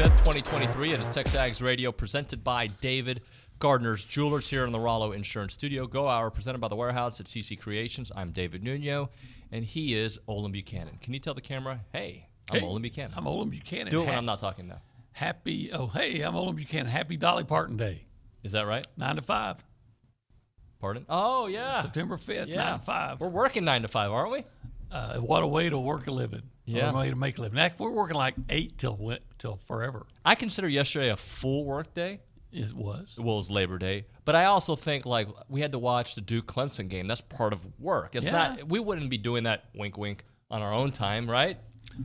5th, 2023. It is TexAgs Radio presented by David Gardner's Jewelers here in the Rollo Insurance Studio. Go Hour presented by The Warehouse at CC Creations. I'm David Nuño, and he is Olin Buchanan. Can you tell the camera, hey, I'm Olin Buchanan? I'm Olin Buchanan. Do it when I'm not talking, though. I'm Olin Buchanan. Happy Dolly Parton Day. Is that right? 9 to 5. Pardon? Oh, yeah. September 5th, Yeah. 9 to 5. We're working 9 to 5, aren't we? What a way to work a living. Yeah. What a way to make a living. We're working like 8 till forever. I consider yesterday a full work day. It was. Well, it was Labor Day. But I also think, like, we had to watch the Duke-Clemson game. That's part of work. It's not. We wouldn't be doing that, wink, wink, on our own time, right?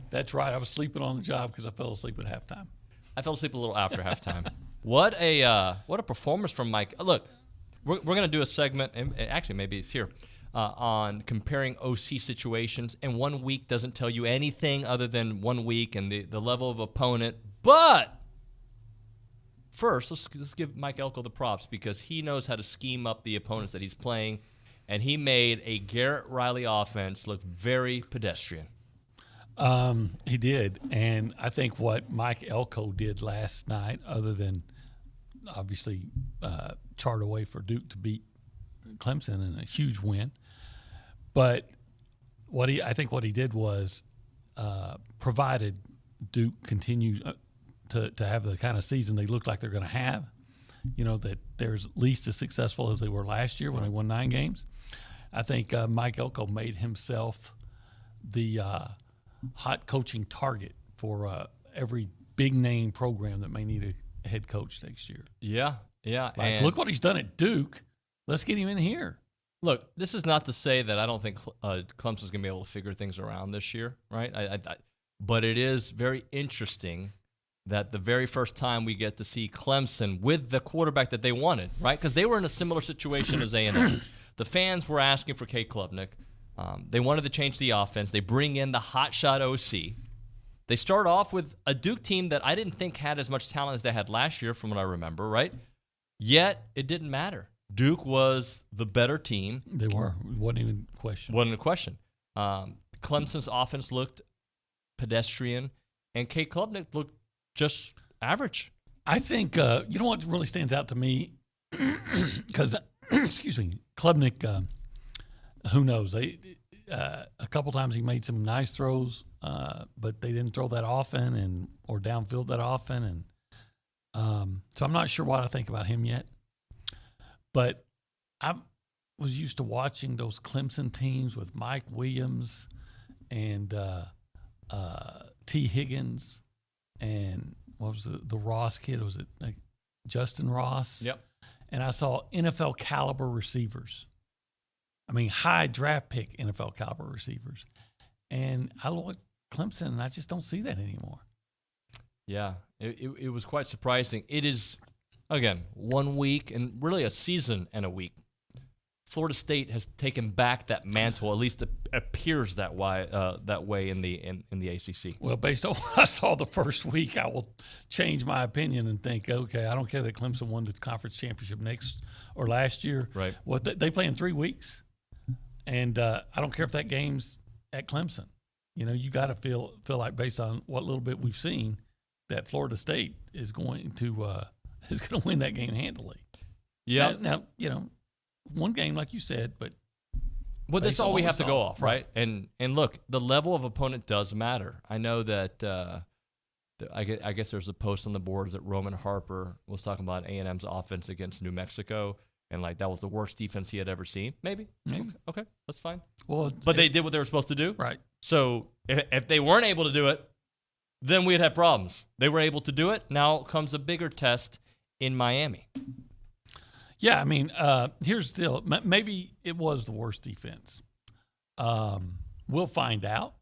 That's right. I was sleeping on the job because I fell asleep at halftime. I fell asleep a little after halftime. What a performance from Mike. Look, we're going to do a segment, and actually maybe it's here, on comparing OC situations. And 1 week doesn't tell you anything other than 1 week and the level of opponent. But first, let's give Mike Elko the props because he knows how to scheme up the opponents that he's playing, and he made a Garrett Riley offense look very pedestrian. He did, and I think what Mike Elko did last night, other than obviously chart away for Duke to beat Clemson in a huge win, but I think what he did was provided Duke continues to have the kind of season they look like they're going to have, that they're at least as successful as they were last year when they won 9 games. I think Mike Elko made himself the hot coaching target for every big-name program that may need a head coach next year. Yeah. Like, look what he's done at Duke. Let's get him in here. Look, this is not to say that I don't think Clemson's going to be able to figure things around this year, right? But it is very interesting that the very first time we get to see Clemson with the quarterback that they wanted, right? Because they were in a similar situation as A&M. The fans were asking for Kate Klubnik. They wanted to change the offense. They bring in the hotshot OC. They start off with a Duke team that I didn't think had as much talent as they had last year, from what I remember, right? Yet, it didn't matter. Duke was the better team. They were. It wasn't even a question. Wasn't a question. Clemson's offense looked pedestrian, and Kate Klubnik looked just average. I think, you know what really stands out to me? Because, excuse me, Klubnik, who knows? A couple times he made some nice throws, but they didn't throw that often or downfield that often. And so I'm not sure what I think about him yet. But I was used to watching those Clemson teams with Mike Williams and T. Higgins and what was the Ross kid? Was it like Justin Ross? Yep. And I saw NFL caliber receivers. I mean, high draft pick NFL caliber receivers. And I look at Clemson, and I just don't see that anymore. Yeah, it was quite surprising. It is, again, 1 week and really a season and a week. Florida State has taken back that mantle. At least it appears that way in the ACC. Well, based on what I saw the first week, I will change my opinion and think, okay, I don't care that Clemson won the conference championship last year. Right. Well, they play in 3 weeks, and I don't care if that game's at Clemson. You got to feel like, based on what little bit we've seen, that Florida State is going to win that game handily. Yeah. Now, one game, like you said, but that's all we have to go off, right? And look, the level of opponent does matter. I know that I guess there's a post on the boards that Roman Harper was talking about A&M's offense against New Mexico, and like that was the worst defense he had ever seen. Maybe. Okay, that's fine. Well, but they did what they were supposed to do, right? So if they weren't able to do it, then we'd have problems. They were able to do it. Now comes a bigger test in Miami. Yeah, I mean, here's the deal. Maybe it was the worst defense. We'll find out.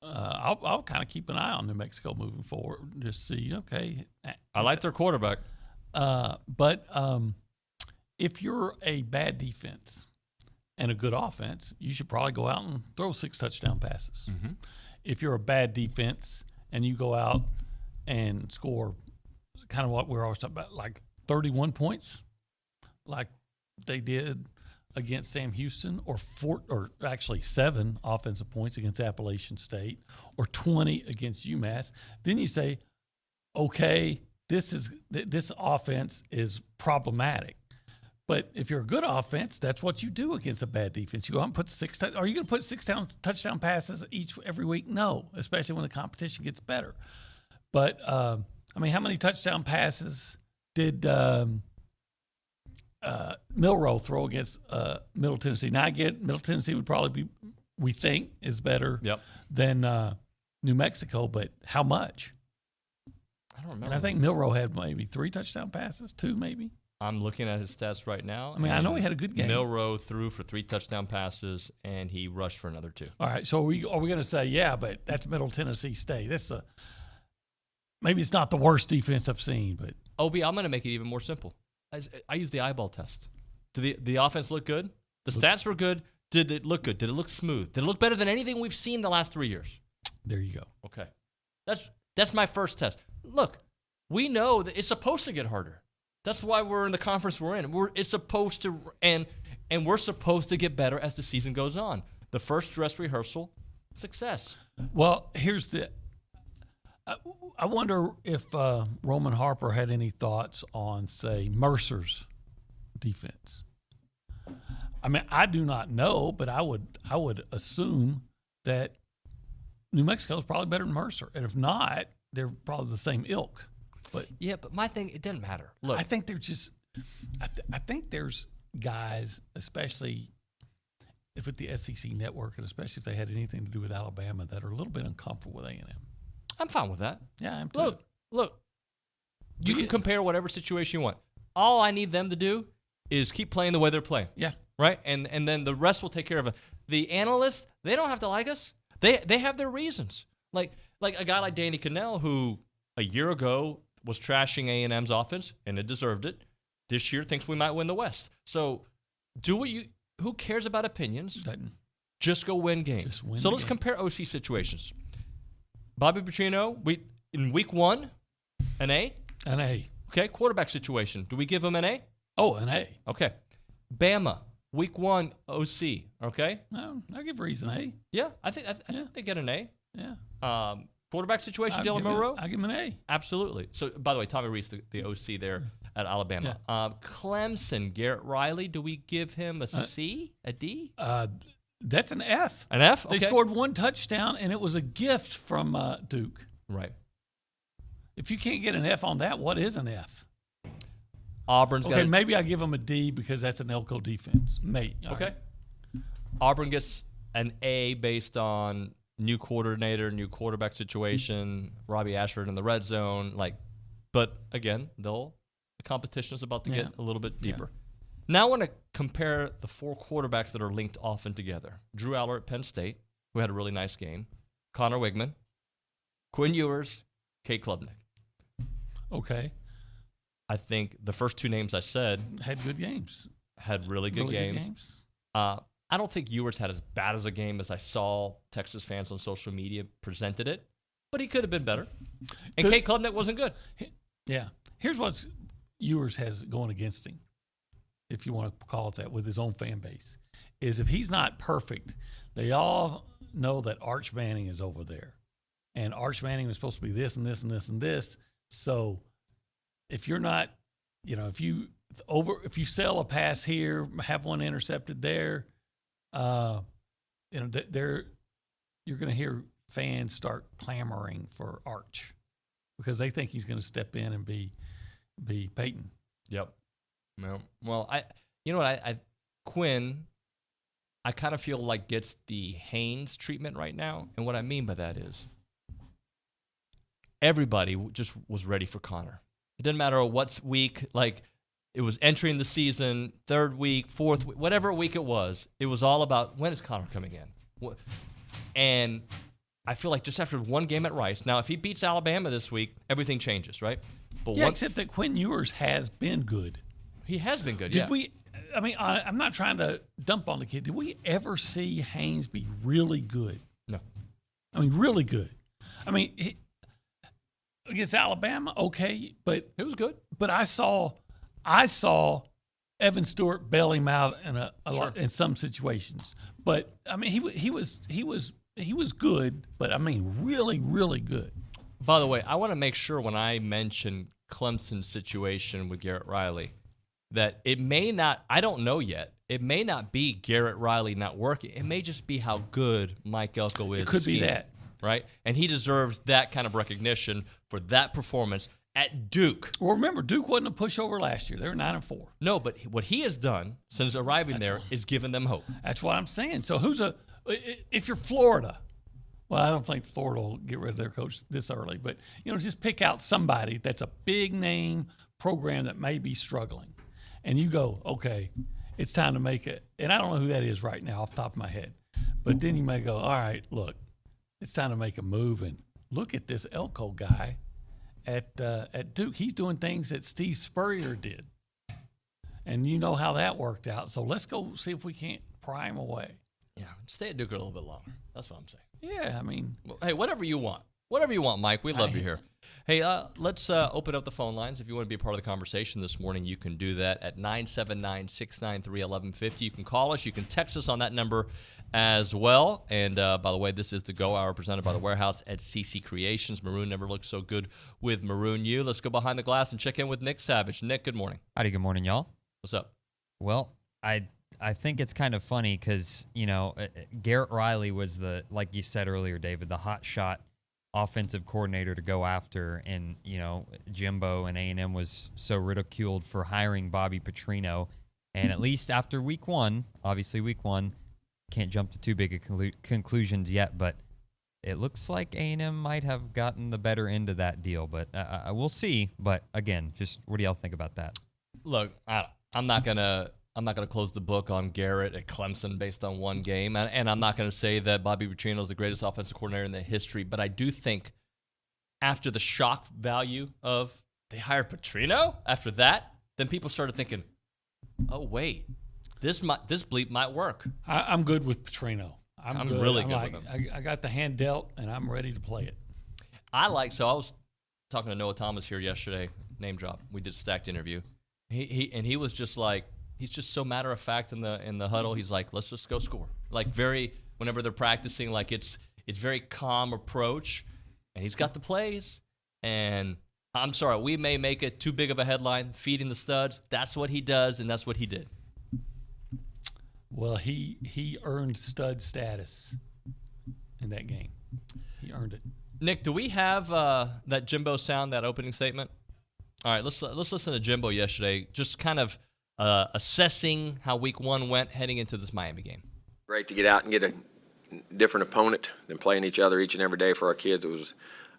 I'll kind of keep an eye on New Mexico moving forward, just see. Okay, I like their quarterback, but if you're a bad defense and a good offense, you should probably go out and throw 6 touchdown passes. Mm-hmm. If you're a bad defense and you go out and score kind of what we're always talking about, like 31 points, like they did against Sam Houston, or actually 7 offensive points against Appalachian State, or 20 against UMass, then you say, okay, this offense is problematic. But if you're a good offense, that's what you do against a bad defense. You go out and put are you going to put 6 touchdown passes every week? No, especially when the competition gets better. But how many touchdown passes did Milroe throw against Middle Tennessee? Now I get Middle Tennessee would probably be, we think, is better than New Mexico, but how much? I don't remember. And I think Milroe had maybe 3 touchdown passes, 2 maybe. I'm looking at his stats right now. I know he had a good game. Milroe threw for 3 touchdown passes, and he rushed for another 2. All right, so are we going to say, yeah, but that's Middle Tennessee State. Maybe it's not the worst defense I've seen, but OB, I'm going to make it even more simple. I use the eyeball test. Did the offense look good? The stats were good. Did it look good? Did it look smooth? Did it look better than anything we've seen the last 3 years? There you go. Okay, that's my first test. Look, we know that it's supposed to get harder. That's why we're in the conference we're in. It's supposed to, and we're supposed to get better as the season goes on. The first dress rehearsal, success. Well, here's I wonder if Roman Harper had any thoughts on, say, Mercer's defense. I mean, I do not know, but I would assume that New Mexico is probably better than Mercer, and if not, they're probably the same ilk. But my thing, it doesn't matter. Look, I think they're just. I think there's guys, especially if with the SEC network, and especially if they had anything to do with Alabama, that are a little bit uncomfortable with A&M. I'm fine with that. Yeah, I'm too. Look. You can compare whatever situation you want. All I need them to do is keep playing the way they're playing. Yeah. Right? And then the rest will take care of it. The analysts, they don't have to like us. They have their reasons. Like a guy like Danny Cannell, who a year ago was trashing A&M's offense, and it deserved it. This year thinks we might win the West. So who cares about opinions? Just go win games. Let's compare OC situations. Bobby Petrino, in week 1, an A? An A. Okay, quarterback situation. Do we give him an A? Oh, an A. Okay. Bama, week 1, OC. Okay? No, I give Reese an A. Yeah, I think they get an A. Yeah. Quarterback situation, Dylan Monroe? I give him an A. Absolutely. So, by the way, Tommy Reese, the OC there at Alabama. Yeah. Clemson, Garrett Riley, do we give him a C, a D? That's an F. An F? Okay. They scored 1 touchdown, and it was a gift from Duke. Right. If you can't get an F on that, what is an F? Auburn's got maybe I give them a D because that's an Elko defense. Okay. Right. Auburn gets an A based on new coordinator, new quarterback situation, Robbie Ashford in the red zone. But again, the competition is about to get a little bit deeper. Yeah. Now I want to compare the 4 quarterbacks that are linked often together. Drew Aller at Penn State, who had a really nice game. Connor Wigman, Quinn Ewers, Kate Klubnik. Okay. I think the first 2 names I said had good games. Had really good games. I don't think Ewers had as bad as a game as I saw Texas fans on social media presented it, but he could have been better. And Kate Klubnik wasn't good. Yeah. Here's what Ewers has going against him, if you want to call it that, with his own fan base, is if he's not perfect, they all know that Arch Manning is over there. And Arch Manning was supposed to be this and this and this and this. So if you're not, if you sell a pass here, have one intercepted there, you're going to hear fans start clamoring for Arch because they think he's going to step in and be Peyton. Yep. Well, Quinn, I kind of feel like gets the Haynes treatment right now, and what I mean by that is everybody just was ready for Connor. It didn't matter what week, it was entering the season, 3rd week, 4th week, whatever week it was all about when is Connor coming in. And I feel like just after 1 game at Rice, now if he beats Alabama this week, everything changes, right? But except that Quinn Ewers has been good. He has been good, I'm not trying to dump on the kid. Did we ever see Haynes be really good? No. Really good. Against Alabama, okay, but it was good. But I saw Evan Stewart bail him out in some situations. But he was good, but really, really good. By the way, I want to make sure when I mention Clemson's situation with Garrett Riley that it may not, I don't know yet, it may not be Garrett Riley not working. It may just be how good Mike Elko is. It could be that. Right? And he deserves that kind of recognition for that performance at Duke. Well, remember, Duke wasn't a pushover last year. They were 9-4. No, but what he has done since arriving there is given them hope. That's what I'm saying. So if you're Florida, well, I don't think Florida will get rid of their coach this early, but, just pick out somebody that's a big name program that may be struggling. And you go, okay, it's time to make it. And I don't know who that is right now off the top of my head. But then you may go, all right, look, it's time to make a move. And look at this Elko guy at Duke. He's doing things that Steve Spurrier did. And you know how that worked out. So let's go see if we can't pry him away. Yeah, stay at Duke a little bit longer. That's what I'm saying. Yeah, I mean. Well, hey, whatever you want. Whatever you want, Mike. We love you here. Hey, let's open up the phone lines. If you want to be a part of the conversation this morning, you can do that at 979-693-1150. You can call us. You can text us on that number as well. And, by the way, this is the Go Hour presented by the Warehouse at CC Creations. Maroon never looks so good with Maroon U. Let's go behind the glass and check in with Nick Savage. Nick, good morning. Howdy, good morning, y'all. What's up? Well, I think it's kind of funny because, Garrett Riley was like you said earlier, David, the hot shot offensive coordinator to go after. And, Jimbo and A&M was so ridiculed for hiring Bobby Petrino. And at least after week one, can't jump to too big of conclusions yet, but it looks like A&M might have gotten the better end of that deal. But we'll see. But, again, just what do y'all think about that? Look, I'm not gonna close the book on Garrett at Clemson based on one game, and I'm not gonna say that Bobby Petrino is the greatest offensive coordinator in the history. But I do think after the shock value of they hired Petrino after that, then people started thinking, oh wait, this bleep might work. I'm good with Petrino. I'm good. Really good with him. I got the hand dealt, and I'm ready to play it. I was talking to Noah Thomas here yesterday. Name drop. We did a stacked interview. He was just like, he's just so matter of fact in the huddle. He's like, let's just go score. Like whenever they're practicing, like it's very calm approach, and he's got the plays. And I'm sorry, we may make it too big of a headline, feeding the studs. That's what he does, and that's what he did. Well, he earned stud status in that game. He earned it. Nick, do we have that Jimbo sound, that opening statement? All right, let's listen to Jimbo yesterday, just kind of assessing how week one went heading into this Miami game. Great to get out and get a different opponent than playing each other each and every day for our kids. It was,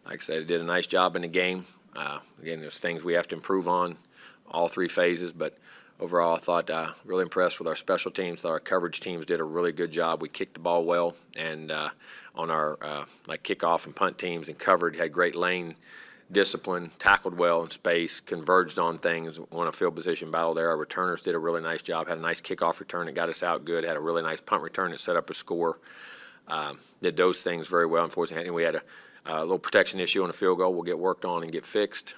like I said, they did a nice job in the game. Again, there's things we have to improve on all three phases, but overall I thought really impressed with our special teams. Thought our coverage teams did a really good job. We kicked the ball well, and on our like kickoff and punt teams and covered, had great lane discipline, tackled well in space, converged on things, won a field position battle there. Our returners did a really nice job, had a nice kickoff return that got us out good, had a really nice punt return that set up a score. Did those things very well. Unfortunately, we had a little protection issue on a field goal. We'll get worked on and get fixed.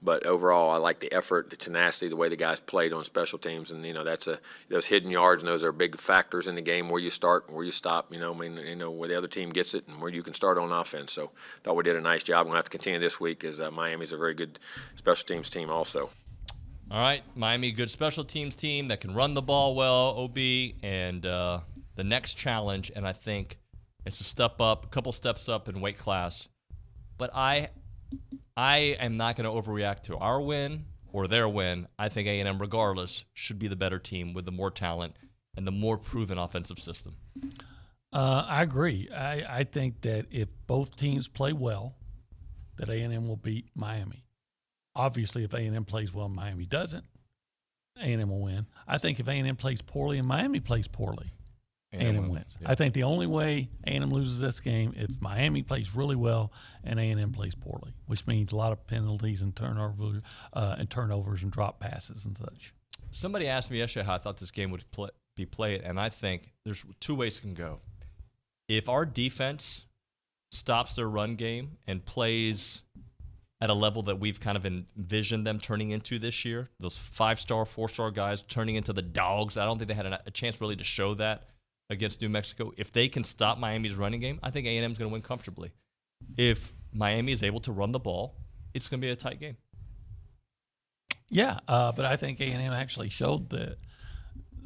But overall, I like the effort, the tenacity, the way the guys played on special teams, and that's those hidden yards, and those are big factors in the game, where you start and where you stop. Where the other team gets it and where you can start on offense. So, thought we did a nice job. We're gonna have to continue this week, as Miami's a very good special teams team also. All right, Miami, good special teams team that can run the ball well. OB, and the next challenge, and I think it's a couple steps up in weight class, but I am not going to overreact to our win or their win. I think A&M, regardless, should be the better team with the more talent and the more proven offensive system. I agree. I think that if both teams play well, that A&M will beat Miami. Obviously, if A&M plays well and Miami doesn't, A&M will win. I think if A&M plays poorly and Miami plays poorly, A&M wins. Yeah. I think the only way A&M loses this game if Miami plays really well and A&M plays poorly, which means a lot of penalties and turnovers and drop passes and such. Somebody asked me yesterday how I thought this game would be played, and I think there's two ways it can go. If our defense stops their run game and plays at a level that we've kind of envisioned them turning into this year, those 5-star, 4-star guys turning into the dogs, I don't think they had a chance really to show that against New Mexico. If they can stop Miami's running game, I think A&M is going to win comfortably. If Miami is able to run the ball, it's going to be a tight game. Yeah, but I think A&M actually showed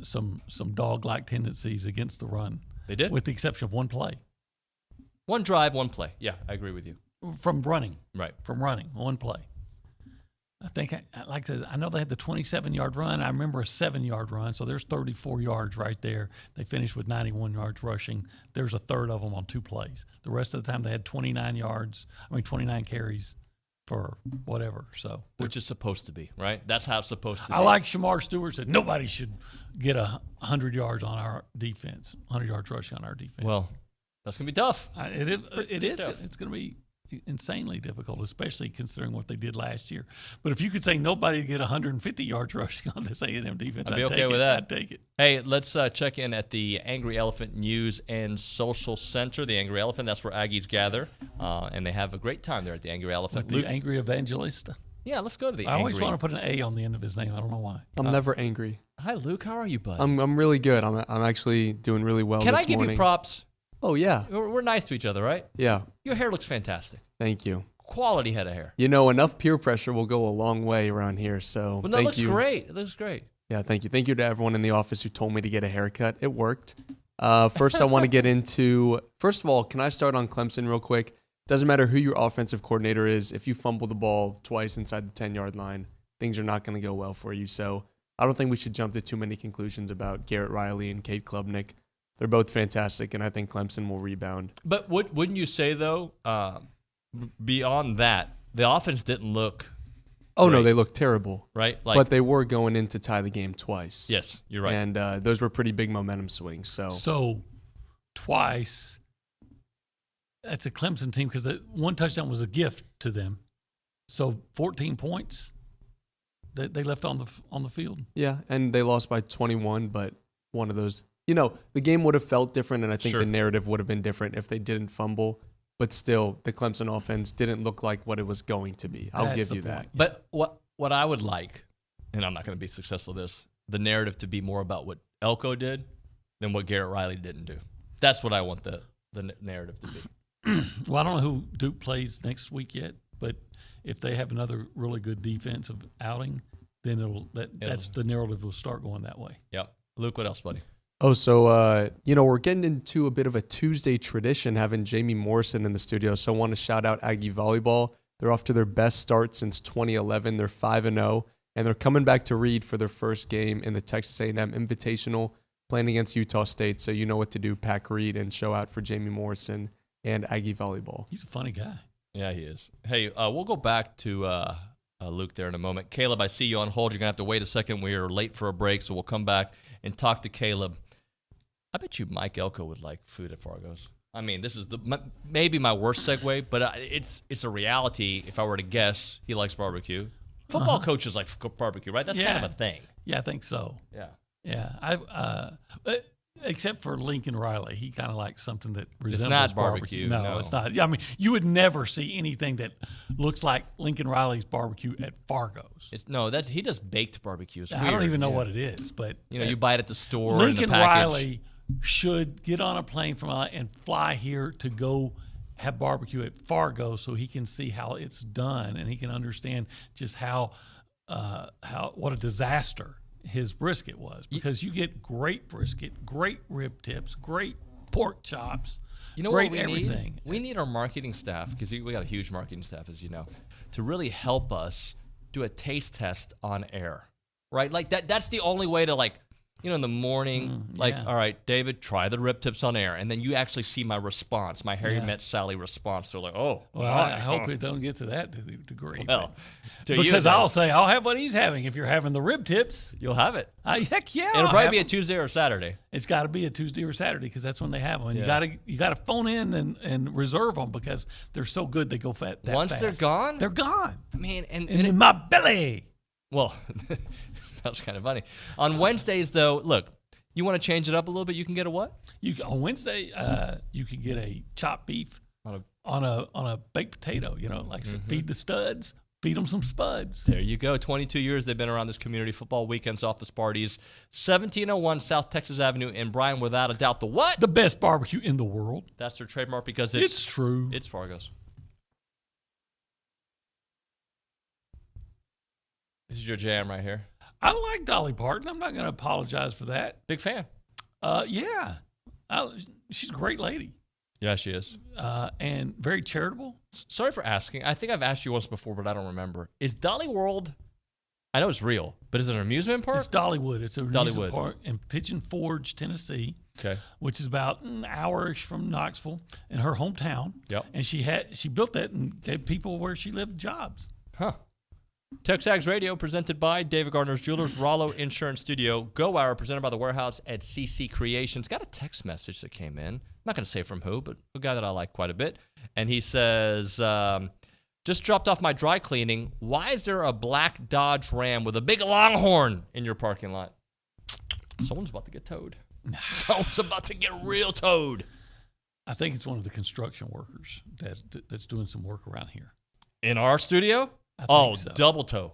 some dog-like tendencies against the run. They did, with the exception of one play. One drive, one play. Yeah, I agree with you. From running, right? From running, one play. I think, I know they had the 27-yard run. I remember a 7-yard run, so there's 34 yards right there. They finished with 91 yards rushing. There's a third of them on 2 plays. The rest of the time they had 29 carries for whatever. So, which is supposed to be, right? That's how it's supposed to be. I like Shamar Stewart said nobody should get 100 yards on our defense, 100 yards rushing on our defense. Well, that's going to be tough. It is. It's going to be insanely difficult, especially considering what they did last year. But if you could say nobody to get 150 yards rushing on this A&M defense, I'd be okay with that. I'd take it. Hey, let's check in at the Angry Elephant News and Social Center. The Angry Elephant, that's where Aggies gather, and they have a great time there at the Angry Elephant. With the Angry Evangelista. Yeah, let's go to the I always want to put an A on the end of his name. I don't know why. I'm never angry. Hi, Luke. How are you, bud? I'm really good. I'm actually doing really well Can this I give morning. you props? Oh, yeah. We're nice to each other, right? Yeah. Your hair looks fantastic. Thank you. Quality head of hair. You know, enough peer pressure will go a long way around here, so Well, no, it looks great. It looks great. Yeah, thank you. Thank you to everyone in the office who told me to get a haircut. It worked. First, I want to get into, first of all, can I start on Clemson real quick? Doesn't matter who your offensive coordinator is. If you fumble the ball twice inside the 10-yard line, things are not going to go well for you. So I don't think we should jump to too many conclusions about Garrett Riley and Cade Klubnik. They're both fantastic, and I think Clemson will rebound. But wouldn't you say, though, beyond that, the offense didn't look Oh, great, no, they look terrible. right? But they were going in to tie the game twice. Yes, you're right. And those were pretty big momentum swings. So twice, that's a Clemson team because one touchdown was a gift to them. So 14 points they left on the field. Yeah, and they lost by 21, but one of those, the game would have felt different, and I think Sure. the narrative would have been different if they didn't fumble. But still, the Clemson offense didn't look like what it was going to be. I'll That's give the you that. point. But what I would like, and I'm not going to be successful at this, the narrative to be more about what Elko did than what Garrett Riley didn't do. That's what I want the narrative to be. Well, I don't know who Duke plays next week yet, but if they have another really good defensive outing, then that's the narrative will start going that way. Yep. Luke, what else, buddy? Oh, so, we're getting into a bit of a Tuesday tradition having Jamie Morrison in the studio. So I want to shout out Aggie Volleyball. They're off to their best start since 2011. They're 5-0, and they're coming back to Reed for their first game in the Texas A&M Invitational, playing against Utah State. So you know what to do. Pack Reed and show out for Jamie Morrison and Aggie Volleyball. He's a funny guy. Yeah, he is. Hey, we'll go back to Luke there in a moment. Caleb, I see you on hold. You're going to have to wait a second. We are late for a break, so we'll come back and talk to Caleb. I bet you Mike Elko would like food at Fargo's. I mean, this is maybe my worst segue, but it's a reality. If I were to guess, he likes barbecue. Football coaches like barbecue, right? That's kind of a thing. Yeah, I think so. Yeah. Yeah. Except for Lincoln Riley, he kind of likes something that resembles not barbecue, No, no. it's not. Yeah, I mean, you would never see anything that looks like Lincoln Riley's barbecue at Fargo's. He does baked barbecue. It's I weird. don't even know what it is, but you buy it at the store. Lincoln in the package. Riley should get on a plane from LA and fly here to go have barbecue at Fargo so he can see how it's done and he can understand just how what a disaster his brisket was, because you get great brisket, great rib tips, great pork chops, great what we everything. need? We need our marketing staff, because we got a huge marketing staff, as you know, to really help us do a taste test on air, right? Like that's the only way to in the morning, all right, David, try the rib tips on air. And then you actually see my response, my Harry Met Sally response. They're like, oh. Well, I hope it don't get to that degree. Well, because I'll say, I'll have what he's having if you're having the rib tips. You'll have it. Heck yeah. It'll probably be a Tuesday or a Saturday. It's got to be a Tuesday or Saturday because that's when they have them. And you got to phone in and reserve them because they're so good they go that Once fast. they're gone? They're gone. Man, and in my belly. Well, that was kind of funny. On Wednesdays, though, look, you want to change it up a little bit, you can get a what? On Wednesday, you can get a chopped beef on a baked potato. Feed the studs, feed them some spuds. There you go. 22 years they've been around this community football weekends, office parties. 1701 South Texas Avenue in Bryan, without a doubt. The what? The best barbecue in the world. That's their trademark because It's true. It's Fargo's. This is your jam right here. I like Dolly Parton. I'm not going to apologize for that. Big fan. Yeah. She's a great lady. Yeah, she is. And very charitable. Sorry for asking. I think I've asked you once before, but I don't remember. Is Dolly World, I know it's real, but is it an amusement park? It's Dollywood. It's an amusement Dollywood. park in Pigeon Forge, Tennessee. Okay. Which is about an hour-ish from Knoxville in her hometown. Yep. And she built that and gave people where she lived jobs. Huh. TexAgs Radio, presented by David Gardner's Jewelers, Rollo Insurance Studio, Go Hour, presented by The Warehouse at CC Creations. Got a text message that came in. I'm not going to say from who, but a guy that I like quite a bit. And he says, just dropped off my dry cleaning. Why is there a black Dodge Ram with a big Longhorn in your parking lot? Someone's about to get towed. Someone's about to get real towed. I think it's one of the construction workers that's doing some work around here. In our studio? I think so. Double toe.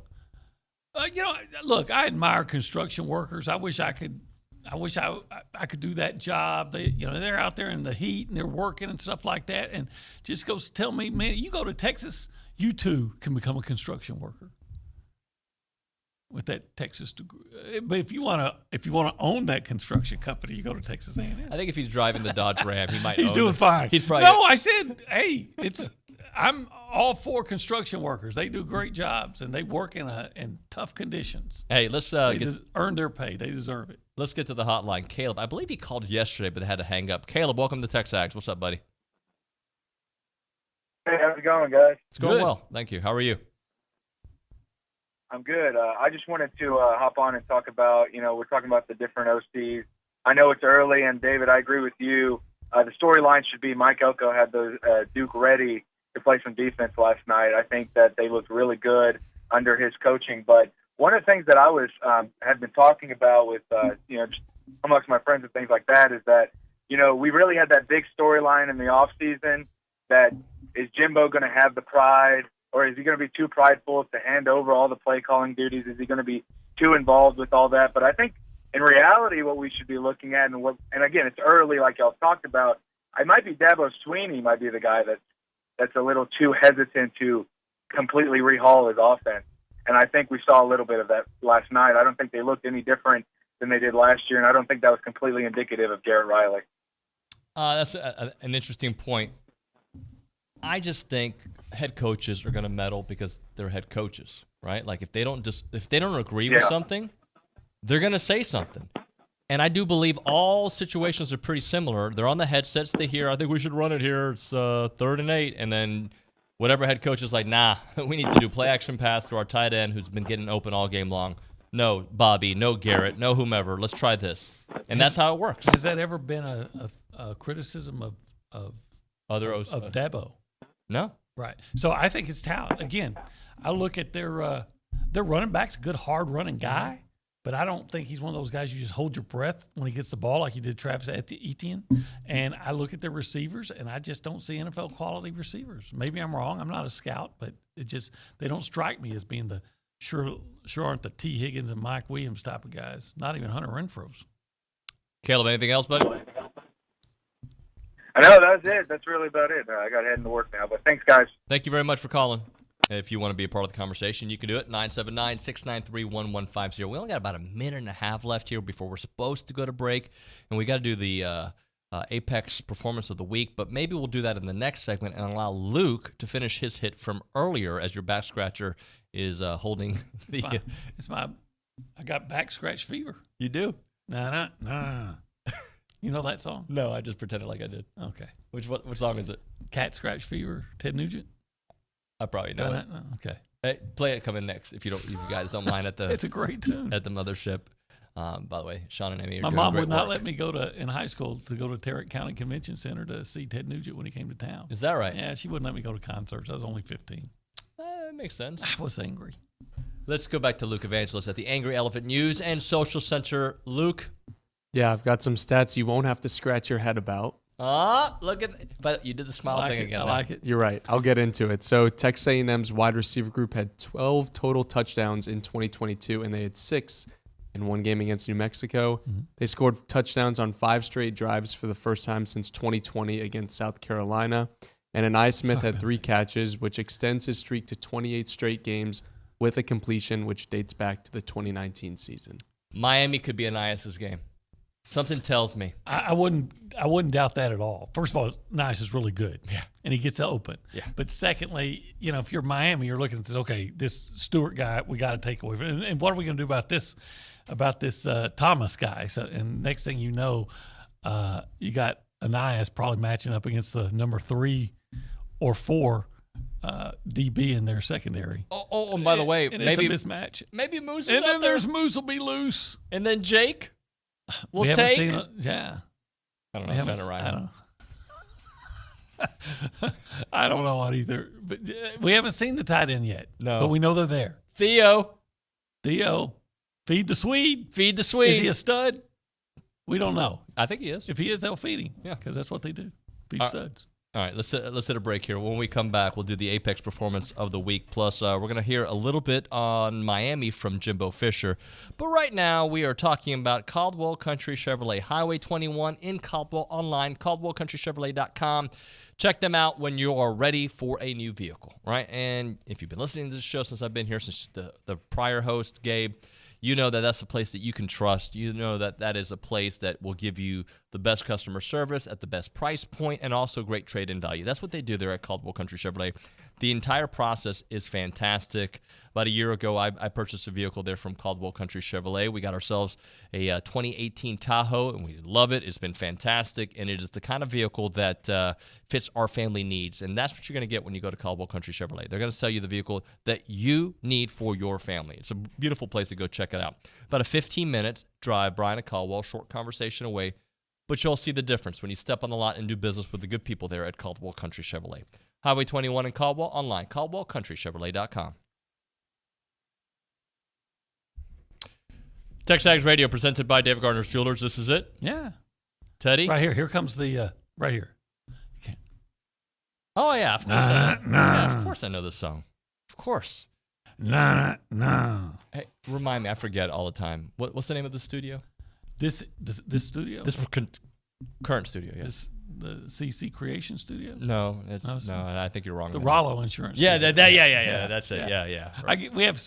Look, I admire construction workers. I wish I could do that job. They're out there in the heat and they're working and stuff like that. And just goes tell me, man, you go to Texas, you too can become a construction worker with that Texas degree. But if you want to own that construction company, you go to Texas A&M. I think if he's driving the Dodge Ram, he might. He's doing it. fine. He's probably. No, I said, hey, I'm all for construction workers. They do great jobs and they work in tough conditions. Hey, let's earn their pay. They deserve it. Let's get to the hotline. Caleb, I believe he called yesterday, but had to hang up. Caleb, welcome to TexAgs. What's up, buddy? Hey, how's it going, guys? It's going Good. well. Thank you. How are you? I'm good. I just wanted to hop on and talk about, we're talking about the different OCs. I know it's early, and David, I agree with you. The storyline should be Mike Elko had those Duke ready to play some defense last night. I think that they looked really good under his coaching. But one of the things that I had been talking about with, just amongst my friends and things like that is that, we really had that big storyline in the offseason that is Jimbo going to have the pride, or is he going to be too prideful to hand over all the play calling duties? Is he going to be too involved with all that? But I think in reality, what we should be looking at, and again, it's early, like y'all talked about, I might be Dabo Swinney might be the guy that's a little too hesitant to completely rehaul his offense. And I think we saw a little bit of that last night. I don't think they looked any different than they did last year, and I don't think that was completely indicative of Garrett Riley. That's an interesting point. I just think head coaches are going to meddle because they're head coaches, right? Like if they don't agree with something, they're going to say something. And I do believe all situations are pretty similar. They're on the headsets. They hear, I think we should run it here. It's 3rd and 8. And then whatever head coach is like, nah, we need to do play action pass to our tight end who's been getting open all game long. No, Bobby, no Garrett, no whomever. Let's try this. And that's how it works. Has that ever been a criticism of Dabo? No. Right. So I think it's talent. Again, I look at their running back's a good, hard running guy, but I don't think he's one of those guys you just hold your breath when he gets the ball like you did Travis Etienne. And I look at their receivers, and I just don't see NFL quality receivers. Maybe I'm wrong. I'm not a scout, but they don't strike me as being the sure aren't the T. Higgins and Mike Williams type of guys. Not even Hunter Renfro's. Caleb, anything else, buddy? I know, that was it. That's really about it. I got to head into work now, but thanks, guys. Thank you very much for calling. If you want to be a part of the conversation, you can do it, 979-693-1150. We only got about a minute and a half left here before we're supposed to go to break, and we got to do the Apex Performance of the Week, but maybe we'll do that in the next segment and allow Luke to finish his hit from earlier as your back scratcher is holding the... I got back scratch fever. You do? Nah. You know that song? No, I just pretended like I did. Okay. Which song is it? Cat Scratch Fever, Ted Nugent? I probably know it. Okay. Hey, play it coming next if you guys don't mind at the It's a great tune. At the mothership. By the way, Sean and Amy are My doing mom great would not work. let me go in high school to go to Tarrant County Convention Center to see Ted Nugent when he came to town. Is that right? Yeah, she wouldn't let me go to concerts. I was only 15. That makes sense. I was angry. Let's go back to Luke Evangelist at the Angry Elephant News and Social Center. Luke. Yeah, I've got some stats you won't have to scratch your head about. Look at but you did the smile thing again. I like it. You're right. I'll get into it. So Texas A&M's wide receiver group had 12 total touchdowns in 2022, and they had 6 in one game against New Mexico. Mm-hmm. They scored touchdowns on 5 straight drives for the first time since 2020 against South Carolina. And Anai Smith had 3 catches, which extends his streak to 28 straight games with a completion which dates back to the 2019 season. Miami could be Anias's game. Something tells me. I wouldn't doubt that at all. First of all, Nice is really good. Yeah. And he gets open. Yeah. But secondly, if you're Miami, you're looking at this, okay, this Stewart guy, we got to take away from him. And what are we going to do about this Thomas guy? So, and next thing you know, you got Anias probably matching up against the number 3 or 4 DB in their secondary. Oh, and by the way, and maybe it's a mismatch. Maybe Moose is And out then there. there's Moose will be loose. And then Jake will We haven't take. seen it. Yeah. I don't We know. haven't, Trying to I rhyme. don't know. I don't know what either. But we haven't seen the tight end yet. No. But we know they're there. Theo, Feed the Swede. feed the Swede. Is he a stud? We don't know. I think he is. If he is, they'll feed him. Yeah. Because that's what they do. Feed studs. All right, let's hit a break here. When we come back, we'll do the Apex Performance of the Week. Plus, we're going to hear a little bit on Miami from Jimbo Fisher. But right now, we are talking about Caldwell Country Chevrolet, Highway 21 in Caldwell, online, caldwellcountrychevrolet.com. Check them out when you are ready for a new vehicle, right? And if you've been listening to this show since I've been here, since the prior host, Gabe, you know that that's a place that you can trust. You know that that is a place that will give you the best customer service at the best price point and also great trade-in value. That's what they do there at Caldwell Country Chevrolet. The entire process is fantastic. About a year ago, I purchased a vehicle there from Caldwell Country Chevrolet. We got ourselves a 2018 Tahoe, and we love it. It's been fantastic, and it is the kind of vehicle that fits our family needs, and that's what you're going to get when you go to Caldwell Country Chevrolet. They're going to sell you the vehicle that you need for your family. It's a beautiful place to go check it out. About a 15-minute drive, Brian and Caldwell, short conversation away, but you'll see the difference when you step on the lot and do business with the good people there at Caldwell Country Chevrolet. Highway 21 in Caldwell, online, caldwellcountrychevrolet.com. TexAgs Radio presented by David Gardner's Jewelers. This is it. Yeah. Teddy? Right here. Here comes the, right here. Okay. Oh, yeah, of course. Yeah, of course I know this song. Of course. No. Hey, remind me, I forget all the time. What's the name of the studio? This studio? This current studio, yes. The CC Creation Studio? No, I think you're wrong. The Rollo Insurance Yeah, Studio. yeah, that's it. Yeah. Right. We have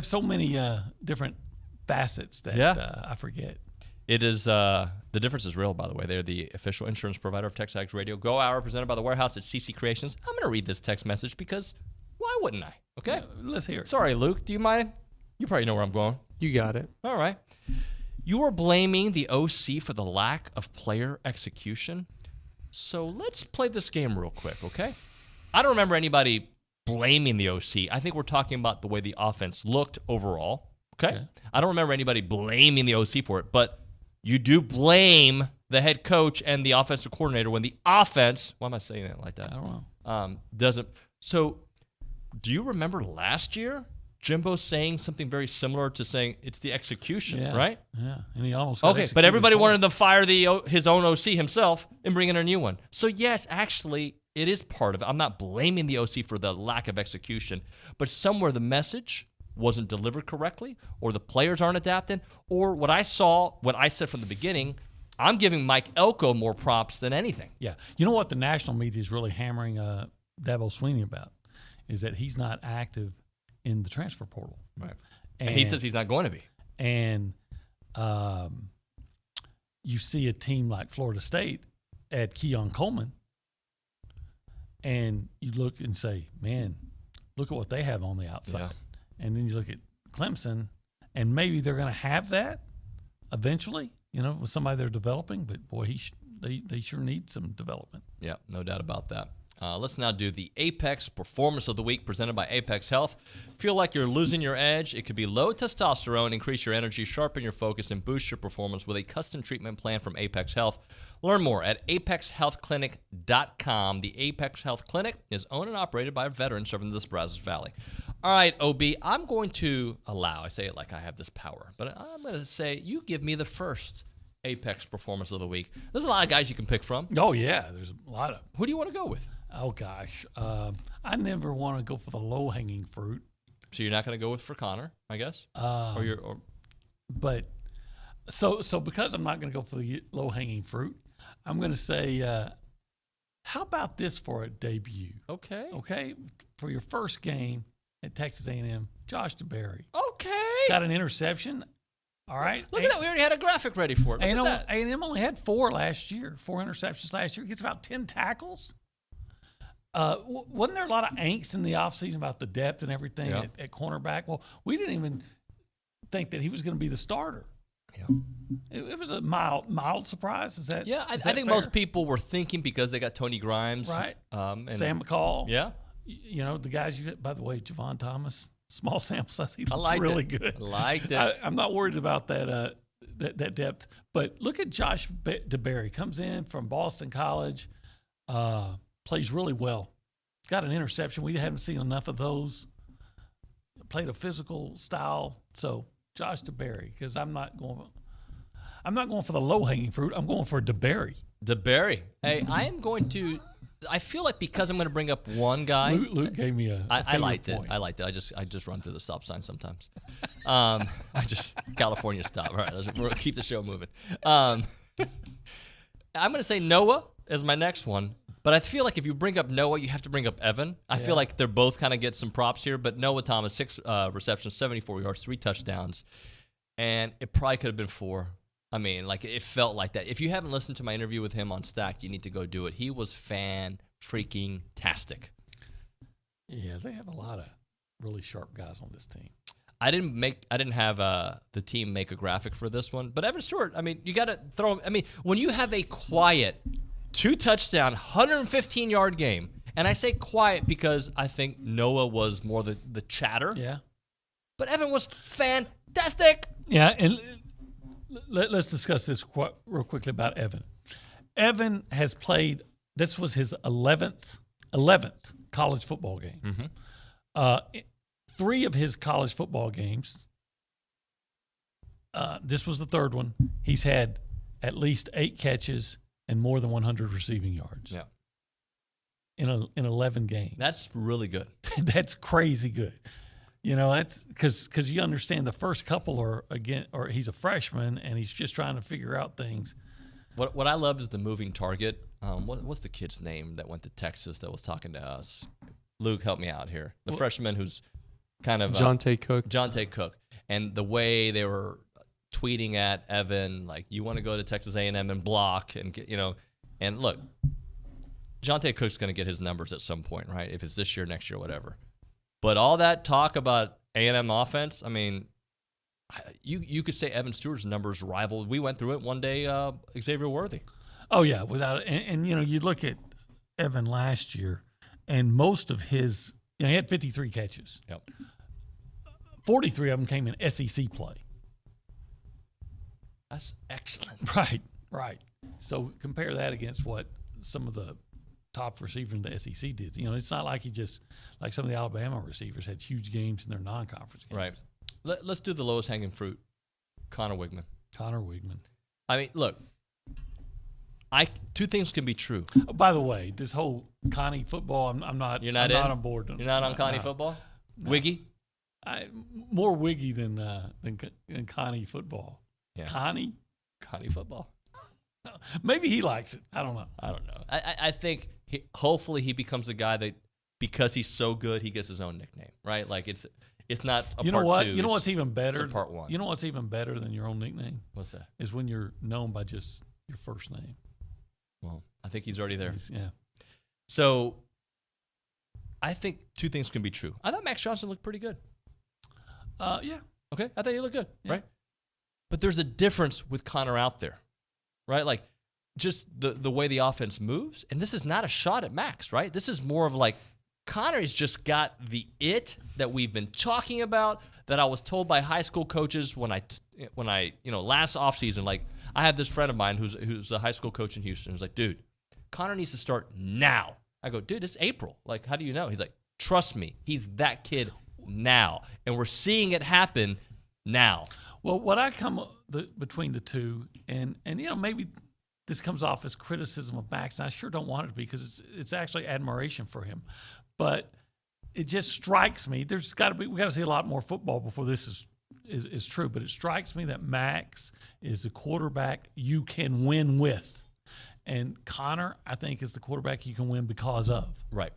so many different facets that I forget. It is the difference is real, by the way. They're the official insurance provider of TexAgs Radio. Go Hour, presented by the Warehouse at CC Creations. I'm going to read this text message because why wouldn't I? Okay. Let's hear it. Sorry, Luke. Do you mind? You probably know where I'm going. You got it. All right. You are blaming the OC for the lack of player execution. So let's play this game real quick, okay? I don't remember anybody blaming the OC. I think we're talking about the way the offense looked overall, okay? I don't remember anybody blaming the OC for it, but you do blame the head coach and the offensive coordinator when the offense, why am I saying it like that? I don't know. Doesn't. So do you remember last year? Jimbo saying something very similar to saying it's the execution, right? Yeah, and he almost got but everybody wanted to fire his own OC himself and bring in a new one. So yes, actually, it is part of it. I'm not blaming the OC for the lack of execution, but somewhere the message wasn't delivered correctly, or the players aren't adapting, or what I said from the beginning, I'm giving Mike Elko more props than anything. Yeah, you know what the national media is really hammering Dabo Swinney about is that he's not active in the transfer portal. Right. And he says he's not going to be. And you see a team like Florida State at Keon Coleman, and you look and say, man, look at what they have on the outside. Yeah. And then you look at Clemson, and maybe they're going to have that eventually, with somebody they're developing. But, boy, they sure need some development. Yeah, no doubt about that. Let's now do the Apex Performance of the Week presented by Apex Health. Feel like you're losing your edge? It could be low testosterone, increase your energy, sharpen your focus, and boost your performance with a custom treatment plan from Apex Health. Learn more at apexhealthclinic.com. The Apex Health Clinic is owned and operated by a veteran serving the Brazos Valley. All right, OB, I'm going to I say it like I have this power, but I'm going to say you give me the first Apex Performance of the Week. There's a lot of guys you can pick from. Oh, yeah, there's a lot of. Who do you want to go with? Oh, gosh. I never want to go for the low-hanging fruit. So you're not going to go for Connor, I guess? But so because I'm not going to go for the low-hanging fruit, I'm going to say, how about this for a debut? Okay. For your first game, at Texas A&M, Josh DeBerry. Okay. Got an interception. All right. Look at that. We already had a graphic ready for it. Look at that. A&M only had 4 interceptions last year. He gets about 10 tackles. Wasn't there a lot of angst in the offseason about the depth and everything at cornerback? Well, we didn't even think that he was going to be the starter. Yeah. It was a mild surprise. Is that? Yeah, I that think fair? most people were thinking because they got Tony Grimes. Right. And Sam McCall. Yeah. You know, the guys by the way, Javon Thomas, small sample size, he I looked liked really it. good. I liked it. I'm not worried about that depth. But look at Josh DeBerry. Comes in from Boston College, plays really well. Got an interception. We haven't seen enough of those. Played a physical style. So Josh DeBerry, because I'm not going for the low hanging fruit. I'm going for DeBerry. DeBerry. Hey, I feel like because I'm going to bring up one guy. Luke gave me I liked point. it. I liked it. I just run through the stop sign sometimes. California stop. All right, we'll keep the show moving. I'm going to say Noah is my next one. But I feel like if you bring up Noah, you have to bring up Evan. I feel like they're both kind of get some props here. But Noah Thomas, 6 receptions, 74 yards, 3 touchdowns. And it probably could have been 4. I mean, like, it felt like that. If you haven't listened to my interview with him on Stacked, you need to go do it. He was fan-freaking-tastic. Yeah, they have a lot of really sharp guys on this team. I didn't have the team make a graphic for this one. But Evan Stewart, I mean, you got to throw him. I mean, when you have a quiet 2-touchdown, 115-yard game. And I say quiet because I think Noah was more the chatter. Yeah. But Evan was fantastic. Yeah, and let's discuss this real quickly about Evan. Evan has played, this was his 11th college football game. Mm-hmm. 3 of his college football games, this was the 3rd one, he's had at least 8 catches and more than 100 receiving yards. Yeah. In 11 games. That's really good. That's crazy good. You know, that's because you understand the first couple or he's a freshman and he's just trying to figure out things. What I love is the moving target. What's the kid's name that went to Texas that was talking to us? Luke, help me out here. The freshman who's kind of Jonte Cook. Jonte Cook. And the way they were tweeting at Evan, like, you want to go to Texas A&M and block and get, and look, Jonte Cook's going to get his numbers at some point, right? If it's this year, next year, whatever. But all that talk about A&M offense, I mean, you could say Evan Stewart's numbers rival. We went through it one day, Xavier Worthy. Oh, yeah, without and you look at Evan last year, and most of his, he had 53 catches. Yep. 43 of them came in SEC play. That's excellent. Right. So compare that against what some of the top receivers in the SEC did. It's not like he just, like some of the Alabama receivers had huge games in their non-conference games. Right. Let's do the lowest hanging fruit. Connor Wigman. I mean, look, 2 things can be true. Oh, by the way, this whole Connie football, I'm not. You're not on board. You're not on Connie football? No. Wiggy? More Wiggy than Connie football. Yeah. Connie football. Maybe he likes it. I don't know. I think hopefully he becomes a guy that, because he's so good, he gets his own nickname, right? Like it's not a you know part what? 2. You know what's even better? It's a part 1. You know what's even better than your own nickname? What's that? Is when you're known by just your first name. Well, I think he's already there. Yeah. So I think 2 things can be true. I thought Max Johnson looked pretty good. Yeah. Okay. I thought he looked good, Yeah. right? But there's a difference with Connor out there, right? Like, just the way the offense moves. And this is not a shot at Max, right? This is more of like, Connor's just got the it that we've been talking about, that I was told by high school coaches when I last offseason. Like, I have this friend of mine who's a high school coach in Houston who's like, dude, Connor needs to start now. I go, dude, it's April. Like, how do you know? He's like, trust me, he's that kid now. And we're seeing it happen now. Well, what I come between the 2, and maybe this comes off as criticism of Max, and I sure don't want it to be, because it's actually admiration for him. But it just strikes me, we got to see a lot more football before this is true. But it strikes me that Max is a quarterback you can win with, and Connor, I think, is the quarterback you can win because of. Right.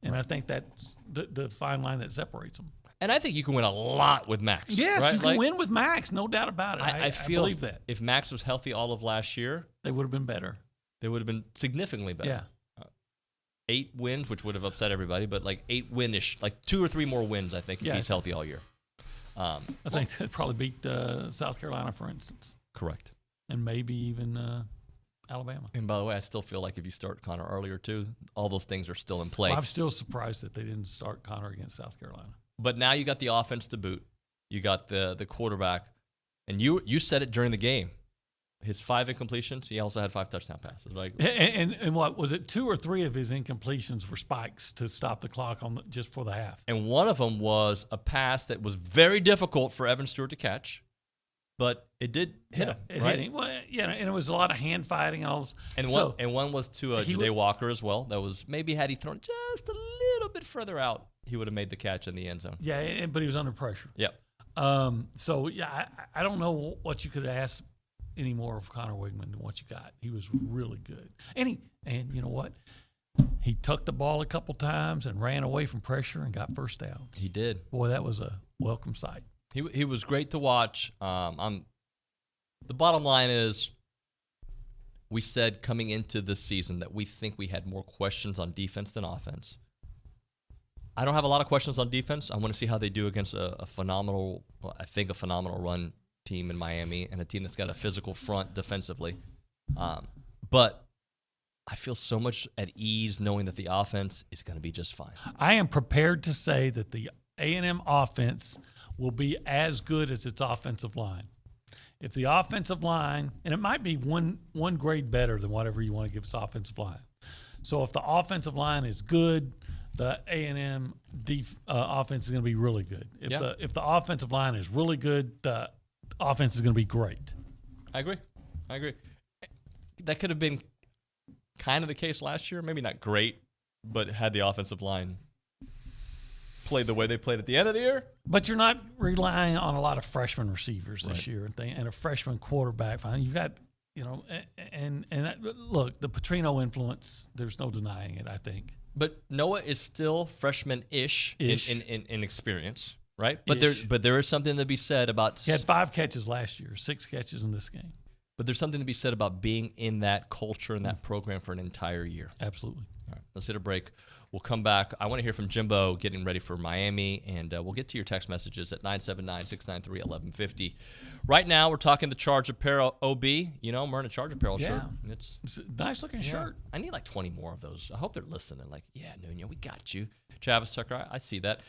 And I think that's the fine line that separates them. And I think you can win a lot with Max. Yes, right? you can win with Max, no doubt about it. I feel believe that. If Max was healthy all of last year, they would have been better. They would have been significantly better. Yeah. 8 wins, which would have upset everybody, but like 8 win-ish, like 2 or 3 more wins, I think, if he's healthy all year. I think they'd probably beat South Carolina, for instance. Correct. And maybe even Alabama. And by the way, I still feel like if you start Connor earlier, too, all those things are still in play. Well, I'm still surprised that they didn't start Connor against South Carolina. But now you got the offense to boot. You got the quarterback. And you said it during the game. His 5 incompletions, he also had 5 touchdown passes. Like, and what was it? 2 or 3 of his incompletions were spikes to stop the clock just for the half. And one of them was a pass that was very difficult for Evan Stewart to catch, but it did hit him. It right? hit him. Well, and it was a lot of hand fighting and all this. And one was to Ja'Day Walker as well. That was maybe had he thrown just a little bit further out, he would have made the catch in the end zone. Yeah, but he was under pressure. Yep. So yeah, I don't know what you could ask any more of Connor Wigman than what you got. He was really good. And you know what? He tucked the ball a couple times and ran away from pressure and got first down. He did. Boy, that was a welcome sight. He was great to watch. The bottom line is we said coming into this season that we think we had more questions on defense than offense. I don't have a lot of questions on defense. I want to see how they do against a phenomenal run team in Miami and a team that's got a physical front defensively. But I feel so much at ease knowing that the offense is going to be just fine. I am prepared to say that the A&M offense will be as good as its offensive line. If the offensive line, and it might be one grade better than whatever you want to give its offensive line. So if the offensive line is good, the A&M offense is going to be really good. If the offensive line is really good, the offense is going to be great. I agree. That could have been kind of the case last year. Maybe not great, but had the offensive line played the way they played at the end of the year. But you're not relying on a lot of freshman receivers this year and a freshman quarterback. You've got, and look, the Petrino influence, there's no denying it, I think. But Noah is still freshman-ish. In experience. Right, but there is something to be said about. He had 5 catches last year, 6 catches in this game. But there's something to be said about being in that culture and that program for an entire year. Absolutely. All right, let's hit a break. We'll come back. I want to hear from Jimbo getting ready for Miami, and we'll get to your text messages at 979-693-1150. Right now, we're talking the Charge Apparel OB. I'm wearing a Charge Apparel shirt. It's a nice-looking shirt. I need like 20 more of those. I hope they're listening. Like, yeah, Nuño, we got you. Travis Tucker, I see that.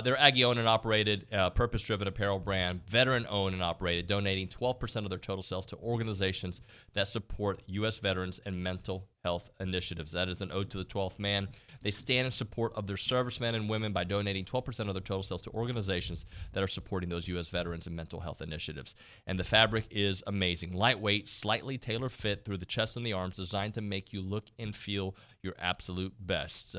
They're Aggie-owned and operated, purpose-driven apparel brand, veteran-owned and operated, donating 12% of their total sales to organizations that support U.S. veterans and mental health initiatives. That is an ode to the 12th man. They stand in support of their servicemen and women by donating 12% of their total sales to organizations that are supporting those U.S. veterans and mental health initiatives. And the fabric is amazing. Lightweight, slightly tailor fit through the chest and the arms, designed to make you look and feel your absolute best.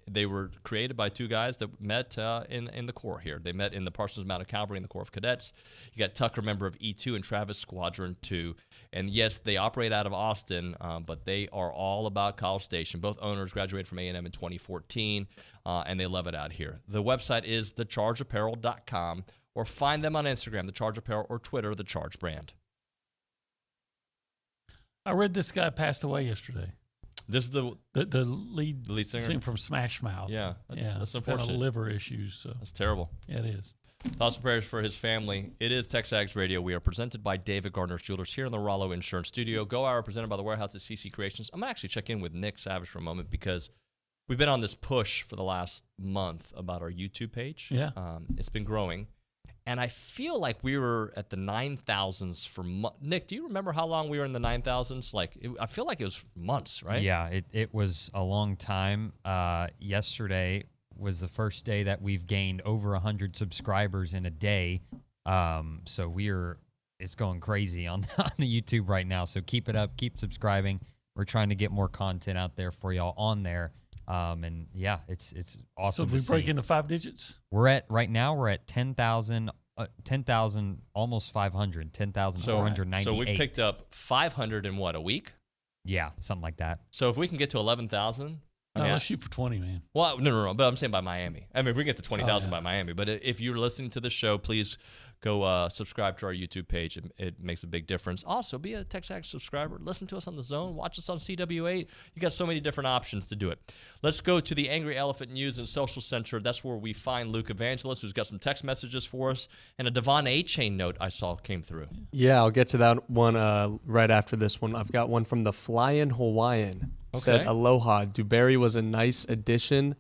They were created by 2 guys that met in the Corps here. They met in the Parsons Mounted Cavalry in the Corps of Cadets. You got Tucker, member of E2, and Travis, Squadron 2. And yes, they operate out of Austin, but they are all about College Station. Both owners graduated from A&M in 2014, and they love it out here. The website is thechargeapparel.com, or find them on Instagram, The Charge Apparel, or Twitter, The Charge Brand. I read this guy passed away yesterday. This is the lead singer from Smash Mouth. Yeah, that's unfortunate. Kind of liver issues. So. That's terrible. Yeah, it is. Thoughts and prayers for his family. It is TexAgs Radio. We are presented by David Gardner's Jewelers here in the Rollo Insurance Studio. Go Hour presented by the Warehouse at CC Creations. I'm going to actually check in with Nick Savage for a moment because we've been on this push for the last month about our YouTube page. Yeah. It's been growing. And I feel like we were at the 9,000s for months. Nick, do you remember how long we were in the 9,000s? I feel like it was months, right? Yeah, it was a long time. Yesterday was the first day that we've gained over 100 subscribers in a day. So it's going crazy on the YouTube right now. So keep it up, keep subscribing. We're trying to get more content out there for y'all on there. And yeah, it's awesome. So if we break into 5 digits, we're at 10,000, almost 500, 10,498. So we picked up 500 in what, a week? Yeah, something like that. So if we can get to 11,000, I mean, let's shoot for 20, man. Well, no. But I'm saying by Miami. I mean, if we get to 20,000 yeah. by Miami. But if you're listening to the show, please go subscribe to our YouTube page. It makes a big difference. Also, be a TexAgs subscriber. Listen to us on The Zone. Watch us on CW8. You got so many different options to do it. Let's go to the Angry Elephant News and Social Center. That's where we find Luke Evangelist, who's got some text messages for us. And a Devon A-Chain note I saw came through. Yeah, I'll get to that one right after this one. I've got one from the Flyin' Hawaiian. Said, aloha, DuBarry was a nice addition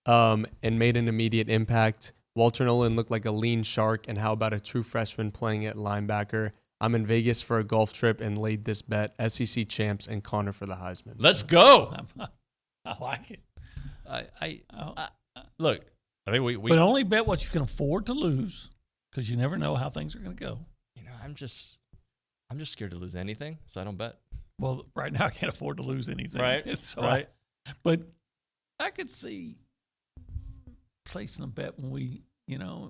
and made an immediate impact. Walter Nolan looked like a lean shark, and how about a true freshman playing at linebacker? I'm in Vegas for a golf trip and laid this bet, SEC champs and Connor for the Heisman. Let's go. I like it. Look, I think we But only bet what you can afford to lose, because you never know how things are going to go. You know, I'm just scared to lose anything, so I don't bet. Well, right now I can't afford to lose anything. Right, So right. But I could see placing a bet when we,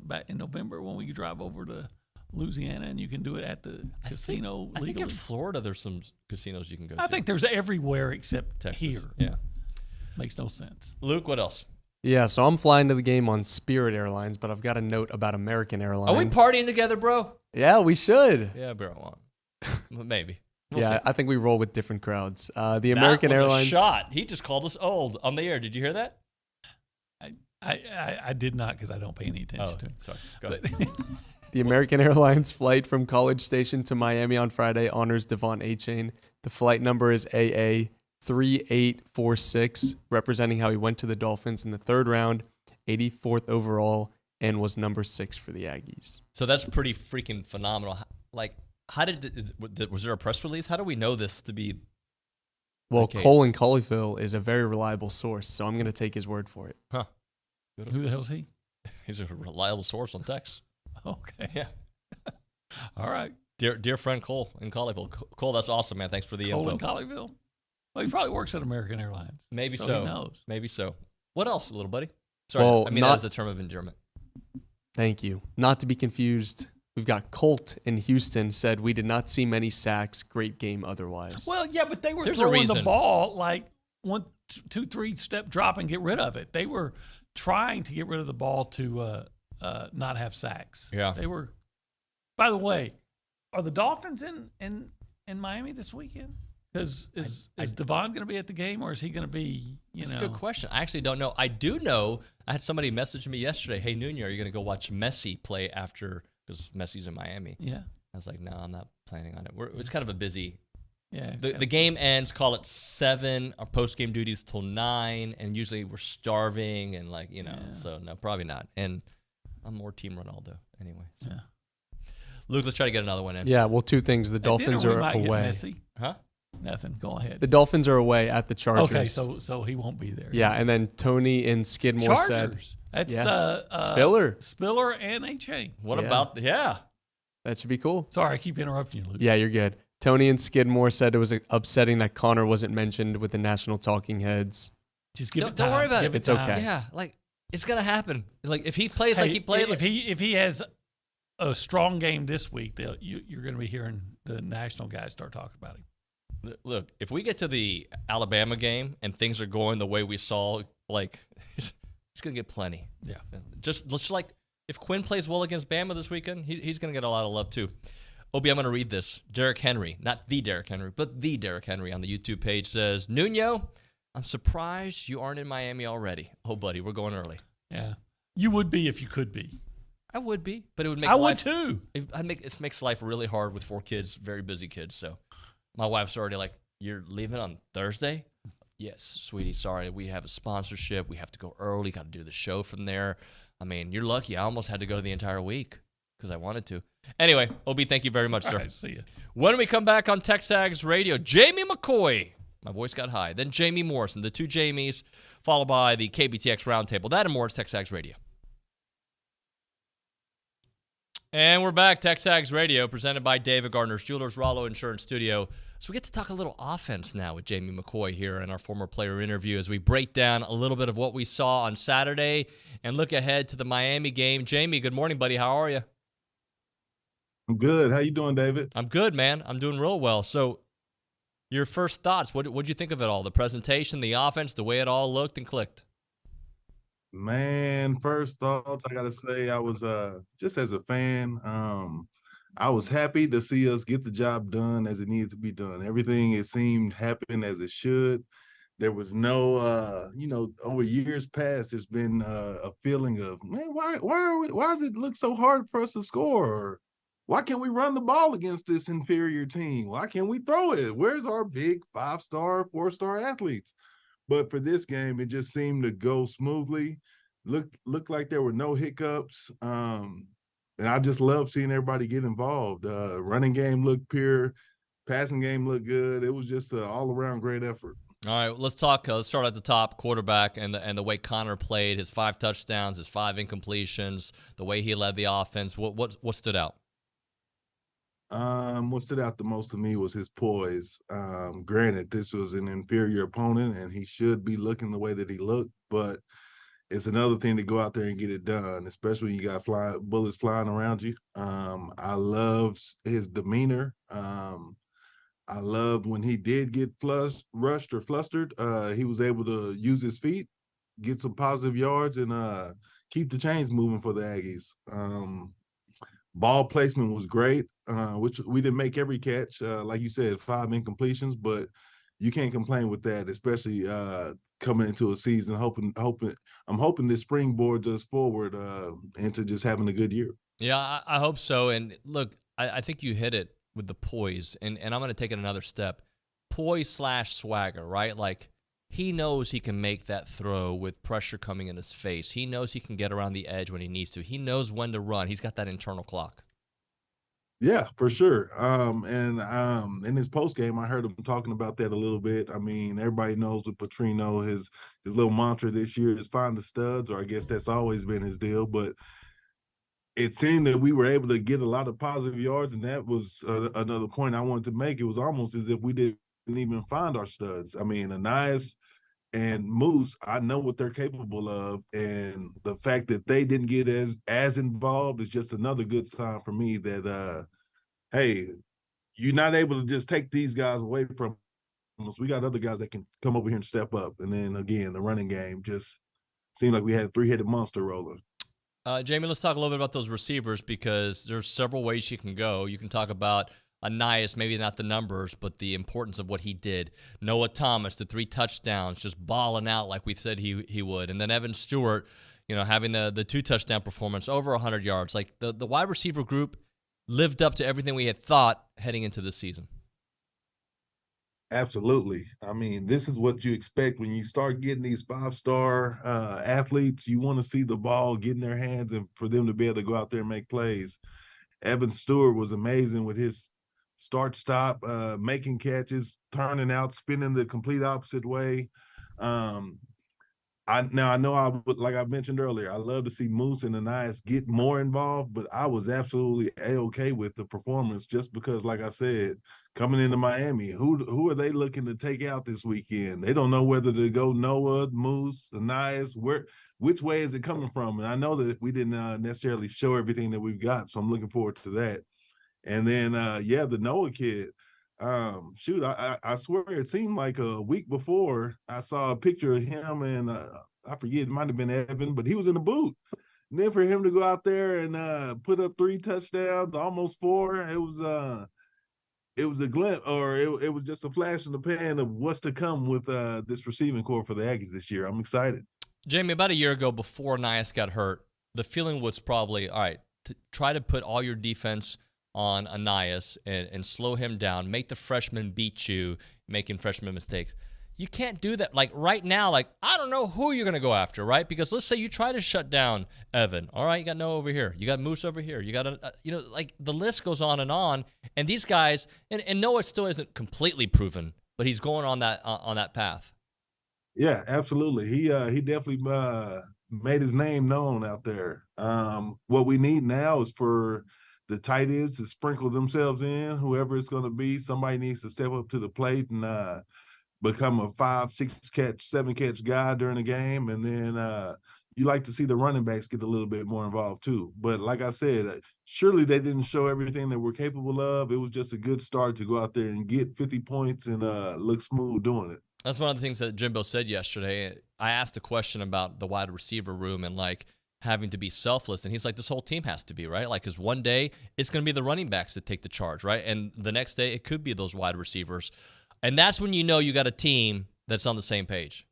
back in November when we drive over to Louisiana, and you can do it at the casino legally. I think in Florida there's some casinos you can go to. I think there's everywhere except Texas. here. Yeah. Makes no sense. Luke, what else? Yeah, so I'm flying to the game on Spirit Airlines, but I've got a note about American Airlines. Are we partying together, bro? Yeah, we should. Yeah, bro, I want. Maybe. We'll Yeah, see. I think we roll with different crowds. The American that was Airlines. a shot. He just called us old on the air. Did you hear that? I did not, because I don't pay any attention to it. Sorry. Go ahead. The American Airlines flight from College Station to Miami on Friday honors Devon A-Chain. The flight number is AA 3846, representing how he went to the Dolphins in the third round, 84th overall, and was number 6 for the Aggies. So that's pretty freaking phenomenal. Like, how was there a press release? How do we know this to be? Well, case? Colin Colleyville is a very reliable source, so I'm going to take his word for it. Huh. Who the hell's he? He's a reliable source on text. Okay. Yeah. All right. Dear friend Cole in Colleyville. Cole, that's awesome, man. Thanks for the Cole info. in Colleyville? Well, he probably works at American Airlines. Maybe so. so. He knows. Maybe so. What else, little buddy? Sorry, Well, I mean that is a term of endearment. Thank you. Not to be confused, we've got Colt in Houston said we did not see many sacks. Great game otherwise. Well, yeah, but they were There's a throwing the reason. ball like 1, 2, 3 step drop and get rid of it. They were trying to get rid of the ball to not have sacks. Yeah. They were. By the way, are the Dolphins in Miami this weekend? Because is Devon going to be at the game, or is he going to be? That's a good question. I actually don't know. I do know. I had somebody message me yesterday. Hey, Nuño, are you going to go watch Messi play after? Because Messi's in Miami. Yeah. I was like, no, I'm not planning on it. It's kind of a busy. Yeah. The game ends, call it 7. Our post game duties till 9, and usually we're starving and so no, probably not. And I'm more Team Ronaldo anyway. So. Yeah. Luke, let's try to get another one in. Yeah, well, two things. The Dolphins are away. Huh? Nothing. Go ahead. The Dolphins are away at the Chargers. Okay, so he won't be there. Yeah, and then Tony in Skidmore said. Chargers. That's Spiller and A-Chain. What about that should be cool. Sorry, I keep interrupting you, Luke. Yeah, you're good. Tony and Skidmore said it was upsetting that Connor wasn't mentioned with the national talking heads. Just give it Don't time. worry about Give it. It's time. okay. Yeah, like it's gonna happen. Like if he plays Hey, like he played, if he has a strong game this week, you're going to be hearing the national guys start talking about him. Look, if we get to the Alabama game and things are going the way we saw, like he's gonna get plenty. Yeah. Just like if Quinn plays well against Bama this weekend, he's gonna get a lot of love too. Obi, I'm gonna read this. Derrick Henry, not the Derrick Henry, but the Derrick Henry on the YouTube page says, Nuño, I'm surprised you aren't in Miami already. Oh, buddy, we're going early. Yeah. You would be if you could be. I would be, but it would make I life, would too. It makes life really hard with 4 kids, very busy kids. So my wife's already like, you're leaving on Thursday? Yes, sweetie, sorry. We have a sponsorship. We have to go early. Got to do the show from there. I mean, you're lucky. I almost had to go the entire week because I wanted to. Anyway, Obi, thank you very much, sir. All right, see you. When we come back on TexAgs Radio, Jamie McCoy. My voice got high. Then Jamie Morrison, the 2 Jamies, followed by the KBTX Roundtable. That and more. It's TexAgs Radio. And we're back, TexAgs Radio, presented by David Gardner's Jewelers, Rollo Insurance Studio. So we get to talk a little offense now with Jamie McCoy here in our former player interview as we break down a little bit of what we saw on Saturday and look ahead to the Miami game. Jamie, good morning, buddy. How are you? I'm good. How you doing, David? I'm good, man. I'm doing real well. So Your first thoughts, what'd you think of it all? The presentation, the offense, the way it all looked and clicked? Man, first thoughts, I gotta say, I was just as a fan, I was happy to see us get the job done as it needed to be done. Everything, it seemed, happened as it should. There was no over years past, there's been a feeling of, man, why does it look so hard for us to score? Or why can't we run the ball against this inferior team? Why can't we throw it? Where's our big 5-star, 4-star athletes? But for this game, it just seemed to go smoothly. Looked like there were no hiccups. And I just love seeing everybody get involved. Running game looked pure. Passing game looked good. It was just an all-around great effort. All right, let's talk. Let's start at the top, quarterback, and the way Connor played, his 5 touchdowns, his 5 incompletions, the way he led the offense. What stood out? What stood out the most to me was his poise. Granted, this was an inferior opponent, and he should be looking the way that he looked, but it's another thing to go out there and get it done, especially when you got bullets flying around you. I love his demeanor. I loved when he did get rushed or flustered. He was able to use his feet, get some positive yards, and keep the chains moving for the Aggies. Ball placement was great, which we didn't make every catch. Like you said, 5 incompletions, but you can't complain with that, especially coming into a season. I'm hoping this springboards us forward into just having a good year. Yeah, I hope so. And look, I think you hit it with the poise, and I'm going to take it another step. Poise/swagger, right? Like, he knows he can make that throw with pressure coming in his face. He knows he can get around the edge when he needs to. He knows when to run. He's got that internal clock. Yeah, for sure. And in his post game, I heard him talking about that a little bit. I mean, everybody knows with Petrino, his little mantra this year is find the studs, or I guess that's always been his deal. But it seemed that we were able to get a lot of positive yards, and that was another point I wanted to make. It was almost as if we didn't even find our studs. I mean, Anais and Moose, I know what they're capable of, and the fact that they didn't get as involved is just another good sign for me that hey, you're not able to just take these guys away from us. We got other guys that can come over here and step up. And then again, the running game just seemed like we had a 3-headed monster rolling. Jamie, let's talk a little bit about those receivers, because there's several ways you can go. You can talk about Anais, maybe not the numbers, but the importance of what he did. Noah Thomas, the 3 touchdowns, just balling out like we said he would. And then Evan Stewart, having the 2 touchdown performance, over 100 yards. Like, the wide receiver group lived up to everything we had thought heading into this season. Absolutely. I mean, this is what you expect when you start getting these 5-star athletes. You want to see the ball get in their hands and for them to be able to go out there and make plays. Evan Stewart was amazing with his start-stop, making catches, turning out, spinning the complete opposite way. I know like I mentioned earlier, I love to see Moose and Anais get more involved, but I was absolutely A-okay with the performance just because, like I said, coming into Miami, who are they looking to take out this weekend? They don't know whether to go Noah, Moose, Anais, which way is it coming from? And I know that we didn't necessarily show everything that we've got, so I'm looking forward to that. And then, the Noah kid, I swear it seemed like a week before I saw a picture of him and I forget, it might have been Evan, but he was in the booth. And then for him to go out there and put up 3 touchdowns, almost 4, it was a glimpse, or it was just a flash in the pan of what's to come with this receiving core for the Aggies this year. I'm excited. Jamie, about a year ago, before Anais got hurt, the feeling was probably, all right, to try to put all your defense on Anais and slow him down, make the freshman beat you, making freshman mistakes. You can't do that. Like, right now, like, I don't know who you're going to go after, right? Because let's say you try to shut down Evan. All right, you got Noah over here. You got Moose over here. You got, like, the list goes on. And these guys, and Noah still isn't completely proven, but he's going on that path. Yeah, absolutely. He definitely made his name known out there. What we need now is for the tight ends to sprinkle themselves in. Whoever it's going to be, somebody needs to step up to the plate and become a 5, 6 catch, 7 catch guy during the game. And then you like to see the running backs get a little bit more involved too. But like I said, surely they didn't show everything that we're capable of. It was just a good start to go out there and get 50 points and look smooth doing it. That's one of the things that Jimbo said yesterday. I asked a question about the wide receiver room and like having to be selfless, and he's like, this whole team has to be, right? Like, because one day it's going to be the running backs that take the charge, right? And the next day it could be those wide receivers. And that's when you know you got a team that's on the same page.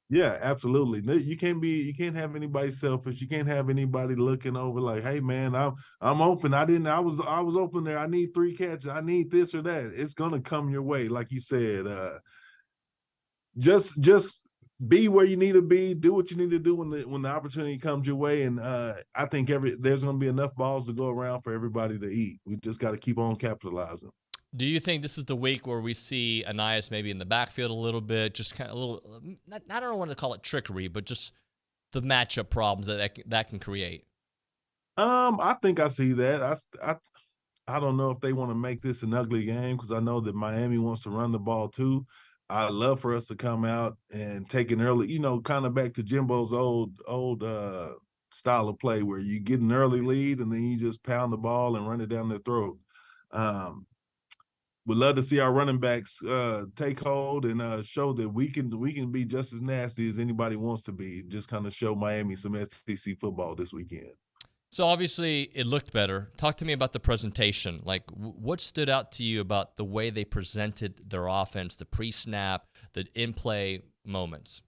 Yeah, absolutely. You can't have anybody selfish. You can't have anybody looking over like, hey man, I'm open. I was open there. I need 3 catches. I need this or that. It's gonna come your way, like you said. Just be where you need to be. Do what you need to do when the opportunity comes your way. And I think there's gonna be enough balls to go around for everybody to eat. We just got to keep on capitalizing. Do you think this is the week where we see Ainias maybe in the backfield a little bit, just kind of a little, I don't want to call it trickery, but just the matchup problems that can create? I think I see that. I don't know if they want to make this an ugly game because I know that Miami wants to run the ball too. I'd love for us to come out and take an early, kind of back to Jimbo's old style of play where you get an early lead and then you just pound the ball and run it down their throat. We'd love to see our running backs take hold and show that we can be just as nasty as anybody wants to be. Just kind of show Miami some SEC football this weekend. So obviously it looked better. Talk to me about the presentation. Like, what stood out to you about the way they presented their offense, the pre-snap, the in-play moments?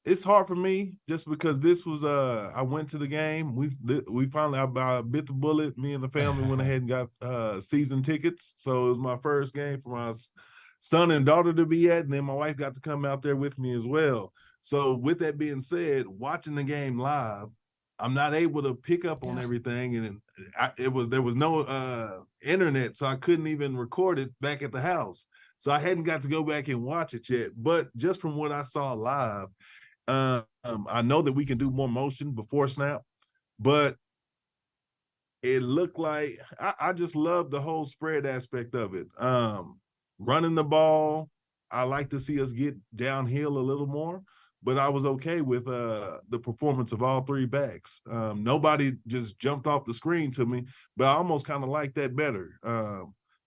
It's hard for me just because this was I went to the game. We finally I bit the bullet. Me and the family went ahead and got season tickets. So it was my first game for my son and daughter to be at, and then my wife got to come out there with me as well. So with that being said, watching the game live, I'm not able to pick up on everything, and there was no internet, so I couldn't even record it back at the house. So I hadn't got to go back and watch it yet. But just from what I saw live, I know that we can do more motion before snap, but it looked like I just love the whole spread aspect of it. Running the ball, I like to see us get downhill a little more, but I was okay with the performance of all 3 backs. Nobody just jumped off the screen to me, but I almost kind of like that better.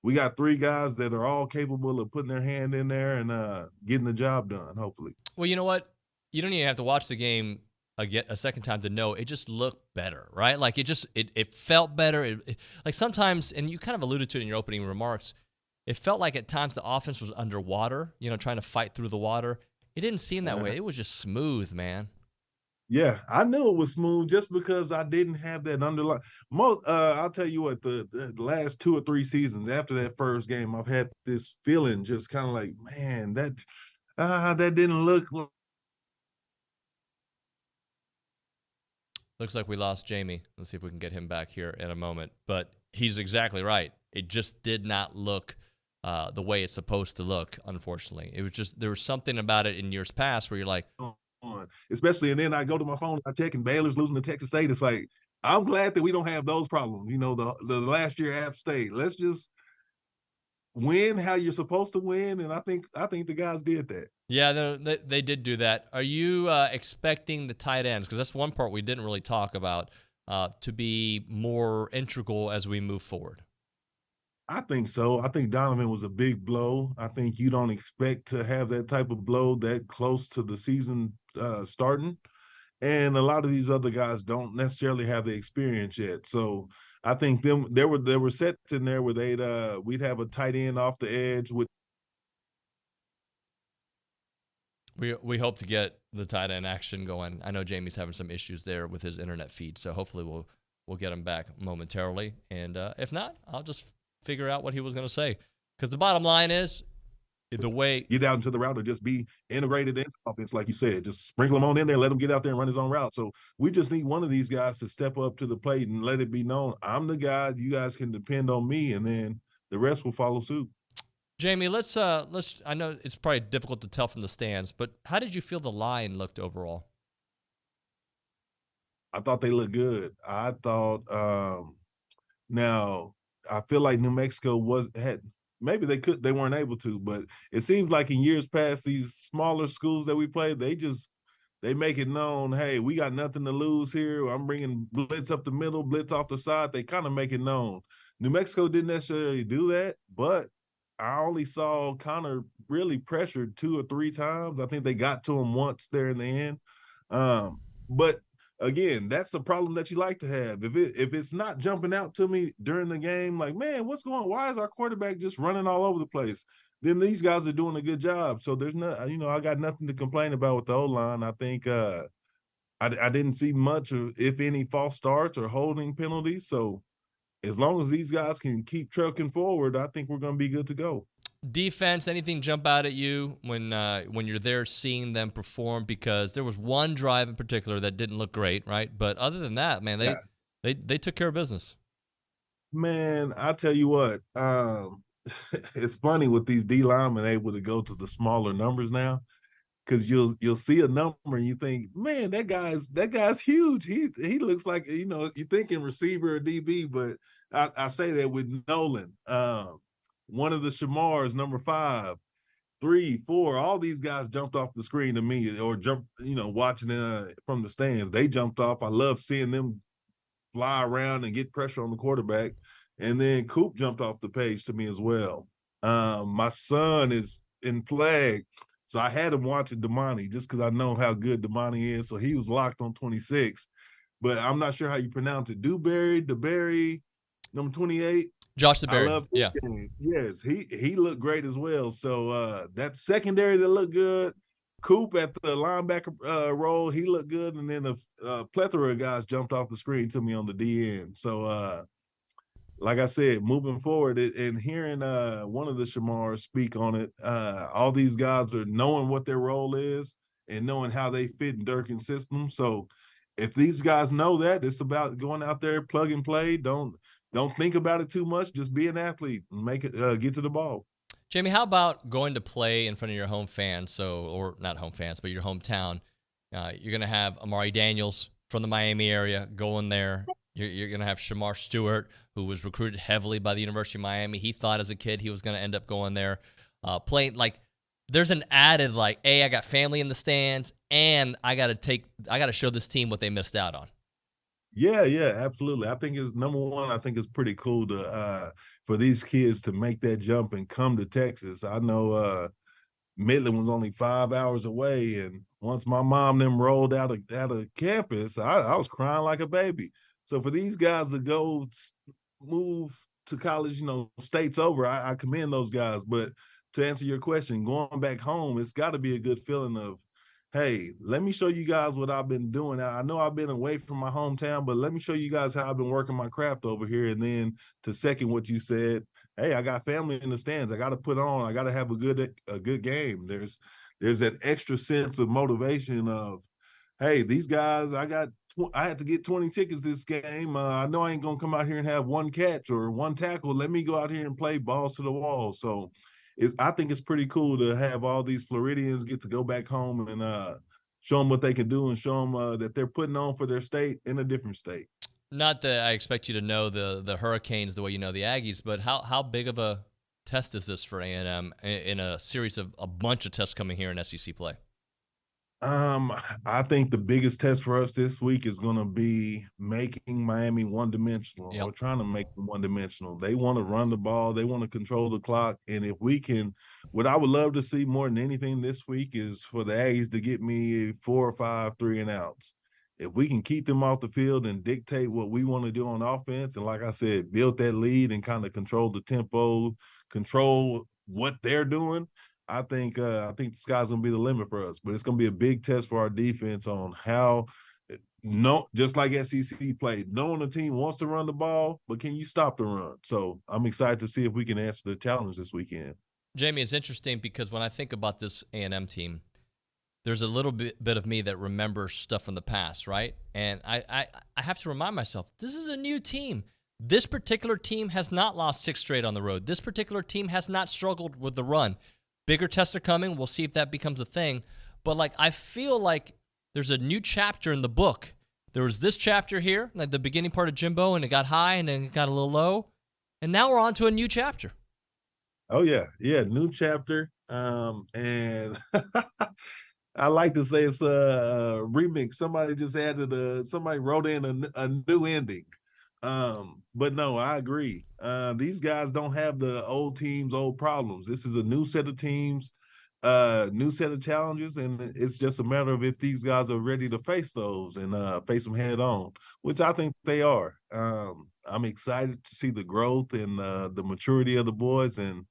We got 3 guys that are all capable of putting their hand in there and getting the job done, hopefully. Well, you know what? You don't even have to watch the game again a second time to know it just looked better, right? Like it felt better. Like sometimes, and you kind of alluded to it in your opening remarks, it felt like at times the offense was underwater, trying to fight through the water. It didn't seem that way. It was just smooth, man. Yeah, I knew it was smooth just because I didn't have that underlying. I'll tell you what, the last 2 or 3 seasons after that first game, I've had this feeling just kind of like, man, that didn't look. Looks like we lost Jamie. Let's see if we can get him back here in a moment. But he's exactly right. It just did not look the way it's supposed to look, unfortunately. It was just, there was something about it in years past where you're like, especially, and then I go to my phone, I check, and Baylor's losing to Texas State. It's like, I'm glad that we don't have those problems. The last year App State. Let's just win how you're supposed to win, and I think the guys did that. Yeah, they did do that. Are you expecting the tight ends, because that's one part we didn't really talk about, to be more integral as we move forward? I think so. I think Donovan was a big blow. I think you don't expect to have that type of blow that close to the season starting. And a lot of these other guys don't necessarily have the experience yet. So I think there were sets in there where we'd have a tight end off the edge with. We hope to get the tight end action going. I know Jamie's having some issues there with his internet feed, so hopefully we'll get him back momentarily. And if not, I'll just figure out what he was going to say. Because the bottom line is, the way get out into the route or just be integrated into offense, like you said, just sprinkle him on in there, let him get out there and run his own route. So we just need one of these guys to step up to the plate and let it be known, I'm the guy, you guys can depend on me, and then the rest will follow suit. Jamie, let's I know it's probably difficult to tell from the stands, but how did you feel the line looked overall? I thought they looked good. I thought now I feel like New Mexico had maybe they weren't able to, but it seems like in years past, these smaller schools that we played, they make it known, hey, we got nothing to lose here. I'm bringing blitz up the middle, blitz off the side. They kind of make it known. New Mexico didn't necessarily do that, but I only saw Connor really pressured 2 or 3 times. I think they got to him once there in the end. But again, that's the problem that you like to have. If it's not jumping out to me during the game, like, man, what's going on? Why is our quarterback just running all over the place? Then these guys are doing a good job. So there's no, I got nothing to complain about with the O-line. I think I didn't see much of, if any, false starts or holding penalties. So as long as these guys can keep trucking forward, I think we're going to be good to go. Defense, anything jump out at you when you're there seeing them perform? Because there was one drive in particular that didn't look great, right? But other than that, man, they took care of business. Man, I tell you what, it's funny with these D linemen able to go to the smaller numbers now, because you'll see a number and you think, man, that guy's huge. He looks like, you're thinking receiver or DB, but I say that with Nolan. One of the Shamars, number 5, 3, 4, all these guys jumped off the screen to me, or jumped, watching from the stands. They jumped off. I love seeing them fly around and get pressure on the quarterback. And then Coop jumped off the page to me as well. My son is in flag, so I had him watching Damani just because I know how good Damani is. So he was locked on 26, but I'm not sure how you pronounce it. DeBerry, number 28. Josh DeBerry. I love yeah. Game. Yes, he looked great as well. So that secondary that looked good. Coop at the linebacker role, he looked good. And then a plethora of guys jumped off the screen to me on the DN. So like I said, moving forward and hearing one of the Shamars speak on it, all these guys are knowing what their role is and knowing how they fit in Durkin's system. So if these guys know that, it's about going out there, plug and play. Don't think about it too much. Just be an athlete and make it get to the ball. Jamie, how about going to play in front of your home fans? Or not home fans, but your hometown. You're going to have Amari Daniels from the Miami area going there. You're going to have Shamar Stewart, who was recruited heavily by the University of Miami. He thought as a kid he was going to end up going there. Playing, like, there's an added, like, hey, I got family in the stands, and I got to show this team what they missed out on. Yeah, absolutely. I think it's number one. I think it's pretty cool to for these kids to make that jump and come to Texas. I know Midland was only 5 hours away, and once my mom and them rolled out of campus, I was crying like a baby. So for these guys to go move to college, states over, I commend those guys. But to answer your question, going back home, it's got to be a good feeling of, hey, let me show you guys what I've been doing. I know I've been away from my hometown, but let me show you guys how I've been working my craft over here. And then to second what you said, hey, I got family in the stands. I got to put on. I got to have a good game. There's that extra sense of motivation of, hey, these guys, I had to get 20 tickets this game. I know I ain't going to come out here and have one catch or one tackle. Let me go out here and play balls to the wall. So I think it's pretty cool to have all these Floridians get to go back home and show them what they can do and show them that they're putting on for their state in a different state. Not that I expect you to know the Hurricanes the way you know the Aggies, but how big of a test is this for A&M in a series of a bunch of tests coming here in SEC play? I think the biggest test for us this week is going to be making Miami one-dimensional. Yep. Or trying to make them one-dimensional. They want to run the ball. They want to control the clock. And if we can, what I would love to see more than anything this week is for the Aggies to get me 4 or 5 3-and-outs. If we can keep them off the field and dictate what we want to do on offense, and like I said, build that lead and kind of control the tempo, control what they're doing, I think the sky's gonna be the limit for us. But it's gonna be a big test for our defense on how, just like SEC played, knowing the team wants to run the ball, but can you stop the run? So I'm excited to see if we can answer the challenge this weekend. Jamie, it's interesting because when I think about this A&M team, there's a little bit of me that remembers stuff from the past, right? And I have to remind myself, this is a new team. This particular team has not lost 6 straight on the road. This particular team has not struggled with the run. Bigger tests are coming. We'll see if that becomes a thing. But, I feel like there's a new chapter in the book. There was this chapter here, like the beginning part of Jimbo, and it got high and then it got a little low. And now we're on to a new chapter. Oh yeah, new chapter. And I like to say it's a remix. Somebody just added somebody wrote in a new ending. But no, I agree. These guys don't have the old teams, old problems. This is a new set of teams, new set of challenges, and it's just a matter of if these guys are ready to face those and face them head on, which I think they are. I'm excited to see the growth and the maturity of the boys, and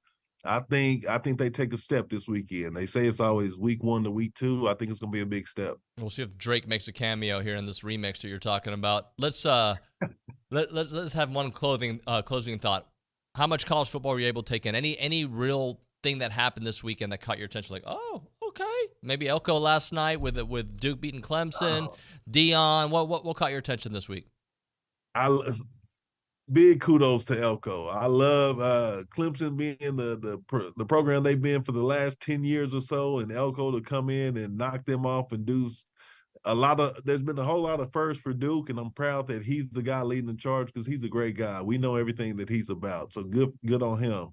I think they take a step this weekend. They say it's always week 1 to week 2. I think it's going to be a big step. We'll see if Drake makes a cameo here in this remix that you're talking about. Let's let's have one closing thought. How much college football were you able to take in? Any real thing that happened this weekend that caught your attention? Like, oh, okay, maybe Elko last night with Duke beating Clemson, Dion. What caught your attention this week? Big kudos to Elko. I love Clemson being the program they've been for the last 10 years or so, and Elko to come in and knock them off and do there's been a whole lot of firsts for Duke, and I'm proud that he's the guy leading the charge because he's a great guy. We know everything that he's about, so good on him.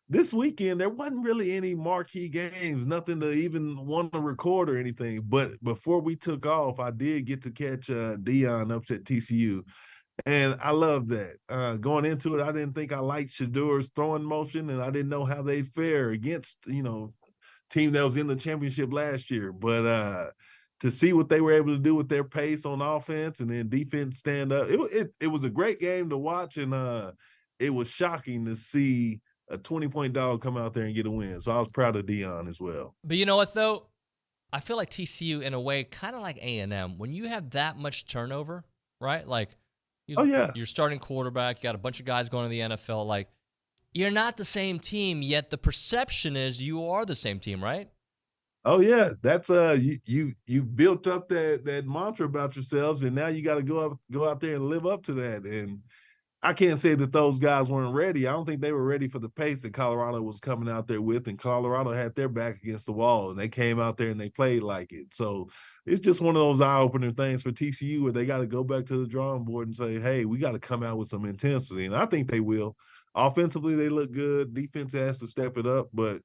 This weekend, there wasn't really any marquee games, nothing to even want to record or anything. But before we took off, I did get to catch Dion upset TCU. And I love that. Going into it, I didn't think I liked Shadur's throwing motion, and I didn't know how they'd fare against, team that was in the championship last year. But to see what they were able to do with their pace on offense and then defense stand up, it was a great game to watch, and it was shocking to see a 20-point dog come out there and get a win. So I was proud of Dion as well. But you know what, though? I feel like TCU, in a way, kind of like A&M, when you have that much turnover, right? Like, you're starting quarterback, you got a bunch of guys going to the NFL. Like, you're not the same team, yet the perception is you are the same team, right? Oh yeah, that's you built up that mantra about yourselves, and now you got to go out there and live up to that. And I can't say that those guys weren't ready. I don't think they were ready for the pace that Colorado was coming out there with, and Colorado had their back against the wall, and they came out there and they played like it. So it's just one of those eye-opener things for TCU where they got to go back to the drawing board and say, hey, we got to come out with some intensity, and I think they will. Offensively, they look good. Defense has to step it up, but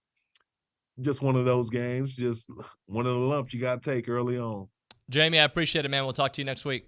just one of those games, just one of the lumps you got to take early on. Jamie, I appreciate it, man. We'll talk to you next week.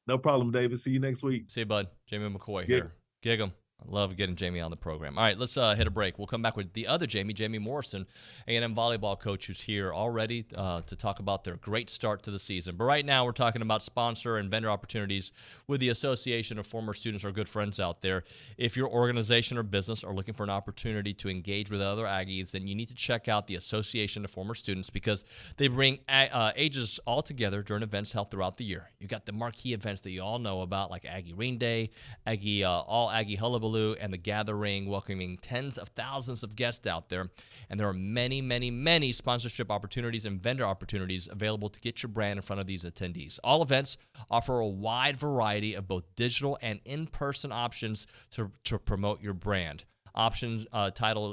No problem, David. See you next week. See you, bud. Jamie McCoy here. Gig 'em. I love getting Jamie on the program. All right, let's hit a break. We'll come back with the other Jamie Morrison, A&M volleyball coach, who's here already to talk about their great start to the season. But right now, we're talking about sponsor and vendor opportunities with the Association of Former Students, our good friends out there. If your organization or business are looking for an opportunity to engage with other Aggies, then you need to check out the Association of Former Students because they bring ages all together during events held throughout the year. You got the marquee events that you all know about, like Aggie Ring Day, Aggie All Aggie Hullabaloo, and the Gathering, welcoming tens of thousands of guests out there. And there are many, many, many sponsorship opportunities and vendor opportunities available to get your brand in front of these attendees. All events offer a wide variety of both digital and in-person options to promote your brand. Options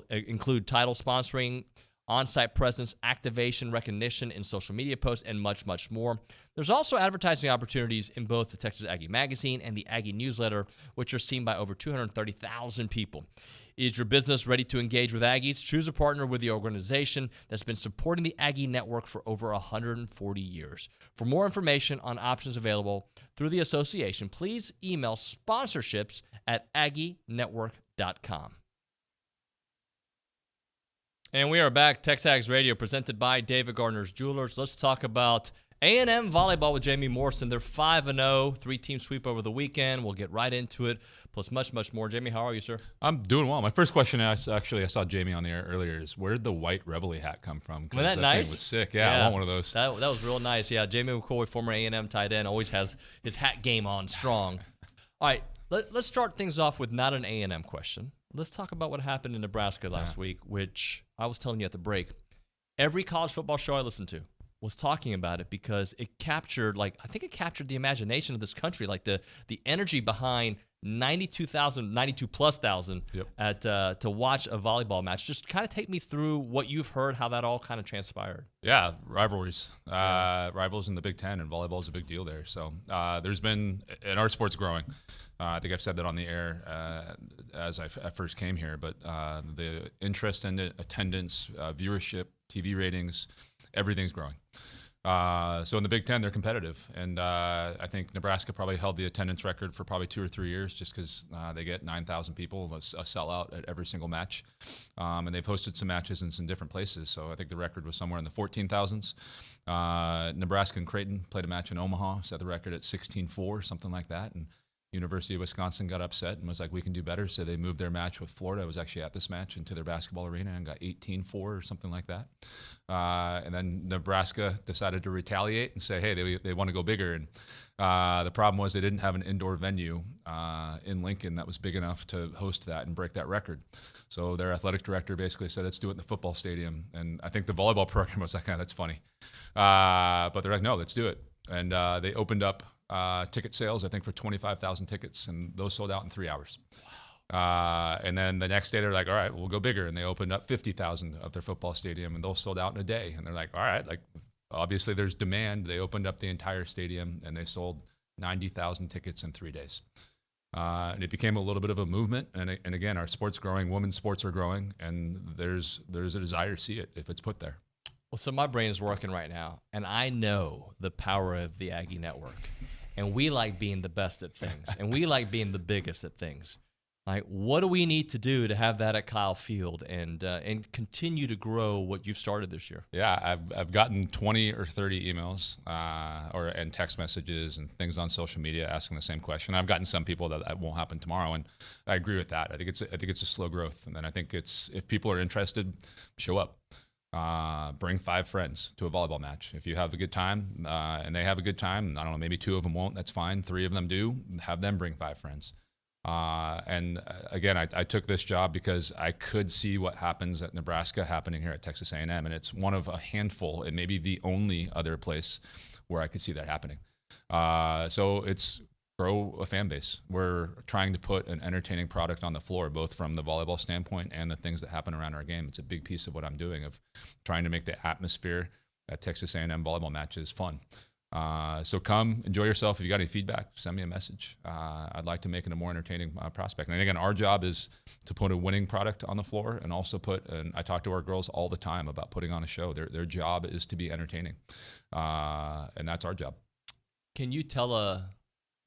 include title sponsoring, on-site presence, activation, recognition in social media posts, and much, much more. There's also advertising opportunities in both the Texas Aggie Magazine and the Aggie Newsletter, which are seen by over 230,000 people. Is your business ready to engage with Aggies? Choose a partner with the organization that's been supporting the Aggie Network for over 140 years. For more information on options available through the association, please email sponsorships@aggienetwork.com. And we are back, TexAgs Radio, presented by David Gardner's Jewelers. Let's talk about A&M volleyball with Jamie Morrison. They're 5-0, 3-team sweep over the weekend. We'll get right into it, plus much, much more. Jamie, how are you, sir? I'm doing well. My first question, I saw Jamie on the air earlier, is where did the white Reveille hat come from? Wasn't that nice? Thing was sick. Yeah, I want one of those. That was real nice. Yeah, Jamie McCoy, former A&M tight end, always has his hat game on strong. All right, let's start things off with not an A&M question. Let's talk about what happened in Nebraska last week, which I was telling you at the break. Every college football show I listened to was talking about it because it captured, I think it captured the imagination of this country, like the energy behind 92 plus thousand Yep. at to watch a volleyball match. Just kind of take me through what you've heard, how that all kind of transpired. Yeah, rivalries. Rivals in the Big Ten, and volleyball is a big deal there. So there's been, and our sport's growing. I think I've said that on the air as I first came here, but the interest in it, attendance, viewership, TV ratings, everything's growing. So in the Big Ten, they're competitive, and I think Nebraska probably held the attendance record for probably 2 or 3 years, just because they get 9,000 people, a sellout at every single match, and they've hosted some matches in some different places. So I think the record was somewhere in the 14,000s. Nebraska and Creighton played a match in Omaha, set the record at 16-4, something like that, and University of Wisconsin got upset and was like, we can do better. So they moved their match with Florida. I was actually at this match into their basketball arena and got 18-4 or something like that. And then Nebraska decided to retaliate and say, hey, they want to go bigger. And the problem was they didn't have an indoor venue in Lincoln that was big enough to host that and break that record. So their athletic director basically said, let's do it in the football stadium. And I think the volleyball program was like, that's funny. But they're like, no, let's do it. And they opened up ticket sales, I think, for 25,000 tickets, and those sold out in 3 hours. And then the next day, they're like, all right, we'll go bigger. And they opened up 50,000 of their football stadium, and those sold out in a day. And they're like, all right, like, obviously there's demand. They opened up the entire stadium, and they sold 90,000 tickets in 3 days. And it became a little bit of a movement. And again, our sport's growing, women's sports are growing, and there's a desire to see it if it's put there. Well, so my brain is working right now, and I know the power of the Aggie Network. And we like being the best at things, and we like being the biggest at things. Like, what do we need to do to have that at Kyle Field and continue to grow what you've started this year? Yeah, I've gotten 20 or 30 emails and text messages and things on social media asking the same question. I've gotten some people that won't happen tomorrow, and I agree with that. I think it's a slow growth, and then I think it's, if people are interested, show up. Bring 5 friends to a volleyball match. If you have a good time and they have a good time, I don't know, maybe 2 of them won't, that's fine. 3 of them do, have them bring 5 friends. And again, I took this job because I could see what happens at Nebraska happening here at Texas A&M, and it's one of a handful, and maybe the only other place where I could see that happening. So it's grow a fan base. We're trying to put an entertaining product on the floor, both from the volleyball standpoint and the things that happen around our game. It's a big piece of what I'm doing, of trying to make the atmosphere at Texas A&M volleyball matches fun. So come, enjoy yourself. If you got any feedback, send me a message. I'd like to make it a more entertaining prospect. And again, our job is to put a winning product on the floor, and also and I talk to our girls all the time about putting on a show. Their job is to be entertaining. And that's our job. Can you tell a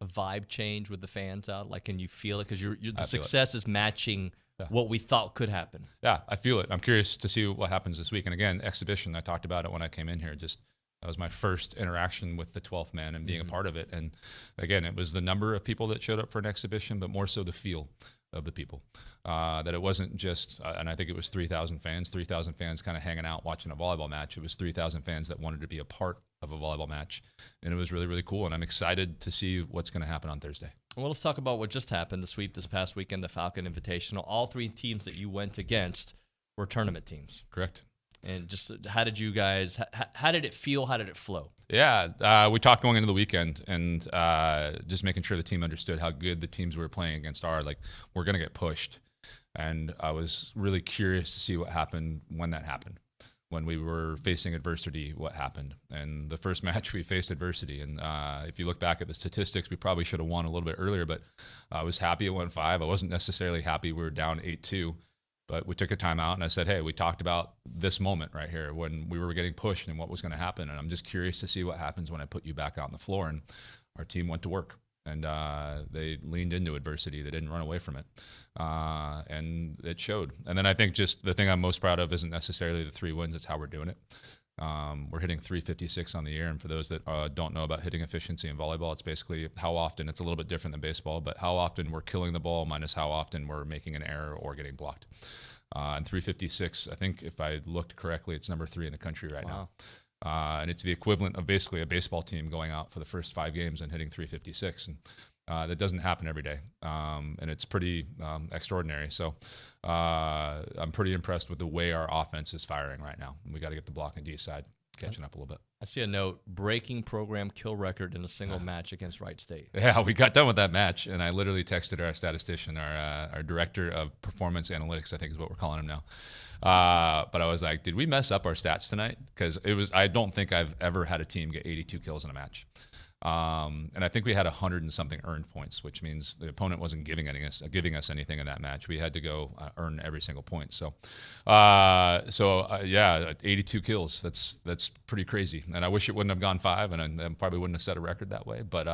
vibe change with the fans out? Like, can you feel it? Because the success is matching what we thought could happen. Yeah, I feel it. I'm curious to see what happens this week. And again, exhibition, I talked about it when I came in here. That was my first interaction with the 12th man and being a part of it. And again, it was the number of people that showed up for an exhibition, but more so the feel of the people. That it wasn't just, and I think it was 3,000 fans kind of hanging out watching a volleyball match. It was 3,000 fans that wanted to be a part of a volleyball match. And it was really, really cool. And I'm excited to see what's going to happen on Thursday. Well, let's talk about what just happened, the sweep this past weekend, the Falcon Invitational. All 3 teams that you went against were tournament teams. Correct. And just how did you guys, how did it feel? How did it flow? Yeah, we talked going into the weekend, and just making sure the team understood how good the teams we were playing against are. Like, we're going to get pushed. And I was really curious to see what happened when that happened. When we were facing adversity, what happened. And the first match, we faced adversity. And if you look back at the statistics, we probably should have won a little bit earlier, but I was happy it went 5. I wasn't necessarily happy we were down 8-2. But we took a timeout, and I said, hey, we talked about this moment right here when we were getting pushed and what was going to happen. And I'm just curious to see what happens when I put you back out on the floor. And our team went to work, and they leaned into adversity. They didn't run away from it. And it showed. And then I think just the thing I'm most proud of isn't necessarily the 3 wins. It's how we're doing it. We're hitting 356 on the year. And for those that don't know about hitting efficiency in volleyball, it's basically how often, it's a little bit different than baseball, but how often we're killing the ball minus how often we're making an error or getting blocked. And 356, I think if I looked correctly, it's number 3 in the country right now. And it's the equivalent of basically a baseball team going out for the first 5 games and hitting 356. And that doesn't happen every day. And it's pretty extraordinary. So I'm pretty impressed with the way our offense is firing right now. And we got to get the block and D side catching up a little bit. I see a note, breaking program kill record in a single match against Wright State. Yeah, we got done with that match, and I literally texted our statistician, our director of performance analytics, I think is what we're calling him now. But I was like, did we mess up our stats tonight? Because I don't think I've ever had a team get 82 kills in a match. And I think we had 100 and something earned points, which means the opponent wasn't giving us anything in that match. We had to go earn every single point. So, yeah, 82 kills. That's pretty crazy. And I wish it wouldn't have gone 5, and I probably wouldn't have set a record that way. But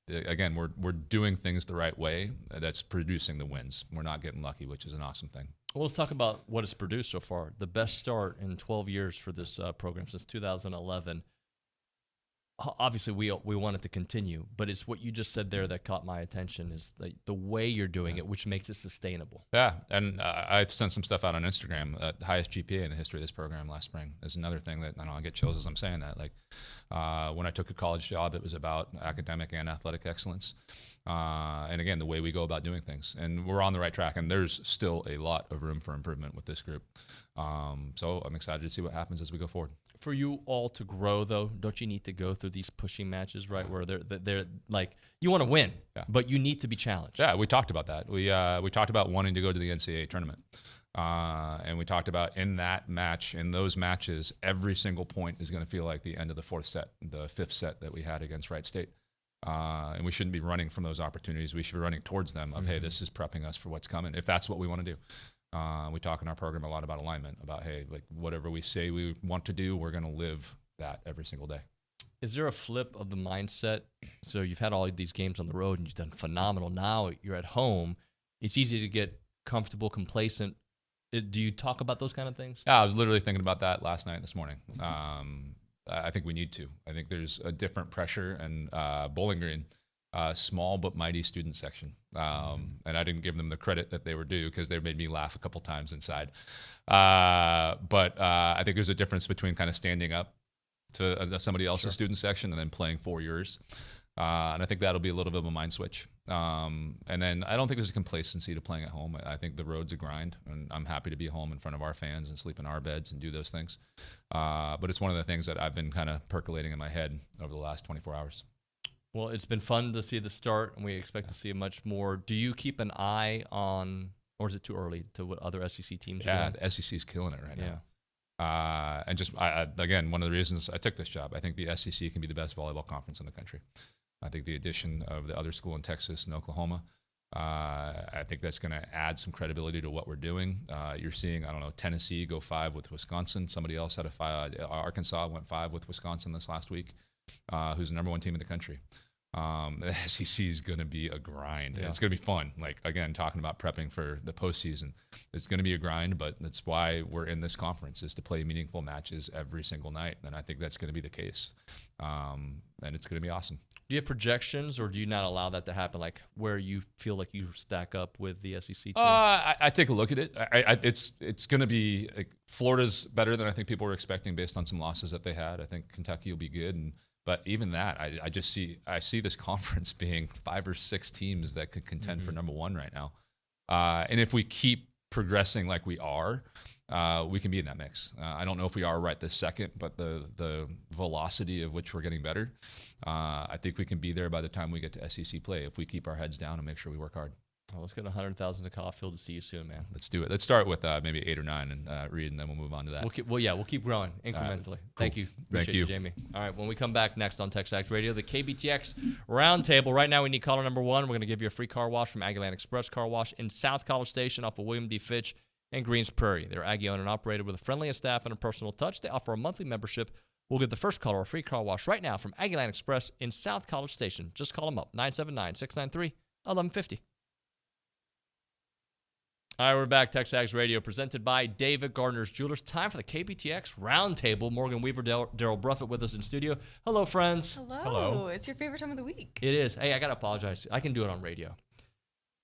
again, we're doing things the right way. That's producing the wins. We're not getting lucky, which is an awesome thing. Well, let's talk about what it's produced so far. The best start in 12 years for this program since 2011. Obviously, we want it to continue, but it's what you just said there that caught my attention is the way you're doing it, which makes it sustainable. Yeah, and I've sent some stuff out on Instagram. The highest GPA in the history of this program last spring is another thing that I get chills as I'm saying that. Like when I took a college job, it was about academic and athletic excellence. And again, the way we go about doing things. And we're on the right track, and there's still a lot of room for improvement with this group. So I'm excited to see what happens as we go forward. For you all to grow, though, don't you need to go through these pushing matches, right, where they're like, you want to win, but you need to be challenged? Yeah, we talked about that. We talked about wanting to go to the NCAA tournament. And we talked about in those matches, every single point is going to feel like the end of the 4th set, the 5th set that we had against Wright State. And we shouldn't be running from those opportunities. We should be running towards them of, hey, this is prepping us for what's coming, if that's what we want to do. We talk in our program a lot about alignment, about, hey, like whatever we say we want to do, we're going to live that every single day. Is there a flip of the mindset? So you've had all these games on the road and you've done phenomenal. Now you're at home. It's easy to get comfortable, complacent. Do you talk about those kind of things? Yeah, I was literally thinking about that last night and this morning. I think we need to. I think there's a different pressure, and Bowling Green, small but mighty student section. And I didn't give them the credit that they were due because they made me laugh a couple times inside. But I think there's a difference between kind of standing up to somebody else's student section and then playing for yours. And I think that'll be a little bit of a mind switch. And then I don't think there's a complacency to playing at home. I think the road's a grind, and I'm happy to be home in front of our fans and sleep in our beds and do those things. But it's one of the things that I've been kind of percolating in my head over the last 24 hours. Well, it's been fun to see the start, and we expect to see much more. Do you keep an eye on, or is it too early to what other SEC teams are doing? Yeah, the SEC's killing it right now. And just, again, one of the reasons I took this job, I think the SEC can be the best volleyball conference in the country. I think the addition of the other school in Texas and Oklahoma, I think that's going to add some credibility to what we're doing. You're seeing, Tennessee go 5 with Wisconsin. Somebody else had a 5. Arkansas went 5 with Wisconsin this last week, who's the #1 team in the country. The SEC is going to be a grind. Yeah. It's going to be fun. Like, again, talking about prepping for the postseason, it's going to be a grind, but that's why we're in this conference, is to play meaningful matches every single night. And I think that's going to be the case. And it's going to be awesome. Do you have projections, or do you not allow that to happen, like where you feel like you stack up with the SEC teams? I take a look at it. It's going to be like, Florida's better than I think people were expecting based on some losses that they had. I think Kentucky will be good, but even that, I see this conference being 5 or 6 teams that could contend for #1 right now. And if we keep progressing like we are, we can be in that mix. I don't know if we are right this second, but the velocity of which we're getting better, I think we can be there by the time we get to SEC play if we keep our heads down and make sure we work hard. Well, let's get 100,000 to Caulfield to see you soon, man. Let's do it. Let's start with maybe 8 or 9 and read, and then we'll move on to that. We'll keep growing incrementally. Cool. Thank you. Thank you, Jamie. All right, when we come back next on TexAgs Radio, the KBTX Roundtable. Right now, we need caller number 1. We're going to give you a free car wash from Aggie Express Car Wash in South College Station off of William D. Fitch and Greens Prairie. They're Aggie owned and operated with the friendliest staff and a personal touch. They offer a monthly membership. We'll give the first caller a free car wash right now from Aggie Express in South College Station. Just call them up, 979-693-1150. All right, we're back. TexAgs Radio presented by David Gardner's Jewelers. Time for the KBTX Roundtable. Morgan Weaver, Daryl Bruffett with us in studio. Hello, friends. Hello. It's your favorite time of the week. It is. Hey, I got to apologize. I can do it on radio.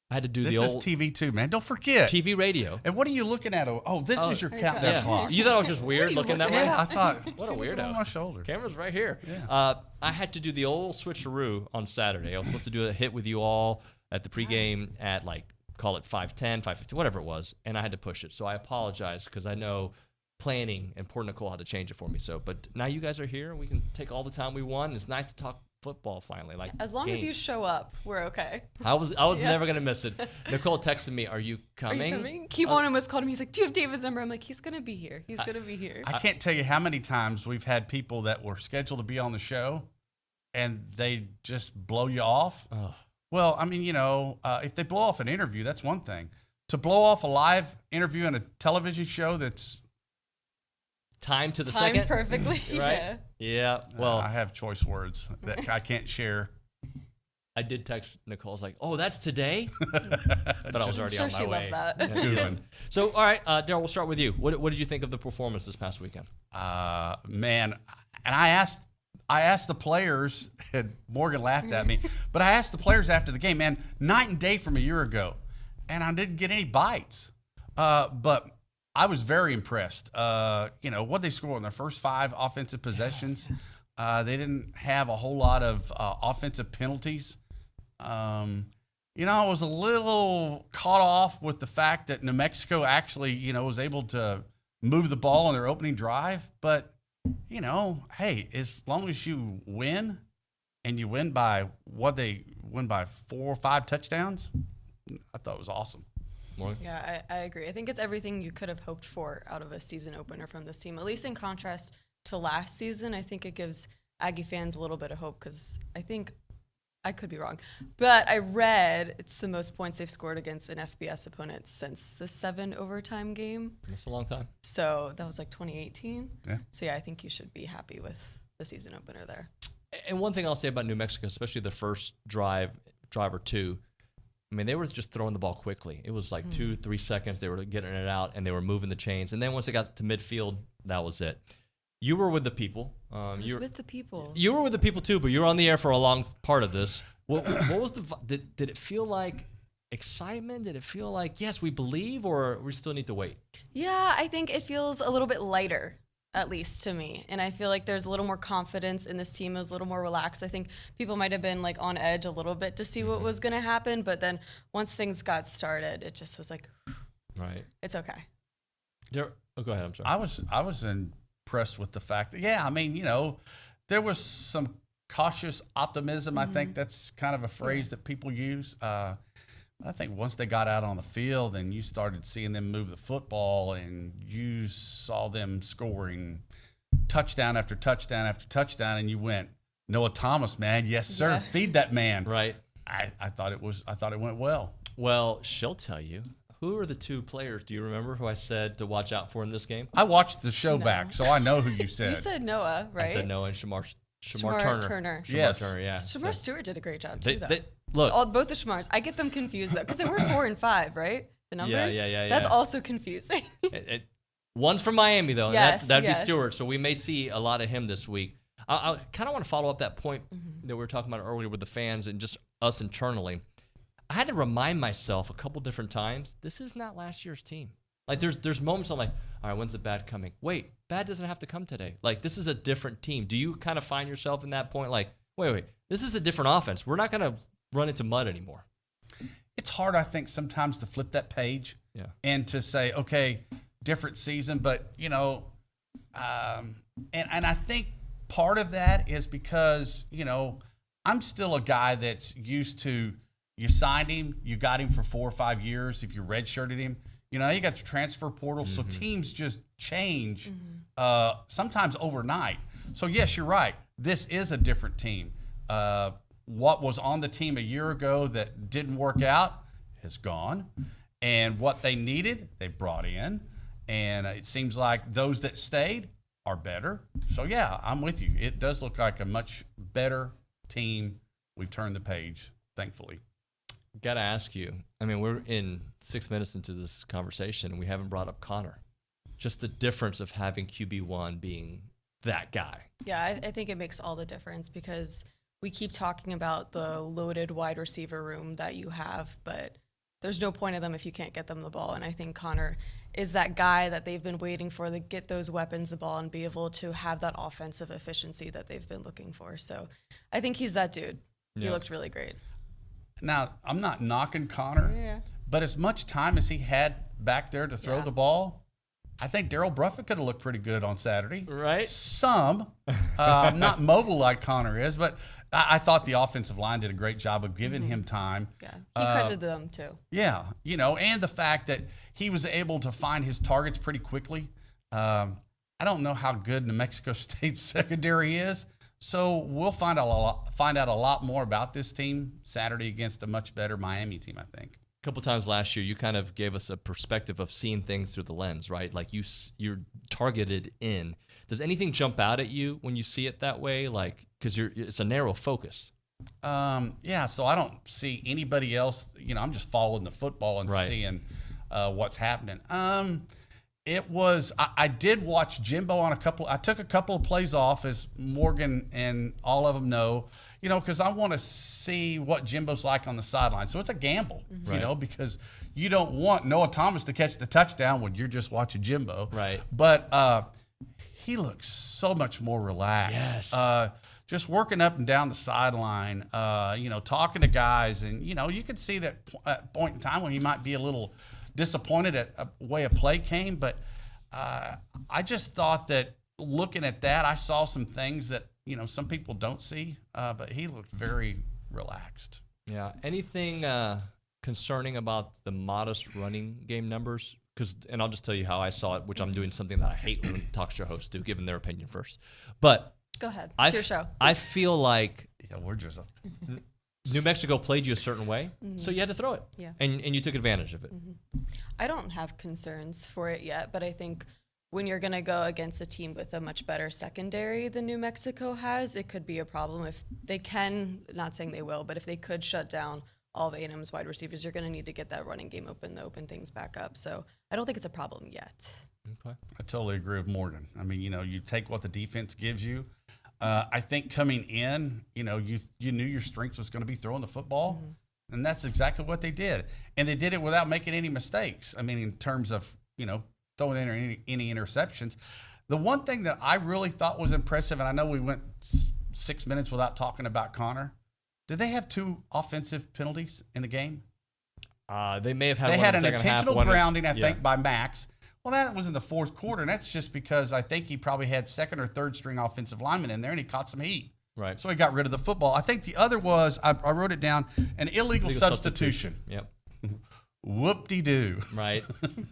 I had to do this the old... This is TV too, man. Don't forget. TV radio. And what are you looking at? Oh, this is your countdown clock. You thought I was just weird looking that way? Yeah, I thought. What a weirdo. On my shoulder. Camera's right here. Yeah. I had to do the old switcheroo on Saturday. I was supposed to do a hit with you all at the pregame at call it 5:10, 5:15, whatever it was, and I had to push it. So I apologize because I know planning, and poor Nicole had to change it for me. So, but now you guys are here, and we can take all the time we want. It's nice to talk football finally. Like as long as you show up, we're okay. I was never gonna miss it. Nicole texted me, "Are you coming?" Are you coming? Keywon almost called me. He's like, "Do you have David's number?" I'm like, "He's gonna be here. He's gonna be here." I can't tell you how many times we've had people that were scheduled to be on the show, and they just blow you off. Oh. Well, I mean, if they blow off an interview, that's one thing. To blow off a live interview in a television show that's timed to the timed second perfectly, right? Yeah. Well, I have choice words that I can't share. I did text Nicole. I was like, "Oh, that's today," but I was already on my way. Loved that. Yeah, so, all right, Daryl, we'll start with you. What did you think of the performance this past weekend? Man, and I asked the players, and Morgan laughed at me, but I asked the players after the game, man, night and day from a year ago, and I didn't get any bites. But I was very impressed. What they scored in their first 5 offensive possessions. They didn't have a whole lot of offensive penalties. I was a little caught off with the fact that New Mexico actually, was able to move the ball on their opening drive. But, hey, as long as you win, and you win by 4 or 5 touchdowns, I thought it was awesome. Yeah, I agree. I think it's everything you could have hoped for out of a season opener from this team, at least in contrast to last season. I think it gives Aggie fans a little bit of hope because I think I could be wrong, but I read it's the most points they've scored against an FBS opponent since the 7 overtime game. That's a long time. So that was like 2018. Yeah. So yeah, I think you should be happy with the season opener there. And one thing I'll say about New Mexico, especially the first drive or two, I mean, they were just throwing the ball quickly. It was like 2-3 seconds. They were getting it out, and they were moving the chains. And then once they got to midfield, that was it. You were with the people. I was with the people. You were with the people, too, but you were on the air for a long part of this. What was did it feel like excitement? Did it feel like, yes, we believe, or we still need to wait? Yeah, I think it feels a little bit lighter, at least to me. And I feel like there's a little more confidence in this team. It was a little more relaxed. I think people might have been like on edge a little bit to see what was going to happen. But then once things got started, it just was like, right, it's okay. Go ahead. I'm sorry. I was impressed with the fact that, there was some cautious optimism. I think that's kind of a phrase that people use. I think once they got out on the field and you started seeing them move the football and you saw them scoring touchdown after touchdown after touchdown, and you went, Noah Thomas, man, yes sir, feed that man. Right. I thought it went well. Well, she'll tell you. Who are the 2 players? Do you remember who I said to watch out for in this game? I watched the show back, so I know who you said. You said Noah, right? I said Noah and Shamar Turner. Yes. Turner, yeah. Shamar Stewart did a great job too, though. Look, both the Shamars. I get them confused though, because they were 4 and 5, right? The numbers. Yeah. That's also confusing. One's from Miami though. Yes, that'd be Stewart. So we may see a lot of him this week. I kind of want to follow up that point that we were talking about earlier with the fans and just us internally. I had to remind myself a couple different times, this is not last year's team. Like there's moments I'm like, all right, when's the bad coming? Wait, bad doesn't have to come today. Like this is a different team. Do you kind of find yourself in that point like, wait, this is a different offense. We're not going to run into mud anymore. It's hard, I think, sometimes to flip that page and to say, okay, different season. But, and I think part of that is because, I'm still a guy that's used to, you signed him, you got him for 4 or 5 years. If you redshirted him, you got the transfer portal. So teams just change sometimes overnight. So, yes, you're right. This is a different team. What was on the team a year ago that didn't work out has gone. And what they needed, they brought in. And it seems like those that stayed are better. So, yeah, I'm with you. It does look like a much better team. We've turned the page, thankfully. Got to ask you, I mean, we're in 6 minutes into this conversation, and we haven't brought up Connor. Just the difference of having QB1 being that guy. Yeah, I think it makes all the difference because we keep talking about the loaded wide receiver room that you have, but there's no point of them if you can't get them the ball. And I think Connor is that guy that they've been waiting for to get those weapons the ball and be able to have that offensive efficiency that they've been looking for. So I think he's that dude. He looked really great. Now, I'm not knocking Connor, but as much time as he had back there to throw the ball, I think Daryl Bruffett could have looked pretty good on Saturday. Right. Some. Not mobile like Connor is, but I thought the offensive line did a great job of giving him time. Yeah, he credited them too. Yeah, and the fact that he was able to find his targets pretty quickly. I don't know how good New Mexico State's secondary is, so we'll find out a lot more about this team Saturday against a much better Miami team, I think. A couple times last year, you kind of gave us a perspective of seeing things through the lens, right? Like you're targeted in. Does anything jump out at you when you see it that way? Like, because it's a narrow focus. Yeah, so I don't see anybody else. I'm just following the football and seeing what's happening. I did watch Jimbo on I took a couple of plays off, as Morgan and all of them know, because I want to see what Jimbo's like on the sideline. So it's a gamble, because you don't want Noah Thomas to catch the touchdown when you're just watching Jimbo. Right. But he looks so much more relaxed. Yes. Just working up and down the sideline, talking to guys. And, you could see that at point in time when he might be a little disappointed at the way a play came. But I just thought that looking at that, I saw some things that, some people don't see. But he looked very relaxed. Yeah. Anything concerning about the modest running game numbers? And I'll just tell you how I saw it, which I'm doing something that I hate when talk show hosts do, giving their opinion first. But go ahead. It's your show. I feel like we're just New Mexico played you a certain way, so you had to throw it. Yeah. And you took advantage of it. I don't have concerns for it yet, but I think when you're going to go against a team with a much better secondary than New Mexico has, it could be a problem if they can, not saying they will, but if they could shut down all of A&M's wide receivers, you're going to need to get that running game open to open things back up. So I don't think it's a problem yet. Okay. I totally agree with Morgan. I mean, you take what the defense gives you. I think coming in, you knew your strength was going to be throwing the football, and that's exactly what they did. And they did it without making any mistakes. I mean, in terms of, throwing in any interceptions. The one thing that I really thought was impressive, and I know we went 6 minutes without talking about Connor, did they have 2 offensive penalties in the game? They may have had. They one had in the an second half, intentional grounding, I think, by Max. Well, that was in the fourth quarter, and that's just because I think he probably had second or third string offensive linemen in there, and he caught some heat. Right. So he got rid of the football. I think the other was, I wrote it down, an illegal substitution. Yep. Whoop-de-doo. Right.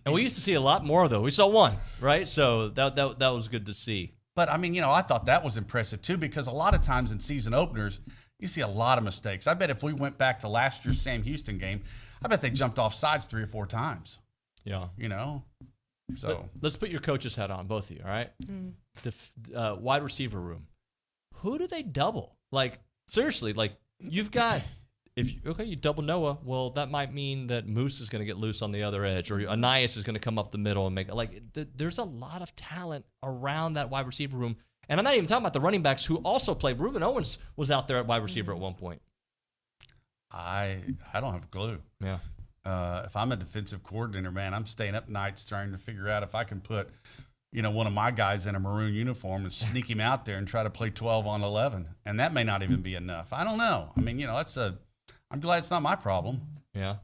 And we used to see a lot more, though. We saw one, right? So that was good to see. But, I mean, I thought that was impressive, too, because a lot of times in season openers, you see a lot of mistakes. I bet if we went back to last year's Sam Houston game, I bet they jumped off sides 3 or 4 times. Yeah. So let's put your coach's hat on, both of you, all right? The wide receiver room. Who do they double? Like, seriously, like, you've got – you double Noah, well, that might mean that Moose is going to get loose on the other edge, or Anias is going to come up the middle and make it. There's a lot of talent around that wide receiver room. And I'm not even talking about the running backs who also played. Reuben Owens was out there at wide receiver at one point. I don't have a clue. Yeah. If I'm a defensive coordinator, man, I'm staying up nights trying to figure out if I can put, one of my guys in a maroon uniform and sneak him out there and try to play 12 on 11. And that may not even be enough. I don't know. I mean, I'm glad it's not my problem. Yeah.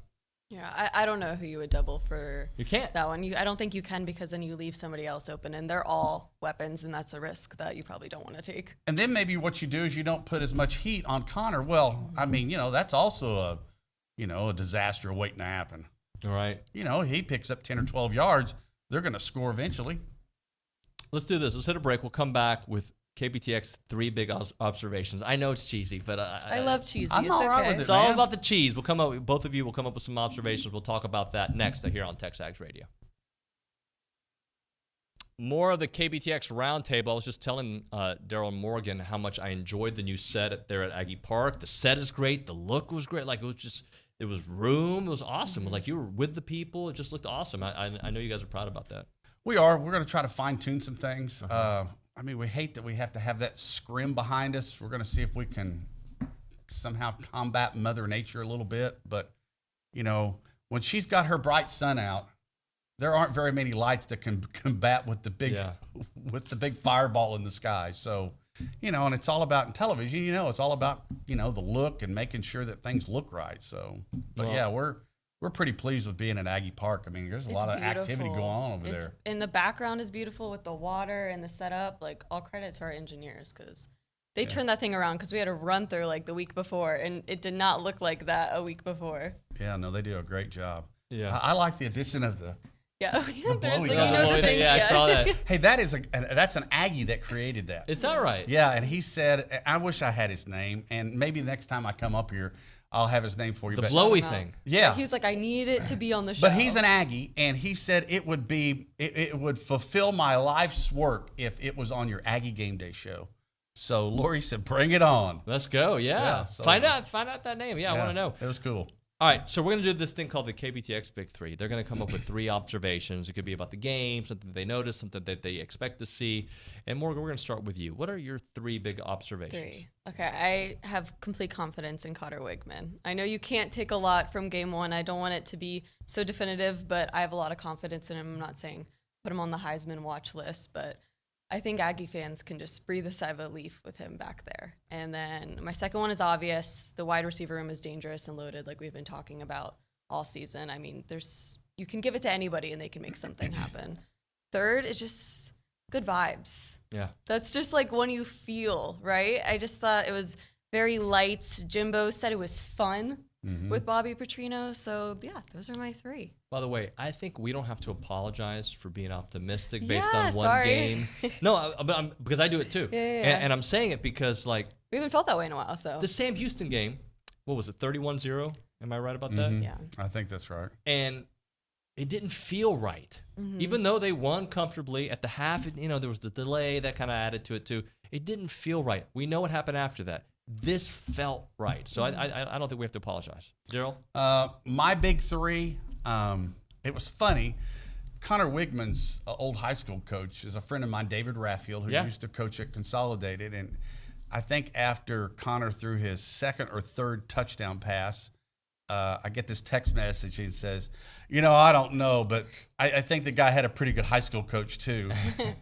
Yeah, I don't know who you would double for. You can't. That one. I don't think you can, because then you leave somebody else open, and they're all weapons, and that's a risk that you probably don't want to take. And then maybe what you do is you don't put as much heat on Connor. Well, I mean, that's also a disaster waiting to happen. All right. He picks up 10 or 12 yards. They're going to score eventually. Let's do this. Let's hit a break. We'll come back with KBTX 3 big observations. I know it's cheesy, but I love cheesy. I'm it's all okay. right with it, It's all man. about the cheese. Both of you will come up with some observations. We'll talk about that next here on TexAgs Radio. More of the KBTX roundtable. I was just telling Daryl Morgan how much I enjoyed the new set there at Aggie Park. The set is great. The look was great. Like, it was room. It was awesome. Like, you were with the people. It just looked awesome. I know you guys are proud about that. We are. We're going to try to fine tune some things. I mean, we hate that we have to have that scrim behind us. We're going to see if we can somehow combat Mother Nature a little bit. But, when she's got her bright sun out, there aren't very many lights that can combat with the big fireball in the sky. So, and it's all about in television, it's all about, the look and making sure that things look right. So, but yeah, we're we're pretty pleased with being at Aggie Park. I mean, there's a lot of activity going on over there. And the background is beautiful with the water and the setup. Like, all credit to our engineers because they turned that thing around because we had a run through like the week before, and it did not look like that a week before. Yeah, no, they do a great job. Yeah. I like the addition of the. Yeah, there's blowy like, guy. the thing. I saw that. Hey, that's an Aggie that created that. Is that right? Yeah, and he said, I wish I had his name, and maybe the next time I come up here, I'll have his name for you. The but, blowy thing. Yeah. He was like, I need it to be on the show. But he's an Aggie, and he said it would fulfill my life's work if it was on your Aggie Game Day show. So Lori said, bring it on. Let's go. Yeah. so- find out that name. Yeah, I want to know. It was cool. All right, so we're going to do this thing called the KBTX Big Three. They're going to come up with 3 observations. It could be about the game, something they noticed, something that they expect to see. And Morgan, we're going to start with you. What are your 3 big observations? 3. Okay, I have complete confidence in Connor Wigman. I know you can't take a lot from game 1. I don't want it to be so definitive, but I have a lot of confidence in him. I'm not saying put him on the Heisman watch list, but I think Aggie fans can just breathe a sigh of relief with him back there. And then my second one is obvious. The wide receiver room is dangerous and loaded like we've been talking about all season. I mean, you can give it to anybody and they can make something happen. Third is just good vibes. Yeah. That's just like when you feel, right? I just thought it was very light. Jimbo said it was fun with Bobby Petrino. So, yeah, those are my 3. By the way, I think we don't have to apologize for being optimistic based on one sorry. game. No, because I do it too. Yeah. And I'm saying it because, like, We haven't felt that way in a while, so. the Sam Houston game, what was it, 31-0? Am I right about that? Yeah. I think that's right. And it didn't feel right. Even though they won comfortably at the half, there was the delay that kind of added to it too. It didn't feel right. We know what happened after that. This felt right. So I don't think we have to apologize. Daryl? My big 3, it was funny. Connor Wigman's old high school coach is a friend of mine, David Raffield, who used to coach at Consolidated. And I think after Connor threw his 2nd or 3rd touchdown pass, I get this text message and says, I don't know, but I think the guy had a pretty good high school coach too.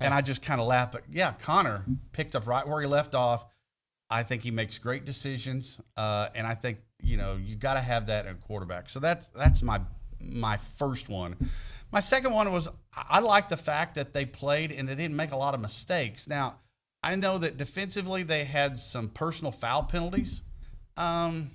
And I just kind of laughed. But yeah, Connor picked up right where he left off. I think he makes great decisions. And I think, you got to have that in a quarterback. So that's my first one. My second one was I like the fact that they played and they didn't make a lot of mistakes. Now, I know that defensively they had some personal foul penalties. I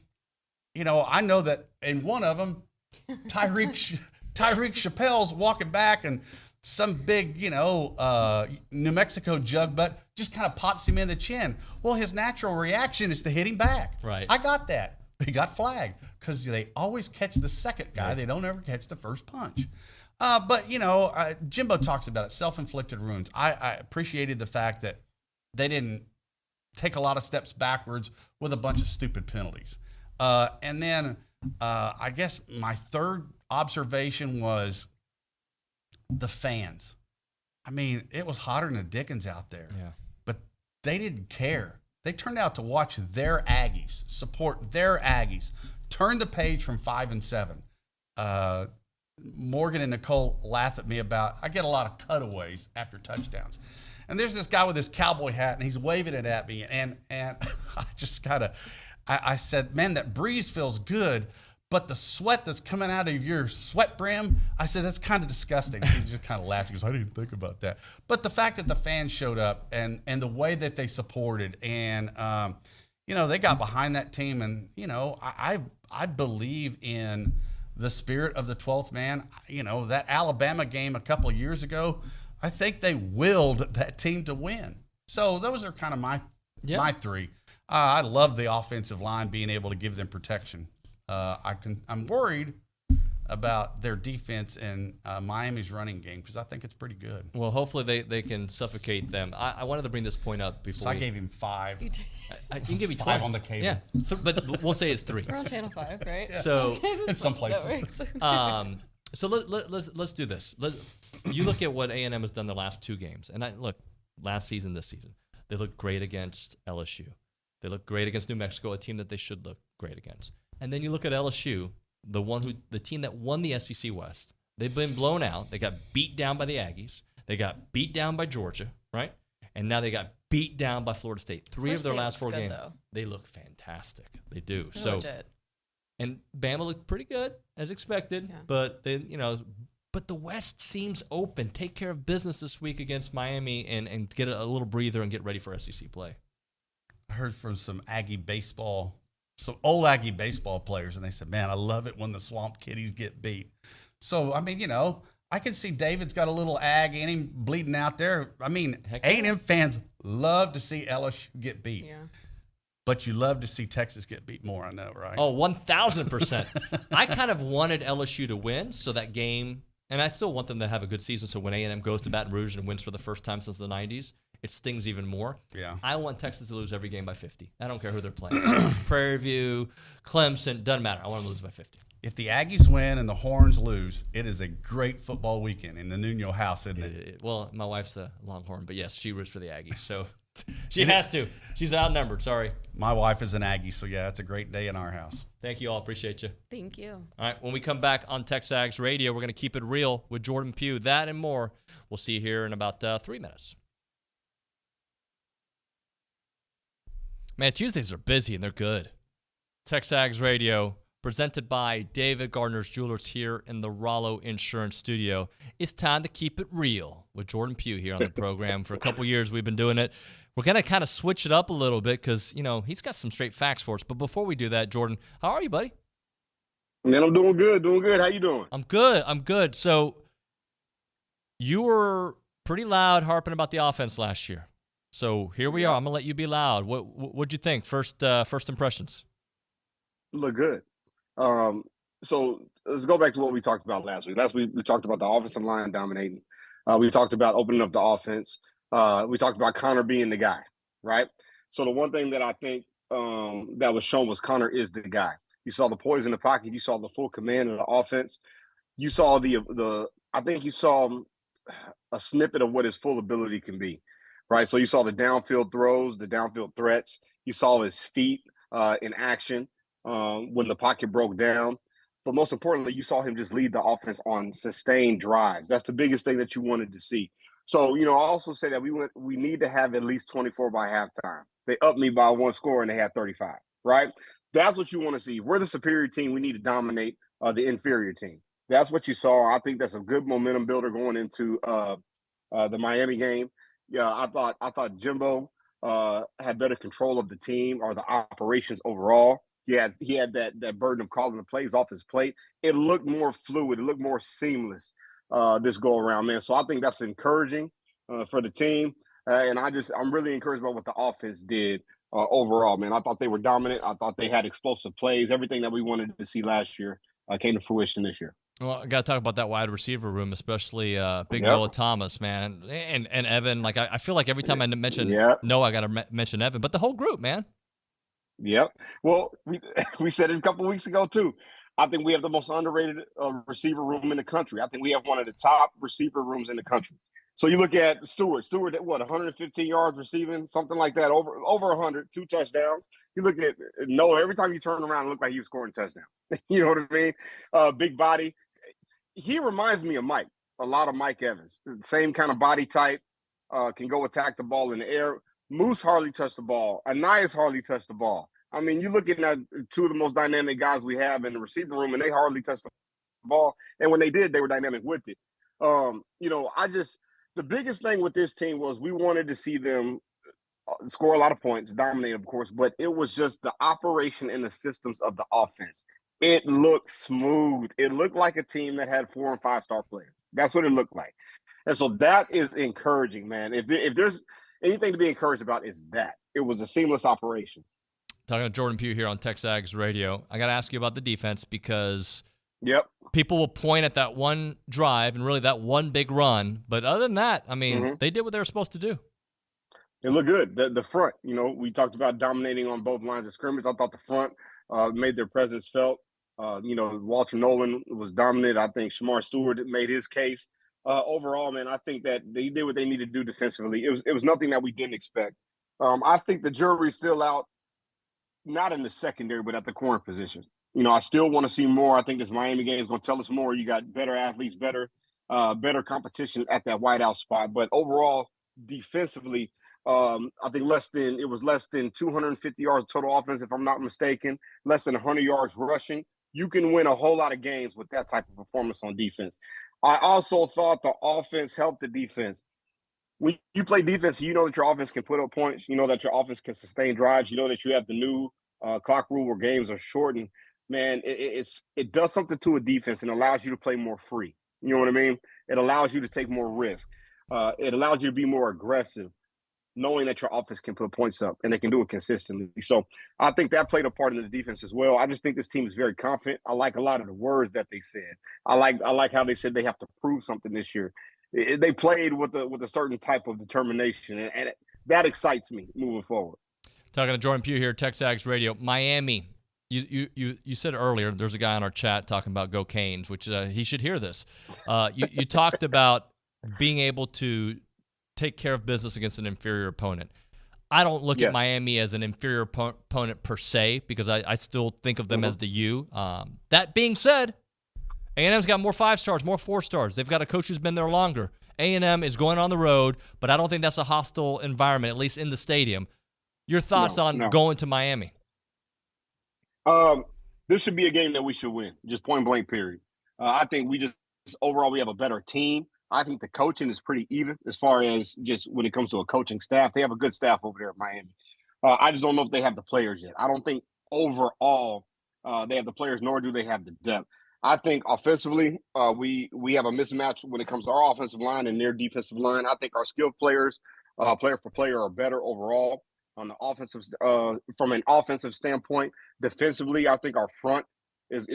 know that in one of them, Tyreek Chappelle's walking back and some big, New Mexico jug butt just kind of pops him in the chin. Well, his natural reaction is to hit him back. Right. I got that. He got flagged because they always catch the second guy. They don't ever catch the first punch. But Jimbo talks about it, self-inflicted wounds. I appreciated the fact that they didn't take a lot of steps backwards with a bunch of stupid penalties. And then I guess my third observation was the fans. I mean, it was hotter than the Dickens out there. Yeah. But they didn't care. They turned out to watch their Aggies, support their Aggies, turn the page from 5 and 7. Morgan and Nicole laugh at me about, I get a lot of cutaways after touchdowns. And there's this guy with this cowboy hat, and he's waving it at me. And I just I said, man, that breeze feels good, but the sweat that's coming out of your sweat brim, I said, that's kind of disgusting. He just kind of laughed. He goes, I didn't think about that. But the fact that the fans showed up and the way that they supported and, they got behind that team. And, I believe in the spirit of the 12th man. That Alabama game a couple of years ago, I think they willed that team to win. So those are kind of my 3. I love the offensive line being able to give them protection. I'm worried about their defense and Miami's running game because I think it's pretty good. Well, hopefully they can suffocate them. I wanted to bring this point up before. So I gave him 5. You can give me 5 12 on the cable. Yeah, but we'll say it's 3. We're on Channel 5, right? Yeah. So in some places. So let's do this. You look at what A&M has done the last 2 games, and last season, this season, they looked great against LSU. They looked great against New Mexico, a team that they should look great against. And then you look at LSU, the team that won the SEC West. They've been blown out. They got beat down by the Aggies. They got beat down by Georgia, right? And now they got beat down by Florida State. 3 of their last 4 games. They look fantastic. They do. They're so legit. And Bama looked pretty good as expected, but but the West seems open. Take care of business this week against Miami and get a little breather and get ready for SEC play. I heard from some old Aggie baseball players, and they said, man, I love it when the Swamp Kitties get beat. So, I mean, I can see David's got a little ag in him bleeding out there. I mean, A&M fans love to see LSU get beat. Yeah. But you love to see Texas get beat more, I know, right? Oh, 1,000%. I kind of wanted LSU to win, so that game, and I still want them to have a good season, so when A&M goes to Baton Rouge and wins for the first time since the 90s, it stings even more. Yeah. I want Texas to lose every game by 50. I don't care who they're playing. Prairie View, Clemson, doesn't matter. I want them to lose by 50. If the Aggies win and the Horns lose, it is a great football weekend in the Nuño house, isn't it? Well, my wife's a Longhorn, but yes, she roots for the Aggies, so she has to. She's outnumbered, sorry. My wife is an Aggie, so yeah, it's a great day in our house. Thank you all. Appreciate you. Thank you. All right, when we come back on TexAgs Radio, we're going to keep it real with Jordan Pugh. That and more. We'll see you here in about 3 minutes. Man, Tuesdays are busy and they're good. TexAgs Radio, presented by David Gardner's Jewelers here in the Rollo Insurance Studio. It's time to keep it real with Jordan Pugh here on the program. For a couple years, we've been doing it. We're going to kind of switch it up a little bit because, he's got some straight facts for us. But before we do that, Jordan, how are you, buddy? Man, I'm doing good. How you doing? I'm good. So you were pretty loud harping about the offense last year. So here we are. I'm going to let you be loud. What'd you think? First impressions. Look good. So let's go back to what we talked about last week. Last week, we talked about the offensive line dominating. We talked about opening up the offense. We talked about Connor being the guy, right? So the one thing that I think that was shown was Connor is the guy. You saw the poise in the pocket. You saw the full command of the offense. You saw I think you saw a snippet of what his full ability can be, right? So you saw the downfield throws, the downfield threats. You saw his feet in action when the pocket broke down. But most importantly, you saw him just lead the offense on sustained drives. That's the biggest thing that you wanted to see. So, I also say that we need to have at least 24 by halftime. They upped me by one score and they had 35, right? That's what you want to see. If we're the superior team, we need to dominate the inferior team. That's what you saw. I think that's a good momentum builder going into the Miami game. Yeah, I thought Jimbo had better control of the team or the operations overall. He had that burden of calling the plays off his plate. It looked more fluid. It looked more seamless this go around, man. So I think that's encouraging for the team. And I'm really encouraged by what the offense did overall, man. I thought they were dominant. I thought they had explosive plays. Everything that we wanted to see last year came to fruition this year. Well, I got to talk about that wide receiver room, especially Big Noah Thomas, man, and Evan. Like I feel like every time I mention Noah, I got to mention Evan, but the whole group, man. Yep. Well, we said it a couple of weeks ago too. I think we have the most underrated receiver room in the country. I think we have one of the top receiver rooms in the country. So you look at Stewart, 115 yards receiving, something like that, over 100, 2 touchdowns. You look at Noah, every time you turn around, it looked like he was scoring a touchdown. You know what I mean? Big body. He reminds me of Mike, a lot of Mike Evans. Same kind of body type, can go attack the ball in the air. Moose hardly touched the ball. Anais hardly touched the ball. I mean, you're looking at two of the most dynamic guys we have in the receiver room, and they hardly touched the ball. And when they did, they were dynamic with it. The biggest thing with this team was we wanted to see them score a lot of points, dominate, of course, but it was just the operation and the systems of the offense. It looked smooth. It looked like a team that had 4- and 5-star players. That's what it looked like. And so that is encouraging, man. If there's anything to be encouraged about, is that. It was a seamless operation. Talking to Jordan Pugh here on TexAgs Radio. I got to ask you about the defense because people will point at that one drive and really that one big run. But other than that, I mean, they did what they were supposed to do. It looked good. The front, we talked about dominating on both lines of scrimmage. I thought the front made their presence felt. Walter Nolan was dominant. I think Shamar Stewart made his case. Overall, man, I think that they did what they needed to do defensively. It was nothing that we didn't expect. I think the jury's still out, not in the secondary, but at the corner position. I still want to see more. I think this Miami game is going to tell us more. You got better athletes, better competition at that wideout spot. But overall, defensively, I think less than 250 yards total offense, if I'm not mistaken, less than 100 yards rushing. You can win a whole lot of games with that type of performance on defense. I also thought the offense helped the defense. When you play defense, you know that your offense can put up points. You know that your offense can sustain drives. You know that you have the new clock rule where games are shortened. Man, it does something to a defense and allows you to play more free. You know what I mean? It allows you to take more risk. It allows you to be more aggressive, knowing that your offense can put points up and they can do it consistently. So I think that played a part in the defense as well. I just think this team is very confident. I like a lot of the words that they said. I like how they said they have to prove something this year. They played with a certain type of determination, and that excites me moving forward. Talking to Jordan Pugh here, TexAgs Radio. Miami, you said earlier, there's a guy on our chat talking about Go Canes, which he should hear this. You talked about being able to take care of business against an inferior opponent. I don't look at Miami as an inferior opponent per se, because I still think of them as the U. That being said, A&M's got more 5-stars, more 4-stars. They've got a coach who's been there longer. A&M is going on the road, but I don't think that's a hostile environment, at least in the stadium. Your thoughts on going to Miami? This should be a game that we should win, just point blank, period. I think overall we have a better team. I think the coaching is pretty even as far as just when it comes to a coaching staff. They have a good staff over there at Miami. I just don't know if they have the players yet. I don't think overall they have the players, nor do they have the depth. I think offensively, we have a mismatch when it comes to our offensive line and their defensive line. I think our skilled players, player for player, are better overall on the offensive from an offensive standpoint. Defensively, I think our front is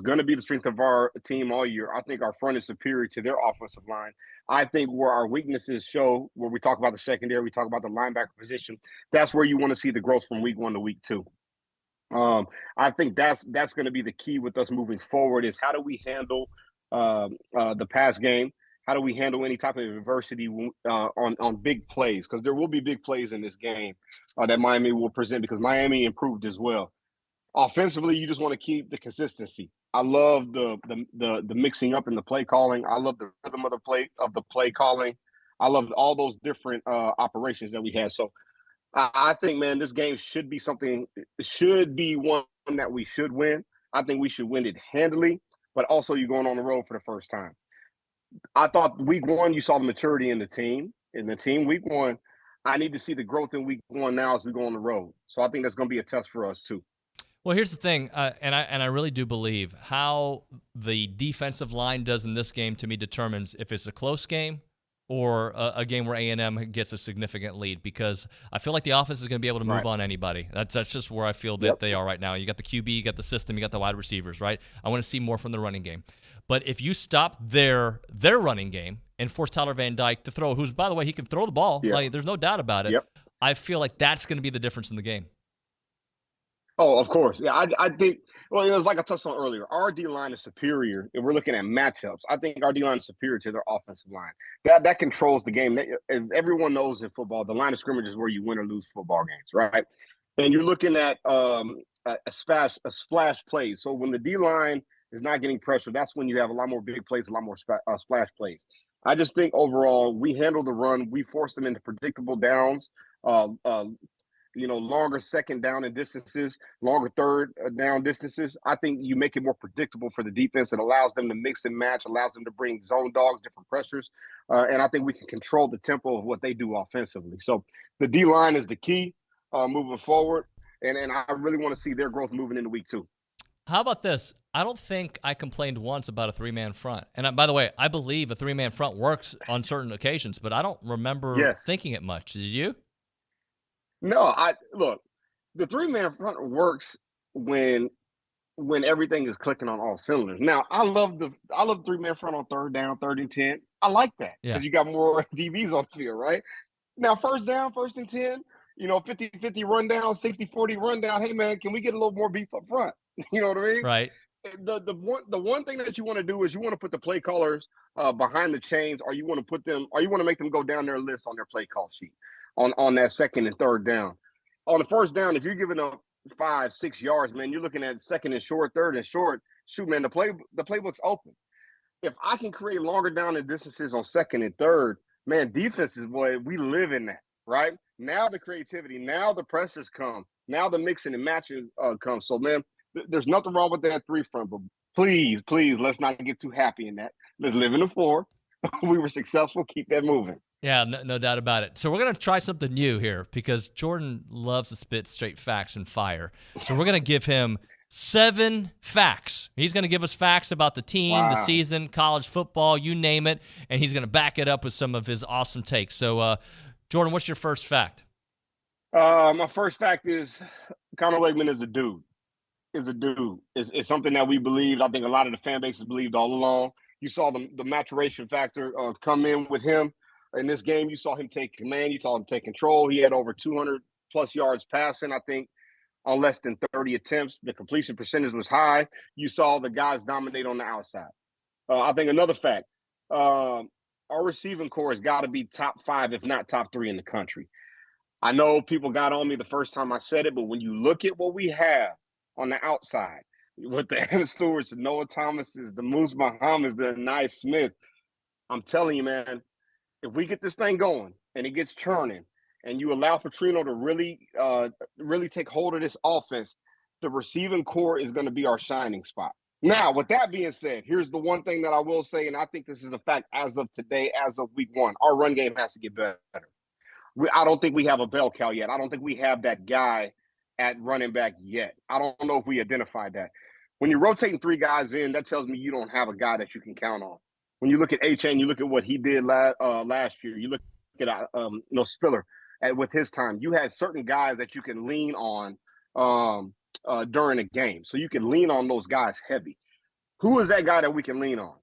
going to be the strength of our team all year. I think our front is superior to their offensive line. I think where our weaknesses show, where we talk about the secondary, we talk about the linebacker position, that's where you want to see the growth from week 1 to week 2. I think that's going to be the key with us moving forward, is how do we handle the pass game? How do we handle any type of adversity on big plays? Because there will be big plays in this game that Miami will present, because Miami improved as well. Offensively, you just want to keep the consistency. I love the mixing up in the play calling. I love the rhythm of the play calling. I love all those different operations that we had. So I think, man, this game should be one that we should win. I think we should win it handily, but also you're going on the road for the first time. I thought week 1, you saw the maturity in the team. Week 1, I need to see the growth in week 1 now as we go on the road. So I think that's going to be a test for us too. Well, here's the thing, and I really do believe how the defensive line does in this game, to me, determines if it's a close game or a game where A&M gets a significant lead, because I feel like the offense is going to be able to move on anybody. That's just where I feel that they are right now. You got the QB, you got the system, you got the wide receivers, right? I want to see more from the running game. But if you stop their running game and force Tyler Van Dyke to throw, who's, by the way, he can throw the ball. Like, there's no doubt about it. I feel like that's going to be the difference in the game. Oh, of course. Yeah, I think, well, it was like I touched on earlier, our D-line is superior. If we're looking at matchups, I think our D-line is superior to their offensive line. That controls the game. As everyone knows in football, the line of scrimmage is where you win or lose football games, right? And you're looking at a splash play. So when the D-line is not getting pressure, that's when you have a lot more big plays, a lot more splash plays. I just think overall we handle the run. We force them into predictable downs, longer second down and distances, longer third down distances. I think you make it more predictable for the defense. It allows them to mix and match, allows them to bring zone dogs, different pressures. And I think we can control the tempo of what they do offensively. So the D-line is the key moving forward. And I really want to see their growth moving into week 2. How about this? I don't think I complained once about a 3-man front. And by the way, I believe a 3-man front works on certain occasions, but I don't remember thinking it much. Did you? No, look, the 3-man front works when everything is clicking on all cylinders. Now, I love 3-man front on 3rd down, 3rd and 10. I like that because you got more DBs on the field, right? Now, 1st down, 1st and 10, 50-50 rundown, 60-40 rundown. Hey, man, can we get a little more beef up front? You know what I mean? Right. The one thing that you want to do is you want to put the play callers behind the chains, or you want to make them go down their list on their play call sheet on that 2nd and 3rd down. On the 1st down, if you're giving up 5-6 yards, man, you're looking at 2nd and short, 3rd and short. Shoot, man, the playbook's open. If I can create longer down and distances on 2nd and 3rd, man, defenses, boy, we live in that, right? Now the creativity, now the pressures come, now the mixing and matching comes. So, man, there's nothing wrong with that 3 front, but please, let's not get too happy in that. Let's live in the 4. We were successful. Keep that moving. Yeah, no doubt about it. So we're going to try something new here because Jordan loves to spit straight facts and fire. So we're going to give him 7 facts. He's going to give us facts about the team, the season, college football, you name it, and he's going to back it up with some of his awesome takes. So, Jordan, what's your first fact? My first fact is Conor Wegman is a dude. It's something that we believed. I think a lot of the fan bases believed all along. You saw the maturation factor come in with him. In this game, you saw him take command. You saw him take control. He had over 200-plus yards passing, I think, on less than 30 attempts. The completion percentage was high. You saw the guys dominate on the outside. I think another fact, our receiving core has got to be top 5, if not top 3 in the country. I know people got on me the first time I said it, but when you look at what we have on the outside, with the Anna Stewarts, the Noah Thomases, the Moose Muhammad's, the Anais Smith, I'm telling you, man, if we get this thing going and it gets churning and you allow Petrino to really take hold of this offense, the receiving core is going to be our shining spot. Now, with that being said, here's the one thing that I will say, and I think this is a fact as of today, as of week 1. Our run game has to get better. I don't think we have a bell cow yet. I don't think we have that guy at running back yet. I don't know if we identified that. When you're rotating 3 guys in, that tells me you don't have a guy that you can count on. When you look at A-Chain, you look at what he did last year. You look at Spiller with his time. You had certain guys that you can lean on during a game. So you can lean on those guys heavy. Who is that guy that we can lean on?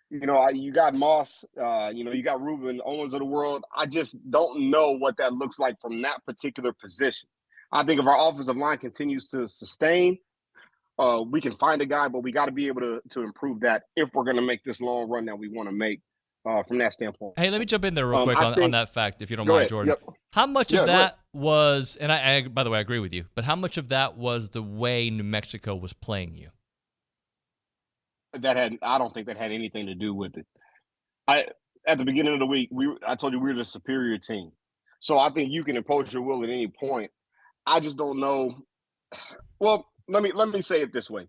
You got Moss, you got Ruben Owens of the world. I just don't know what that looks like from that particular position. I think if our offensive line continues to sustain, we can find a guy, but we got to be able to improve that if we're going to make this long run that we want to make from that standpoint. Hey, let me jump in there real quick on that fact, if you don't mind, Jordan. Yep. How much of that was, and I, by the way, I agree with you, but how much of that was the way New Mexico was playing you? I don't think that had anything to do with it. At the beginning of the week, I told you we were the superior team. So I think you can impose your will at any point. I just don't know. Well, let me say it this way,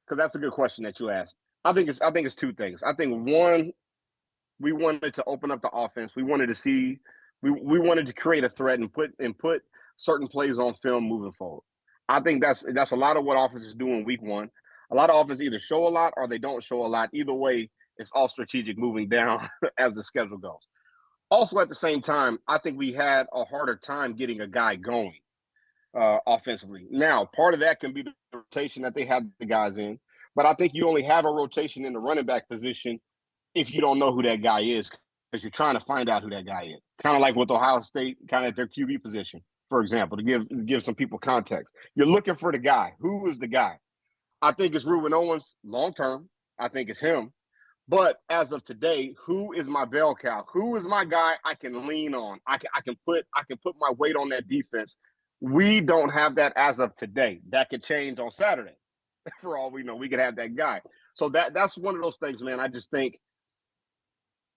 because that's a good question that you asked. I think it's 2 things. I think one, we wanted to open up the offense. We wanted to see, we wanted to create a threat and put certain plays on film moving forward. I think that's a lot of what offenses do in week 1. A lot of offenses either show a lot or they don't show a lot. Either way, it's all strategic moving down as the schedule goes. Also, at the same time, I think we had a harder time getting a guy going offensively. Now, part of that can be the rotation that they had the guys in, but I think you only have a rotation in the running back position if you don't know who that guy is, because you're trying to find out who that guy is. Kind of like with Ohio State, kind of at their QB position, for example, to give some people context. You're looking for the guy. Who is the guy? I think it's Ruben Owens long term. I think it's him. But as of today, who is my bell cow? Who is my guy I can lean on? I can put my weight on that defense. We don't have that as of today. That could change on Saturday. For all we know, we could have that guy. So that's one of those things, man. I just think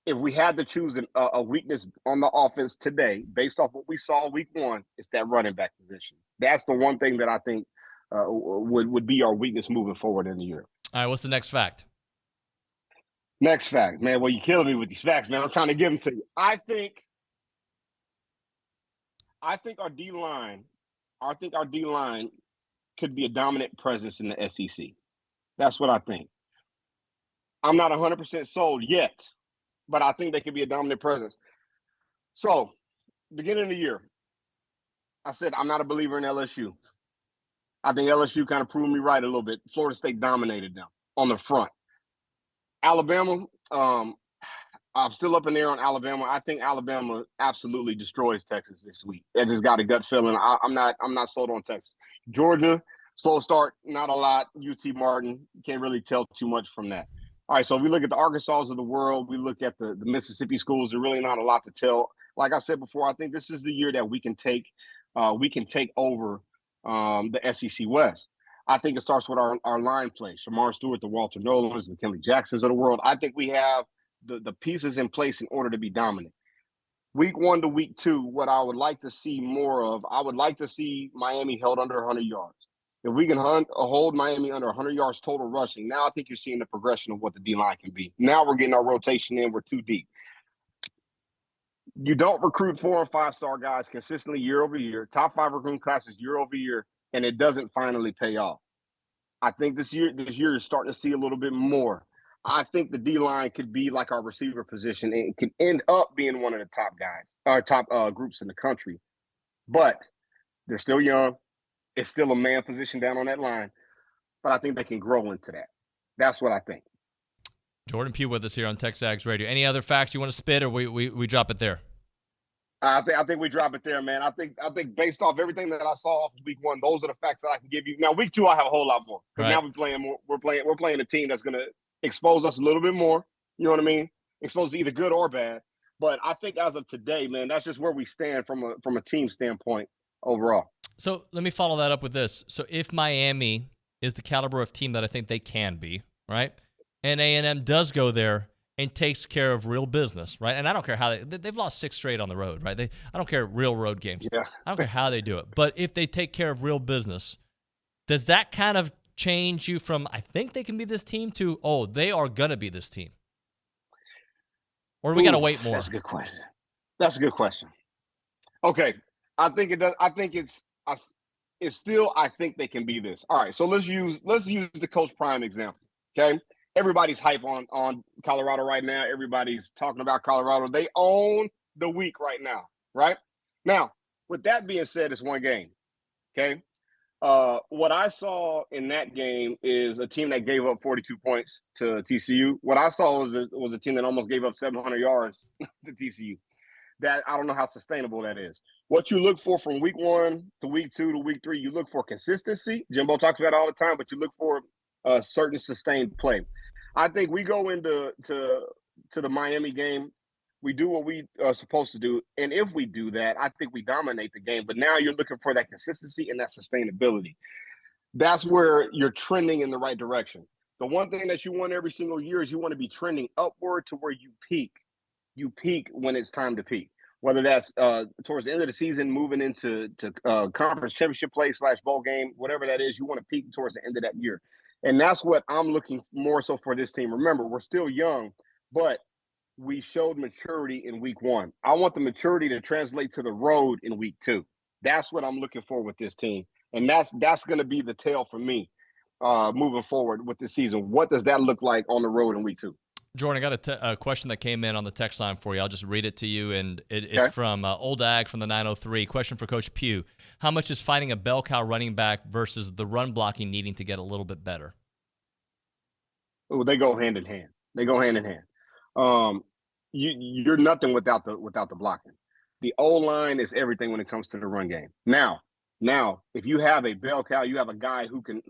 if we had to choose a weakness on the offense today, based off what we saw week 1, it's that running back position. That's the one thing that I think would be our weakness moving forward in the year. All right, what's the next fact? Next fact, man. Well, you're killing me with these facts, man. I'm trying to give them to you. I think our D-line, could be a dominant presence in the SEC. That's what I think. I'm not 100% sold yet, but I think they could be a dominant presence. So, beginning of the year, I said I'm not a believer in LSU. I think LSU kind of proved me right a little bit. Florida State dominated them on the front. Alabama, I'm still up in there on Alabama. I think Alabama absolutely destroys Texas this week. I just got a gut feeling. I'm not sold on Texas. Georgia, slow start, not a lot. UT Martin, can't really tell too much from that. All right, so we look at the Arkansas of the world. We look at the Mississippi schools. There's really not a lot to tell. Like I said before, I think this is the year that we can take over the SEC West. I think it starts with our line play. Shamar Stewart, the Walter Nolans, McKinley Jacksons of the world. I think we have the pieces in place in order to be dominant. Week 1 to week 2, what I would like to see more of, I would like to see Miami held under 100 yards. If we can hold Miami under 100 yards total rushing, now I think you're seeing the progression of what the D-line can be. Now we're getting our rotation in. We're too deep. You don't recruit 4- and 5-star guys consistently year over year, top 5 recruiting classes year over year, and it doesn't finally pay off. I think this year you're starting to see a little bit more. I think the D-line could be like our receiver position and can end up being one of the top guys, or top groups in the country. But they're still young. It's still a man position down on that line, but I think they can grow into that. That's what I think. Jordan Pugh with us here on TexAgs Radio. Any other facts you want to spit, or we drop it there? I think we drop it there, man. I think based off everything that I saw off week 1, those are the facts that I can give you. Now week 2, I have a whole lot more because now we're playing a team that's going to expose us a little bit more. You know what I mean? Expose either good or bad. But I think as of today, man, that's just where we stand from a team standpoint overall. So let me follow that up with this. So if Miami is the caliber of team that I think they can be, right, and A&M does go there and takes care of real business, right, and I don't care how they've lost 6 straight on the road, right? I don't care real road games. Yeah. I don't care how they do it. But if they take care of real business, does that kind of change you from I think they can be this team to they are going to be this team? Or do we got to wait more? That's a good question. Okay. I think it does. I think it's still, I think they can be this. All right, so let's use the Coach Prime example, okay? Everybody's hype on Colorado right now. Everybody's talking about Colorado. They own the week right now, right? Now, with that being said, it's one game, okay? What I saw in that game is a team that gave up 42 points to TCU. What I saw was a team that almost gave up 700 yards to TCU. That I don't know how sustainable that is. What you look for from week 1 to week 2 to week 3, you look for consistency. Jimbo talks about it all the time, but you look for a certain sustained play. I think we go into the Miami game, we do what we are supposed to do, and if we do that, I think we dominate the game. But now you're looking for that consistency and that sustainability. That's where you're trending in the right direction. The one thing that you want every single year is you want to be trending upward to where you peak. You peak when it's time to peak, whether that's towards the end of the season, moving into conference championship play / bowl game, whatever that is, you want to peak towards the end of that year. And that's what I'm looking more so for this team. Remember, we're still young, but we showed maturity in week 1. I want the maturity to translate to the road in week 2. That's what I'm looking for with this team. And that's going to be the tale for me moving forward with this season. What does that look like on the road in week 2? Jordan, I got a question that came in on the text line for you. I'll just read it to you, and it's from Old Ag from the 903. Question for Coach Pugh. How much is finding a bell cow running back versus the run blocking needing to get a little bit better? Oh, they go hand in hand. You're nothing without the blocking. The O-line is everything when it comes to the run game. Now, if you have a bell cow, you have a guy who can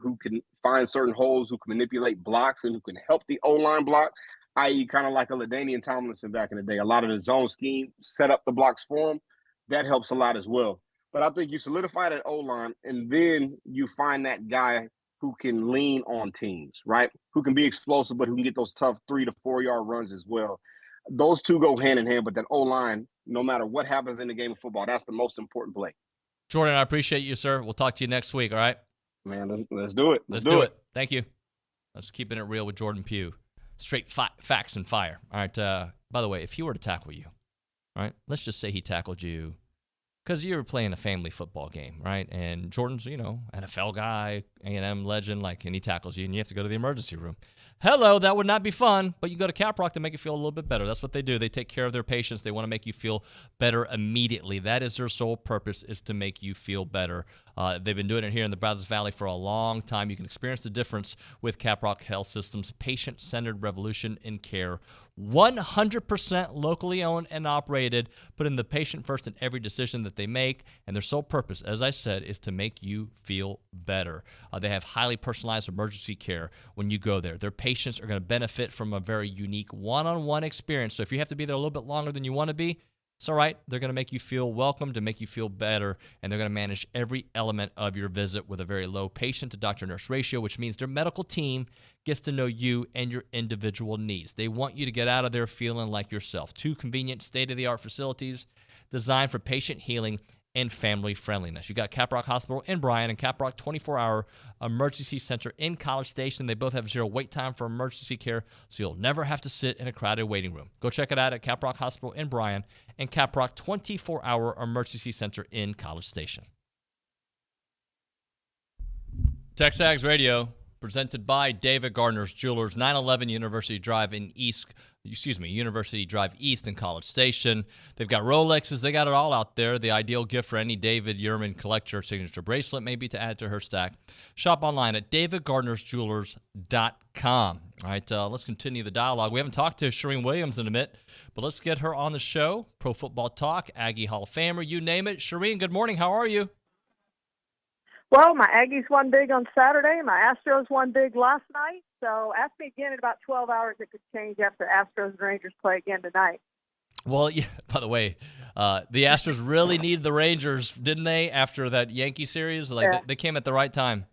find certain holes, who can manipulate blocks, and who can help the O-line block, i.e. kind of like a LaDainian Tomlinson back in the day. A lot of the zone scheme set up the blocks for him. That helps a lot as well. But I think you solidify that O-line, and then you find that guy who can lean on teams, right? Who can be explosive, but who can get those tough 3 to 4 yard runs as well. Those two go hand in hand, but that O-line, no matter what happens in the game of football, that's the most important play. Jordan, I appreciate you, sir. We'll talk to you next week, all right? Man, let's do it. Let's do it. Thank you. Let's keeping it real with Jordan Pugh. Straight facts and fire. All right. By the way, if he were to tackle you, all right, let's just say he tackled you because you were playing a family football game, right? And Jordan's, NFL guy, A&M legend, and he tackles you, and you have to go to the emergency room. Hello, that would not be fun, but you go to Caprock to make you feel a little bit better. That's what they do. They take care of their patients. They want to make you feel better immediately. That is their sole purpose, is to make you feel better. They've been doing it here in the Brazos Valley for a long time. You can experience the difference with Caprock Health Systems, patient-centered revolution in care. 100% locally owned and operated, putting the patient first in every decision that they make, and their sole purpose, as I said, is to make you feel better. They have highly personalized emergency care when you go there. Their patients are going to benefit from a very unique one-on-one experience. So if you have to be there a little bit longer than you want to be, It's all right. They're going to make you feel welcome, to make you feel better, and they're going to manage every element of your visit with a very low patient-to-doctor-nurse ratio, which means their medical team gets to know you and your individual needs. They want you to get out of there feeling like yourself. 2 convenient, state-of-the-art facilities designed for patient healing and family friendliness. You got Caprock Hospital in Bryan and Caprock 24-hour emergency center in College Station. They both have 0 wait time for emergency care, so you'll never have to sit in a crowded waiting room. Go check it out at Caprock Hospital in Bryan and Caprock 24-hour emergency center in College Station. TexAgs Radio, presented by David Gardner's Jewelers, 911 University Drive East in College Station. They've got Rolexes. They got it all out there. The ideal gift for any David Yurman collector. Signature bracelet maybe to add to her stack. Shop online at davidgardnersjewelers.com. All right, let's continue the dialogue. We haven't talked to Shireen Williams in a minute, but let's get her on the show. Pro Football Talk, Aggie Hall of Famer, you name it. Shireen, good morning. How are you? Well, my Aggies won big on Saturday. My Astros won big last night. So ask me again in about 12 hours. It could change after Astros and Rangers play again tonight. Well, yeah, by the way, the Astros really need the Rangers, didn't they, after that Yankee series? They came at the right time.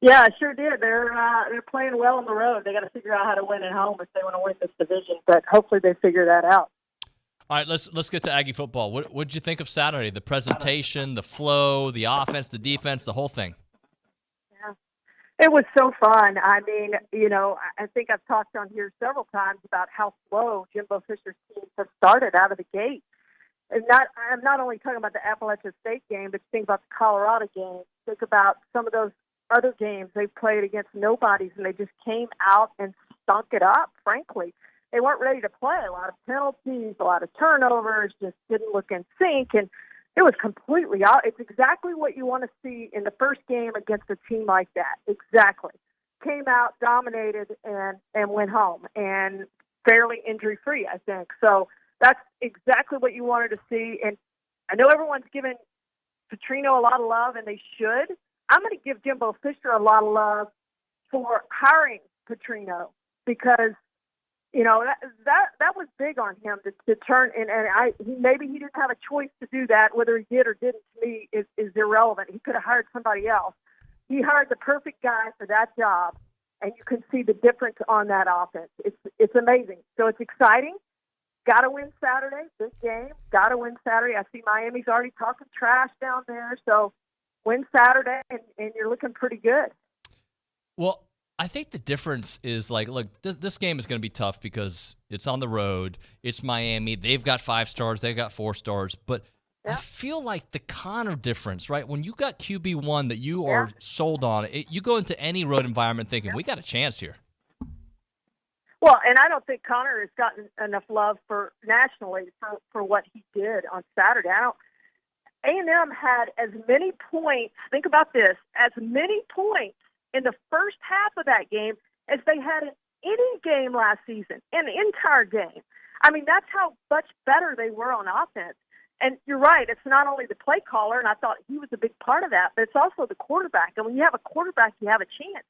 Yeah, sure did. They're playing well on the road. They got to figure out how to win at home if they want to win this division, but hopefully they figure that out. All right, let's get to Aggie football. What did you think of Saturday? The presentation, the flow, the offense, the defense, the whole thing. Yeah, it was so fun. I mean, I think I've talked on here several times about how slow Jimbo Fisher's team have started out of the gate. And I'm not only talking about the Appalachian State game, but think about the Colorado game. Think about some of those other games they played against nobodies, and they just came out and stunk it up, frankly. They weren't ready to play. A lot of penalties, a lot of turnovers, just didn't look in sync. And it was completely out. It's exactly what you want to see in the first game against a team like that. Exactly. Came out, dominated, and went home. And fairly injury-free, I think. So that's exactly what you wanted to see. And I know everyone's giving Petrino a lot of love, and they should. I'm going to give Jimbo Fisher a lot of love for hiring Petrino because – that was big on him to turn, and maybe he didn't have a choice to do that. Whether he did or didn't, to me, is irrelevant. He could have hired somebody else. He hired the perfect guy for that job, and you can see the difference on that offense. It's amazing. So it's exciting. Got to win Saturday, this game. Got to win Saturday. I see Miami's already talking trash down there. So win Saturday, and you're looking pretty good. Well, I think the difference is look, this game is going to be tough because it's on the road. It's Miami. They've got 5 stars. They've got 4 stars. But I feel like the Connor difference, right? When you got QB1 that you are sold on, you go into any road environment thinking, we got a chance here. Well, and I don't think Connor has gotten enough love nationally for what he did on Saturday. A&M had as many points, think about this, as many points in the first half of that game as they had in any game last season, an entire game. I mean, that's how much better they were on offense. And you're right, it's not only the play caller, and I thought he was a big part of that, but it's also the quarterback. And when you have a quarterback, you have a chance.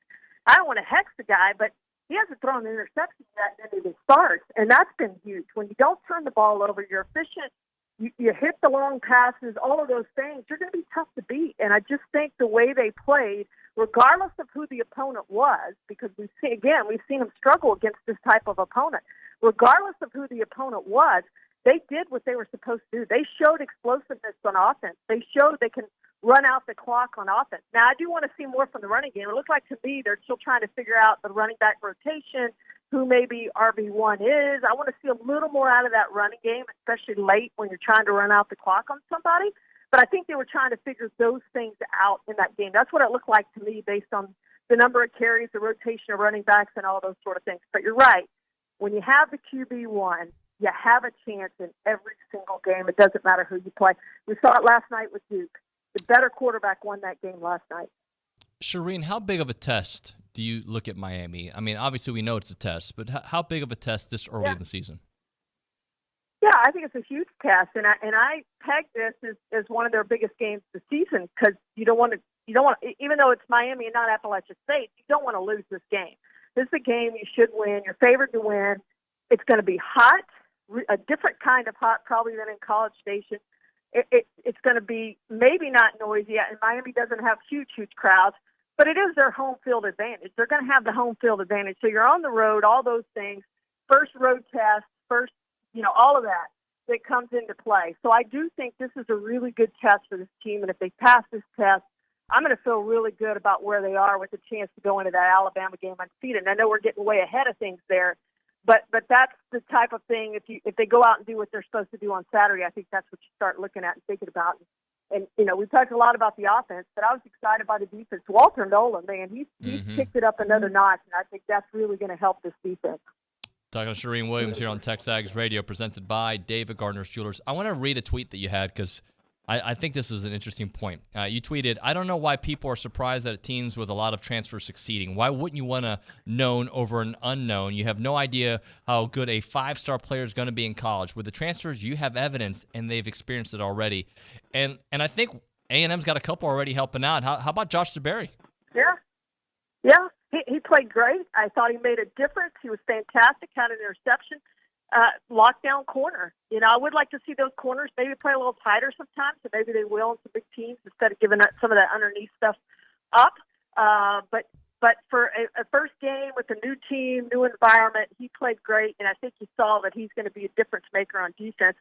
I don't want to hex the guy, but he hasn't thrown an interception yet in any of his starts, and that's been huge. When you don't turn the ball over, you're efficient, you hit the long passes, all of those things, you're going to be tough to beat. And I just think the way they played, regardless of who the opponent was, because we've seen them struggle against this type of opponent. Regardless of who the opponent was, they did what they were supposed to do. They showed explosiveness on offense. They showed they can run out the clock on offense. Now, I do want to see more from the running game. It looks like to me they're still trying to figure out the running back rotation, who maybe RB1 is. I want to see a little more out of that running game, especially late when you're trying to run out the clock on somebody. But I think they were trying to figure those things out in that game. That's what it looked like to me based on the number of carries, the rotation of running backs, and all those sort of things. But you're right. When you have the QB1, you have a chance in every single game. It doesn't matter who you play. We saw it last night with Duke. The better quarterback won that game last night. Shireen, how big of a test do you look at Miami? I mean, obviously we know it's a test, but how big of a test this early in the season? Yeah, I think it's a huge test, and I peg this as one of their biggest games of the season because you don't want to, even though it's Miami and not Appalachian State, you don't want to lose this game. This is a game you should win. You're favored to win. It's going to be hot, a different kind of hot probably than in College Station. It's going to be maybe not noisy, and Miami doesn't have huge crowds, but it is their home field advantage. They're going to have the home field advantage. So you're on the road, all those things, first road test, first, all of that comes into play. So I do think this is a really good test for this team, and if they pass this test, I'm going to feel really good about where they are with a chance to go into that Alabama game undefeated. And I know we're getting way ahead of things there, but that's the type of thing. If they go out and do what they're supposed to do on Saturday, I think that's what you start looking at and thinking about. And we talked a lot about the offense, but I was excited by the defense. Walter Nolan, man, he's picked it up another notch, and I think that's really going to help this defense. Talking to Shireen Williams here on TexAgs Radio, presented by David Gardner's Jewelers. I want to read a tweet that you had because I think this is an interesting point. You tweeted, "I don't know why people are surprised that teams with a lot of transfers succeeding. Why wouldn't you want a known over an unknown? You have no idea how good a 5-star player is going to be in college. With the transfers, you have evidence, and they've experienced it already." And I think A&M's got a couple already helping out. How about Josh Saberry? Yeah. He played great. I thought he made a difference. He was fantastic, had an interception. Lockdown corner. I would like to see those corners maybe play a little tighter sometimes, so maybe they will in some big teams instead of giving some of that underneath stuff up. But for a first game with a new team, new environment, he played great, and I think you saw that he's going to be a difference maker on defense.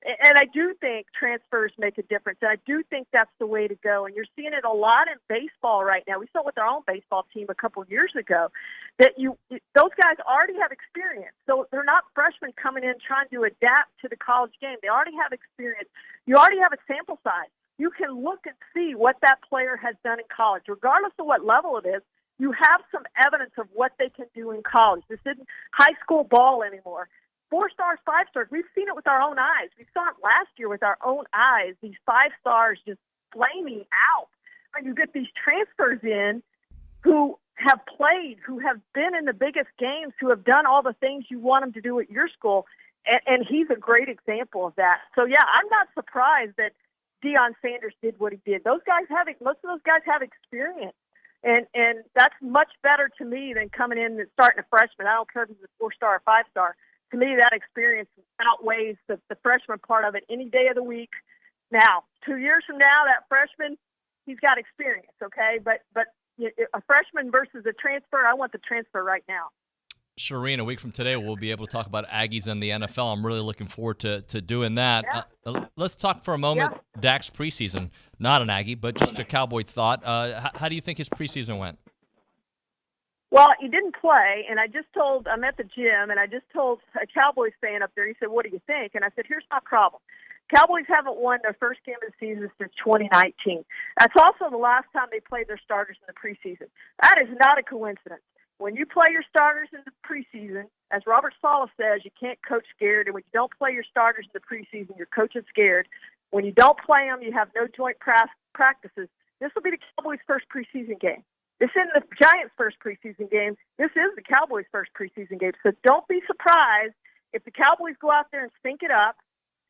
And I do think transfers make a difference, and I do think that's the way to go. And you're seeing it a lot in baseball right now. We saw it with our own baseball team a couple of years ago that those guys already have experience. So they're not freshmen coming in trying to adapt to the college game. They already have experience. You already have a sample size. You can look and see what that player has done in college, regardless of what level it is. You have some evidence of what they can do in college. This isn't high school ball anymore. 4 stars, 5 stars, we've seen it with our own eyes. We saw it last year with our own eyes, these 5 stars just flaming out. And you get these transfers in who have played, who have been in the biggest games, who have done all the things you want them to do at your school. And he's a great example of that. So, yeah, I'm not surprised that Deion Sanders did what he did. Most of those guys have experience. And that's much better to me than coming in and starting a freshman. I don't care if he's a 4-star or 5-star. To me, that experience outweighs the freshman part of it any day of the week. Now, 2 years from now, that freshman, he's got experience, okay? But a freshman versus a transfer, I want the transfer right now. Shireen, a week from today, we'll be able to talk about Aggies and the NFL. I'm really looking forward to doing that. Yeah. Let's talk for a moment Dak's preseason. Not an Aggie, but just a Cowboy thought. How do you think his preseason went? Well, he didn't play, and I'm at the gym, and I just told a Cowboys fan up there, he said, "What do you think?" And I said, "Here's my problem. Cowboys haven't won their first game of the season since 2019. That's also the last time they played their starters in the preseason. That is not a coincidence. When you play your starters in the preseason, as Robert Saleh says, you can't coach scared. And when you don't play your starters in the preseason, you're coaching scared. When you don't play them, you have no joint practices. This will be the Cowboys' first preseason game. This isn't the Giants' first preseason game. This is the Cowboys' first preseason game. So don't be surprised if the Cowboys go out there and stink it up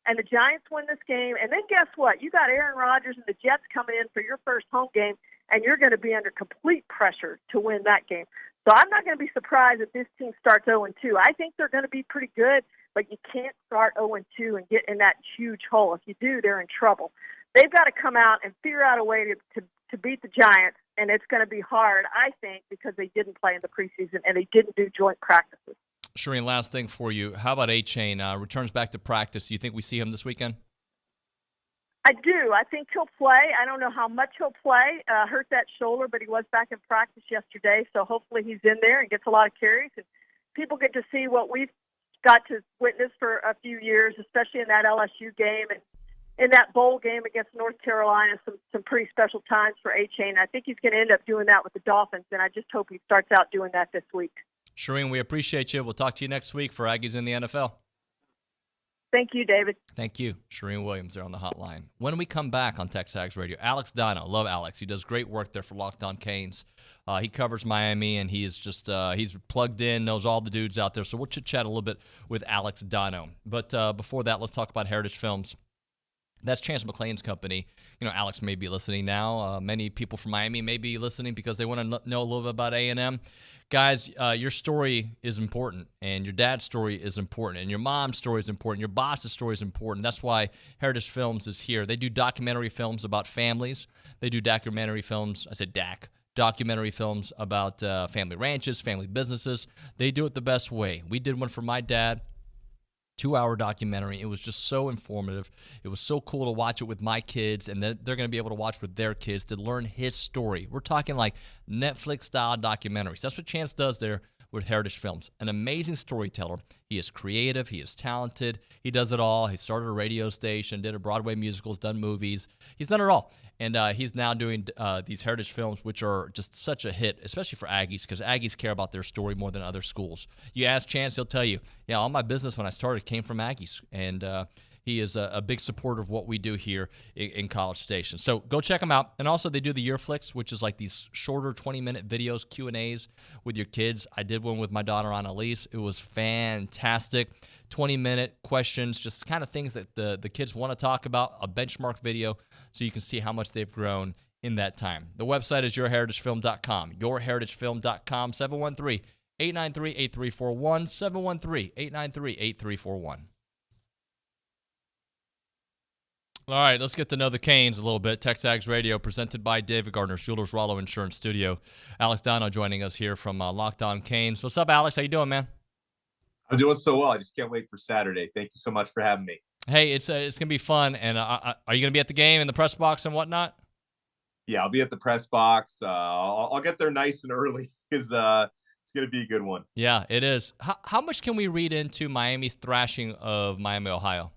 and the Giants win this game. And then guess what? You got Aaron Rodgers and the Jets coming in for your first home game, and you're going to be under complete pressure to win that game. So I'm not going to be surprised if this team starts 0-2. I think they're going to be pretty good, but you can't start 0-2 and get in that huge hole. If you do, they're in trouble. They've got to come out and figure out a way to beat the Giants, and it's going to be hard, I think, because they didn't play in the preseason and they didn't do joint practices. Shireen, last thing for you. How about A-Chain? Returns back to practice. Do you think we see him this weekend? I do. I think he'll play. I don't know how much he'll play. Hurt that shoulder, but he was back in practice yesterday, so hopefully he's in there and gets a lot of carries. And people get to see what we've got to witness for a few years, especially in that LSU game and in that bowl game against North Carolina, some pretty special times for A-Chain. I think he's going to end up doing that with the Dolphins, and I just hope he starts out doing that this week. Shireen, we appreciate you. We'll talk to you next week for Aggies in the NFL. Thank you, David. Thank you. Shireen Williams there on the hotline. When we come back on TexAgs Radio, Alex Dino, love Alex. He does great work there for Locked On Canes. He covers Miami, and he is just he's plugged in, knows all the dudes out there. So we'll chit-chat a little bit with Alex Dino. But before that, let's talk about Heritage Films. That's Chance McClain's company. You know, Alex may be listening now. Many people from Miami may be listening because they want to know a little bit about A&M. Guys, your story is important, and your dad's story is important, and your mom's story is important. Your boss's story is important. That's why Heritage Films is here. They do documentary films about families. They do documentary films. I said DAC. Documentary films about family ranches, family businesses. They do it the best way. We did one for my dad. 2-hour documentary. It was just so informative. It was so cool to watch it with my kids, and they're going to be able to watch with their kids to learn his story. We're talking like Netflix-style documentaries. That's what Chance does there with Heritage Films. An amazing storyteller. He is creative. He is talented. He does it all. He started a radio station, did a Broadway musicals, done movies. He's done it all. And he's now doing these Heritage Films, which are just such a hit, especially for Aggies, because Aggies care about their story more than other schools. You ask Chance, he'll tell you, yeah, all my business when I started came from Aggies. And he is a big supporter of what we do here in College Station. So go check them out. And also they do the Year Flicks, which is like these shorter 20-minute videos, Q&As with your kids. I did one with my daughter, Annalise. It was fantastic. 20-minute questions, just kind of things that the kids want to talk about, a benchmark video, so you can see how much they've grown in that time. The website is yourheritagefilm.com, yourheritagefilm.com, 713-893-8341, 713-893-8341. All right, let's get to know the Canes a little bit. TexAgs Radio, presented by David Gardner's Jewelers, Rollo Insurance Studio. Alex Dono joining us here from Locked On Canes. What's up, Alex? How you doing, man? I'm doing so well. I just can't wait for Saturday. Thank you so much for having me. Hey, it's going to be fun. And are you going to be at the game in the press box and whatnot? Yeah, I'll be at the press box. I'll get there nice and early because it's going to be a good one. Yeah, it is. How much can we read into Miami's thrashing of Miami, Ohio?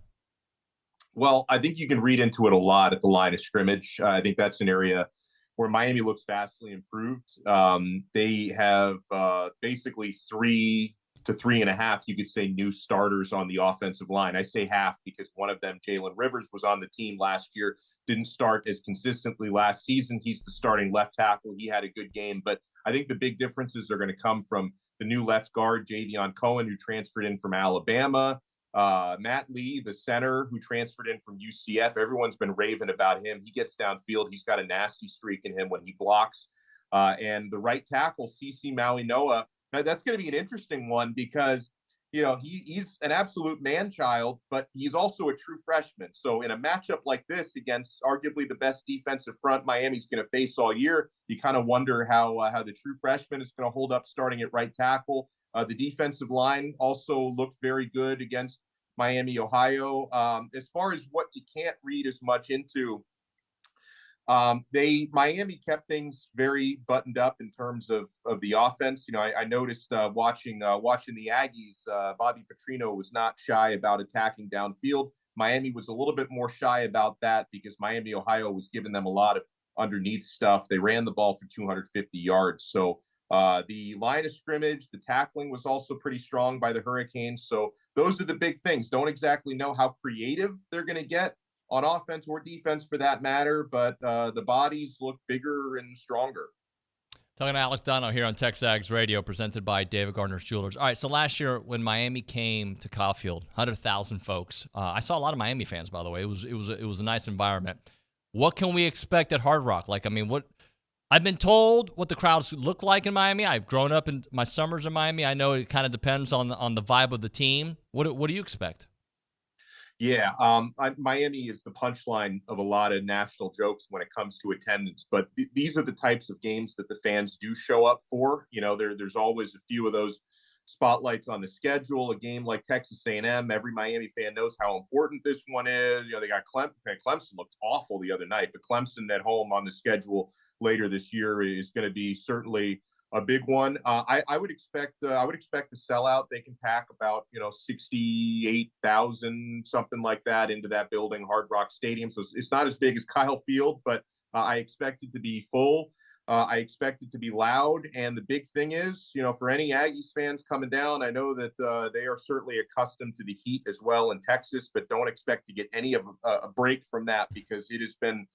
Well, I think you can read into it a lot at the line of scrimmage. I think that's an area where Miami looks vastly improved. They have basically 3 to 3.5, you could say, new starters on the offensive line. I say half because one of them, Jalen Rivers, was on the team last year, didn't start as consistently last season. He's the starting left tackle. He had a good game, but I think the big differences are going to come from the new left guard, Javion Cohen, who transferred in from Alabama, Matt Lee, the center, who transferred in from UCF. Everyone's been raving about him. He gets downfield. He's got a nasty streak in him when he blocks. And the right tackle, CeCe Maui Noah, that's going to be an interesting one because, you know, he's an absolute man-child, but he's also a true freshman. So in a matchup like this against arguably the best defensive front Miami's going to face all year, you kind of wonder how the true freshman is going to hold up starting at right tackle. The defensive line also looked very good against Miami, Ohio. As far as what you can't read as much into, Miami kept things very buttoned up in terms of the offense. You know, I noticed watching the Aggies, Bobby Petrino was not shy about attacking downfield. Miami was a little bit more shy about that because Miami, Ohio was giving them a lot of underneath stuff. They ran the ball for 250 yards. So the line of scrimmage, the tackling was also pretty strong by the Hurricanes. So those are the big things. Don't exactly know how creative they're going to get on offense or defense for that matter, but the bodies look bigger and stronger. Talking to Alex Dono here on TexAgs Radio, presented by David Gardner's Jewelers. All right, so last year when Miami came to Caulfield, 100,000 folks. I saw a lot of Miami fans, by the way. It was a nice environment. What can we expect at Hard Rock? Like, I mean, what I've been told what the crowds look like in Miami. I've grown up in my summers in Miami. I know it kind of depends on the vibe of the team. What do you expect? Yeah, Miami is the punchline of a lot of national jokes when it comes to attendance. But these are the types of games that the fans do show up for. You know, there's always a few of those spotlights on the schedule. A game like Texas A&M, every Miami fan knows how important this one is. You know, they got Clemson looked awful the other night, but Clemson at home on the schedule later this year is going to be certainly a big one. I would expect a sellout. They can pack about 68,000, something like that, into that building, Hard Rock Stadium. So it's not as big as Kyle Field, but I expect it to be full. I expect it to be loud. And the big thing is, for any Aggies fans coming down, I know that they are certainly accustomed to the heat as well in Texas, but don't expect to get any of a break from that because it has been,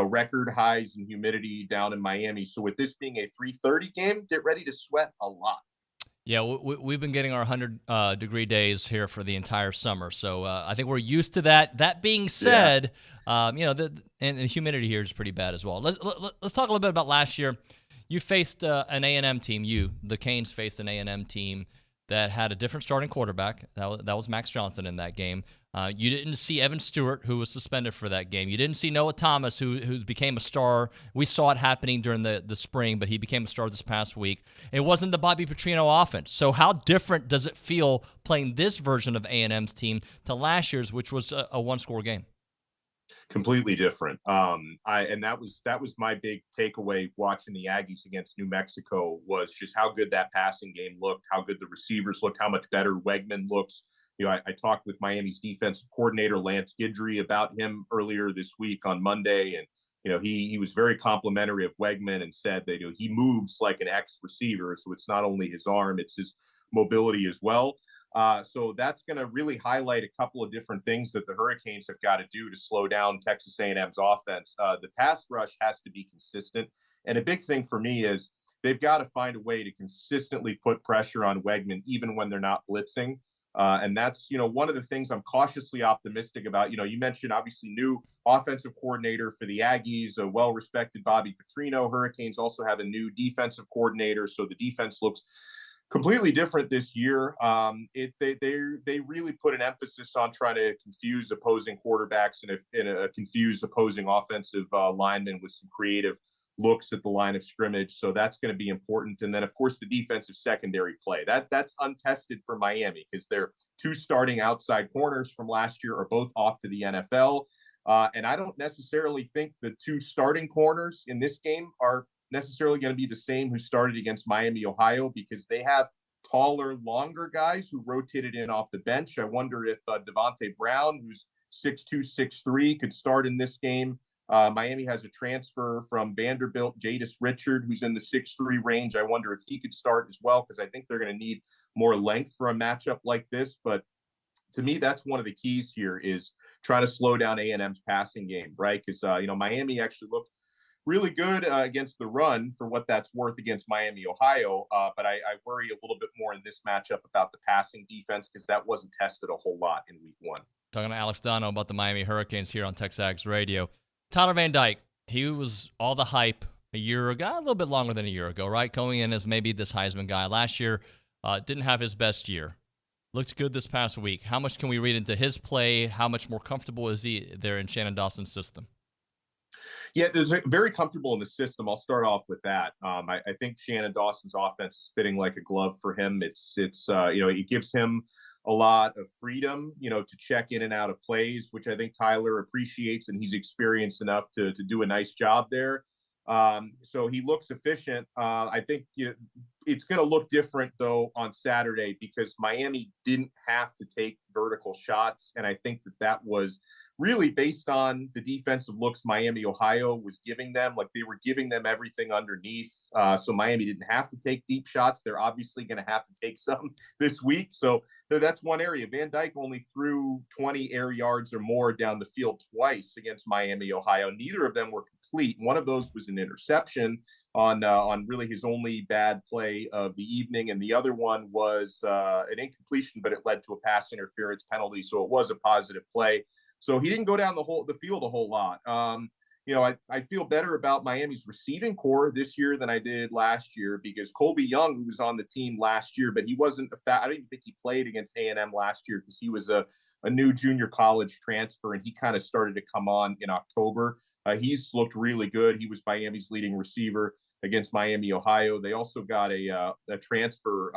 record highs in humidity down in Miami. So with this being a 3:30 game, get ready to sweat a lot. Yeah, we've been getting our 100-degree days here for the entire summer, so I think we're used to that. That being said, and the humidity here is pretty bad as well. Let's talk a little bit about last year. You faced an A&M team. The Canes faced an A&M team that had a different starting quarterback. That was Max Johnson in that game. You didn't see Evan Stewart, who was suspended for that game. You didn't see Noah Thomas, who became a star. We saw it happening during the spring, but he became a star this past week. It wasn't the Bobby Petrino offense. So how different does it feel playing this version of A&M's team to last year's, which was a one-score game? Completely different. And that was my big takeaway watching the Aggies against New Mexico, was just how good that passing game looked, how good the receivers looked, how much better Wegman looks. I talked with Miami's defensive coordinator, Lance Guidry, about him earlier this week on Monday. And, he was very complimentary of Wegman and said that, he moves like an ex-receiver. So it's not only his arm, it's his mobility as well. So that's going to really highlight a couple of different things that the Hurricanes have got to do to slow down Texas A&M's offense. The pass rush has to be consistent. And a big thing for me is they've got to find a way to consistently put pressure on Wegman, even when they're not blitzing. And that's, one of the things I'm cautiously optimistic about. You mentioned obviously new offensive coordinator for the Aggies, a well-respected Bobby Petrino. Hurricanes also have a new defensive coordinator. So the defense looks completely different this year. They really put an emphasis on trying to confuse opposing quarterbacks and confuse opposing offensive linemen with some creative looks at the line of scrimmage. So that's going to be important. And then, of course, the defensive secondary play. That's untested for Miami because their two starting outside corners from last year are both off to the NFL. And I don't necessarily think the two starting corners in this game are necessarily going to be the same who started against Miami, Ohio, because they have taller, longer guys who rotated in off the bench. I wonder if Devontae Brown, who's 6'2", 6'3", could start in this game. Miami has a transfer from Vanderbilt, Jadis Richard, who's in the 6'3" range. I wonder if he could start as well, because I think they're going to need more length for a matchup like this. But to me, that's one of the keys here, is trying to slow down A&M's passing game, right? Because, Miami actually looked really good against the run for what that's worth against Miami, Ohio. But I worry a little bit more in this matchup about the passing defense, because that wasn't tested a whole lot in week one. Talking to Alex Dono about the Miami Hurricanes here on TexAgs Radio. Tyler Van Dyke, he was all the hype a year ago, a little bit longer than a year ago, right? Going in as maybe this Heisman guy. Last year, didn't have his best year. Looked good this past week. How much can we read into his play? How much more comfortable is he there in Shannon Dawson's system? Yeah, they're very comfortable in the system. I'll start off with that. I think Shannon Dawson's offense is fitting like a glove for him. It gives him a lot of freedom, to check in and out of plays, which I think Tyler appreciates, and he's experienced enough to do a nice job there. So he looks efficient. I think it's going to look different, though, on Saturday, because Miami didn't have to take vertical shots, and I think that was really based on the defensive looks Miami, Ohio was giving them. Like, they were giving them everything underneath. So Miami didn't have to take deep shots. They're obviously going to have to take some this week. So that's one area. Van Dyke only threw 20 air yards or more down the field twice against Miami, Ohio. Neither of them were complete. One of those was an interception on really his only bad play of the evening. And the other one was an incompletion, but it led to a pass interference penalty. So it was a positive play. So he didn't go down the field a whole lot. I feel better about Miami's receiving core this year than I did last year, because Colby Young, who was on the team last year, but he wasn't I don't even think he played against A&M last year, because he was a new junior college transfer, and he kind of started to come on in October. He's looked really good. He was Miami's leading receiver against Miami, Ohio. They also got a transfer,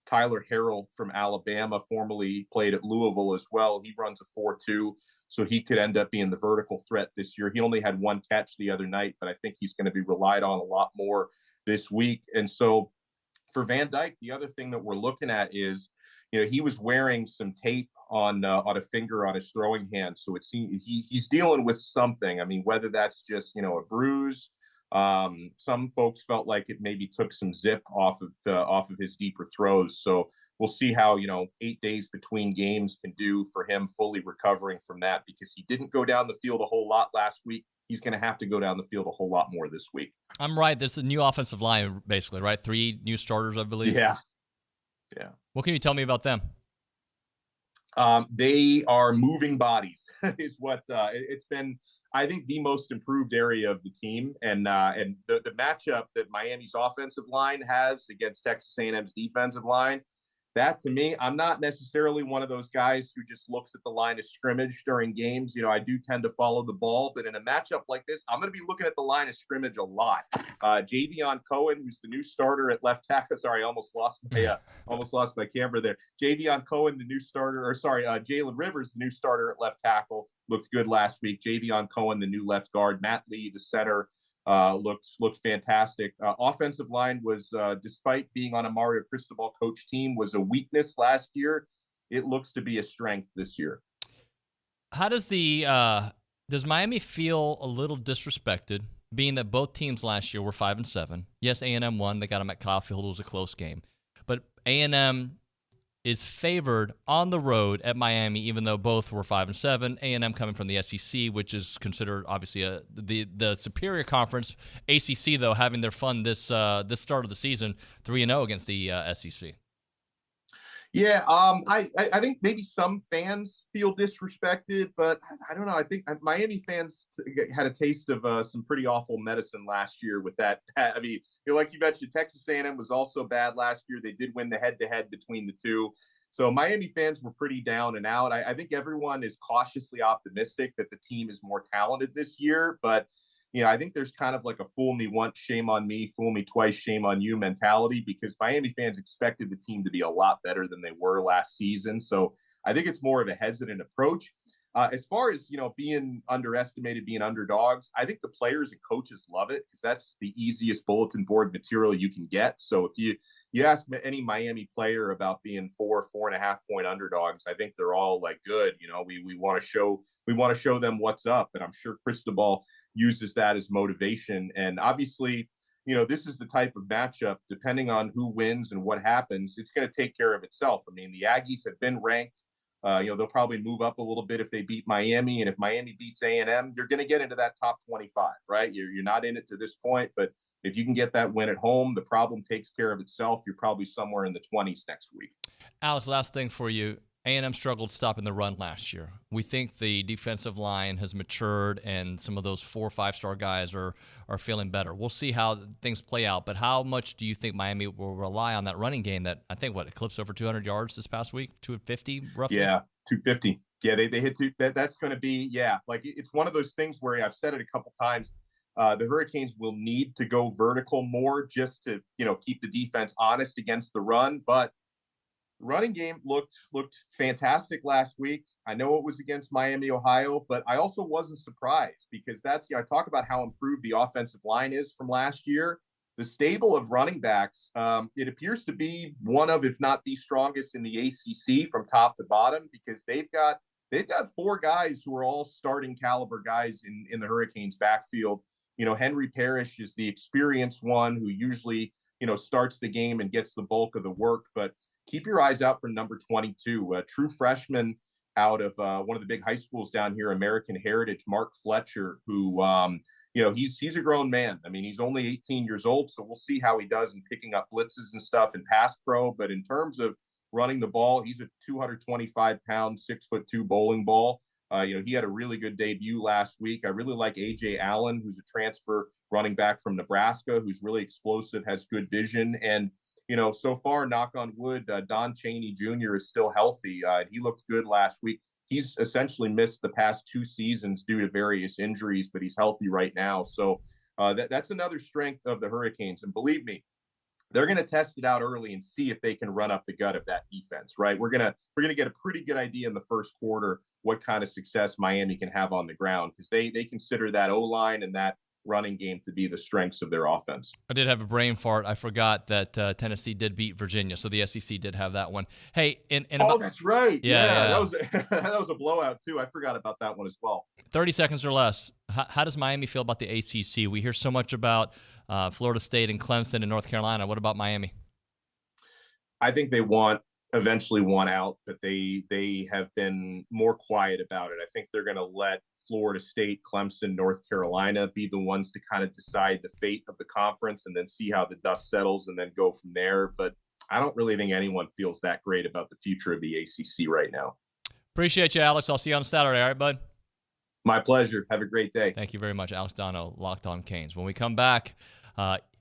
Tyler Harrell from Alabama, formerly played at Louisville as well. He runs a 4.2, so he could end up being the vertical threat this year. He only had one catch the other night, but I think he's going to be relied on a lot more this week. And so for Van Dyke, the other thing that we're looking at is, he was wearing some tape on a finger on his throwing hand. So it seems he's dealing with something. I mean, whether that's just, a bruise. Some folks felt like it maybe took some zip off of his deeper throws. So we'll see how, 8 days between games can do for him fully recovering from that, because he didn't go down the field a whole lot last week. He's going to have to go down the field a whole lot more this week. I'm right. There's a new offensive line, basically, right? 3 new starters, I believe. Yeah. Yeah. What can you tell me about them? They are moving bodies is what it's been. I think the most improved area of the team, and the matchup that Miami's offensive line has against Texas A&M's defensive line. That, to me, I'm not necessarily one of those guys who just looks at the line of scrimmage during games. You know, I do tend to follow the ball, but in a matchup like this, I'm going to be looking at the line of scrimmage a lot. Javion Cohen, who's the new starter at left tackle. Sorry, I almost lost my camera there. Javion Cohen, the new starter, Jalen Rivers, the new starter at left tackle, looked good last week. Javion Cohen, the new left guard. Matt Lee, the center, looked fantastic. Offensive line was, despite being on a Mario Cristobal coach team, was a weakness last year. It looks to be a strength this year. How does does Miami feel a little disrespected, being that both teams last year were 5-7? Yes, A&M won. They got them at Kyle Field. It was a close game. But A&M is favored on the road at Miami, even though both were 5-7. A&M coming from the SEC, which is considered obviously the superior conference. ACC, though, having their fun this start of the season, 3-0 against the SEC. Yeah, I think maybe some fans feel disrespected, but I don't know. I think Miami fans had a taste of some pretty awful medicine last year with that. I mean, like you mentioned, Texas A&M was also bad last year. They did win the head-to-head between the two. So Miami fans were pretty down and out. I think everyone is cautiously optimistic that the team is more talented this year, but I think there's kind of like a fool me once, shame on me, fool me twice, shame on you mentality, because Miami fans expected the team to be a lot better than they were last season. So I think it's more of a hesitant approach. As far as, being underestimated, being underdogs, I think the players and coaches love it because that's the easiest bulletin board material you can get. So if you ask any Miami player about being 4.5 point underdogs, I think they're all like, good. We want to show them what's up. And I'm sure Cristobal uses that as motivation. And obviously, this is the type of matchup, depending on who wins and what happens, it's going to take care of itself. I mean, the Aggies have been ranked. They'll probably move up a little bit if they beat Miami. And if Miami beats A&M, you're going to get into that top 25, right? You're not in it to this point, but if you can get that win at home, the problem takes care of itself. You're probably somewhere in the 20s next week. Alex, last thing for you. A&M struggled stopping the run last year. We think the defensive line has matured and some of those 4 or 5-star guys are feeling better. We'll see how things play out, but how much do you think Miami will rely on that running game that I think, eclipsed over 200 yards this past week, 250 roughly? Yeah, 250. Yeah, they hit that's going to be, it's one of those things where I've said it a couple times. The Hurricanes will need to go vertical more just to, keep the defense honest against the run, but running game looked fantastic last week. I know it was against Miami, Ohio, but I also wasn't surprised because I talk about how improved the offensive line is from last year. The stable of running backs, it appears to be one of, if not the strongest in the ACC from top to bottom, because they've got 4 guys who are all starting caliber guys in the Hurricanes backfield. Henry Parrish is the experienced one who usually, starts the game and gets the bulk of the work, but keep your eyes out for number 22, a true freshman out of one of the big high schools down here, American Heritage, Mark Fletcher, who, he's a grown man. I mean, he's only 18 years old, so we'll see how he does in picking up blitzes and stuff in pass pro. But in terms of running the ball, he's a 225-pound, 6'2" bowling ball. He had a really good debut last week. I really like A.J. Allen, who's a transfer running back from Nebraska, who's really explosive, has good vision. And so far, knock on wood, Don Chaney Jr. is still healthy. He looked good last week. He's essentially missed the past 2 seasons due to various injuries, but he's healthy right now. So that's another strength of the Hurricanes. And believe me, they're going to test it out early and see if they can run up the gut of that defense, right? We're going to get a pretty good idea in the first quarter what kind of success Miami can have on the ground, because they consider that O-line and that running game to be the strengths of their offense. I did have a brain fart. I forgot that Tennessee did beat Virginia, so the SEC did have that one. Hey, that's right. Yeah. That was a blowout too. I forgot about that one as well. 30 seconds or less. How does Miami feel about the ACC? We hear so much about Florida State and Clemson and North Carolina. What about Miami? I think they eventually want out, but they have been more quiet about it. I think they're going to let Florida State, Clemson, North Carolina be the ones to kind of decide the fate of the conference and then see how the dust settles and then go from there. But I don't really think anyone feels that great about the future of the ACC right now. Appreciate you, Alex. I'll see you on Saturday. All right, bud? My pleasure. Have a great day. Thank you very much, Alex Dono, Locked On Canes. When we come back,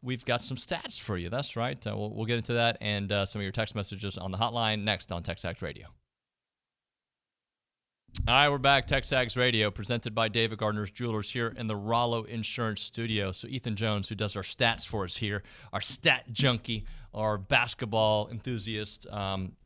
we've got some stats for you. That's right. We'll get into that and some of your text messages on the hotline next on TexAgs Radio. All right, we're back. TexAgs Radio, presented by David Gardner's Jewelers here in the Rollo Insurance Studio. So Ethan Jones, who does our stats for us here, our stat junkie, our basketball enthusiast,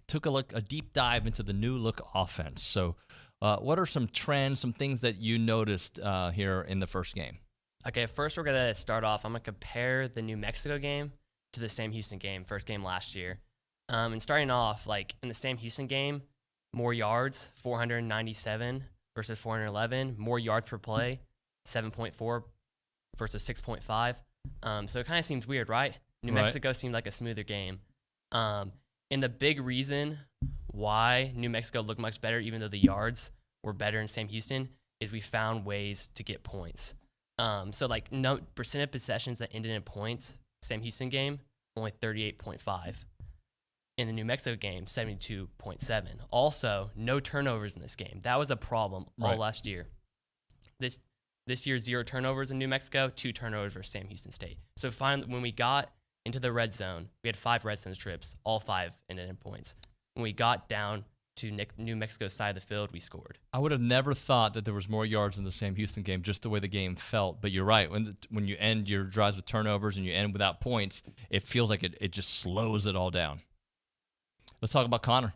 took a deep dive into the new look offense. So what are some trends, some things that you noticed here in the first game? Okay, first we're going to start off. I'm going to compare the New Mexico game to the Sam Houston game, first game last year. And starting off, like in the Sam Houston game, more yards, 497 versus 411. More yards per play, 7.4 versus 6.5. So it kind of seems weird, right? New Mexico seemed like a smoother game. And the big reason why New Mexico looked much better, even though the yards were better in Sam Houston, is we found ways to get points. So like no percent of possessions that ended in points, Sam Houston game, only 38.5. In the New Mexico game, 72.7. Also, no turnovers in this game. That was a problem all last year. This year, 0 turnovers in New Mexico, 2 turnovers for Sam Houston State. So finally, when we got into the red zone, we had 5 red zone trips, all 5 ended in points. When we got down to New Mexico's side of the field, we scored. I would have never thought that there was more yards in the Sam Houston game, just the way the game felt. But you're right. When you end your drives with turnovers and you end without points, it feels like it just slows it all down. Let's talk about Connor.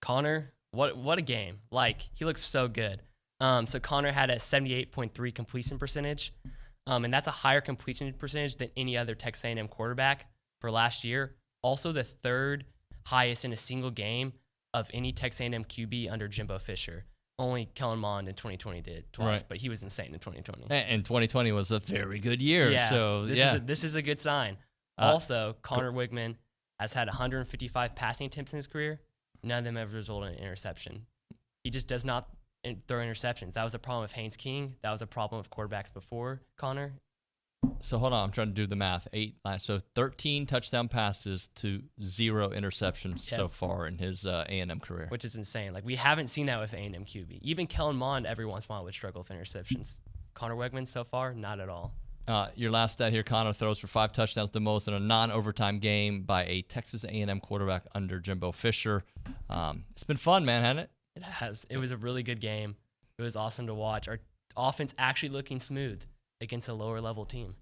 Connor, what a game. Like, he looks so good. So Connor had a 78.3 completion percentage, and that's a higher completion percentage than any other Texas A&M quarterback for last year. Also the third highest in a single game of any Texas A&M QB under Jimbo Fisher. Only Kellen Mond in 2020 did twice, but he was insane in 2020. And 2020 was a very good year. Yeah, so this is a good sign. Also, Connor Wigman has had 155 passing attempts in his career. None of them have resulted in an interception. He just does not throw interceptions. That was a problem with Haynes King. That was a problem with quarterbacks before Connor. So hold on, I'm trying to do the math. 13 touchdown passes to 0 interceptions so far in his A&M career, which is insane. Like, we haven't seen that with A&M QB. Even Kellen Mond every once in a while would struggle with interceptions. Connor Wegman so far, not at all. Your last stat here, Connor throws for 5 touchdowns, the most in a non-overtime game by a Texas A&M quarterback under Jimbo Fisher. It's been fun, man, hasn't it? It has. It was a really good game. It was awesome to watch. Our offense actually looking smooth against a lower-level team.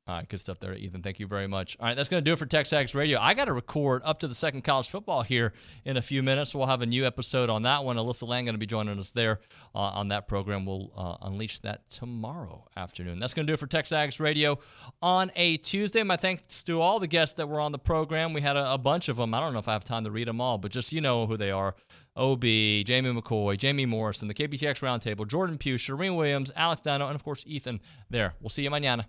All right, good stuff there, Ethan. Thank you very much. All right, that's going to do it for TexAgs Radio. I got to record up to the second college football here in a few minutes. We'll have a new episode on that one. Alyssa Lang going to be joining us there on that program. We'll unleash that tomorrow afternoon. That's going to do it for TexAgs Radio on a Tuesday. My thanks to all the guests that were on the program. We had a bunch of them. I don't know if I have time to read them all, but just you know who they are. OB, Jamie McCoy, Jamie Morrison, the KBTX Roundtable, Jordan Pugh, Shireen Williams, Alex Dano, and, of course, Ethan there. We'll see you mañana.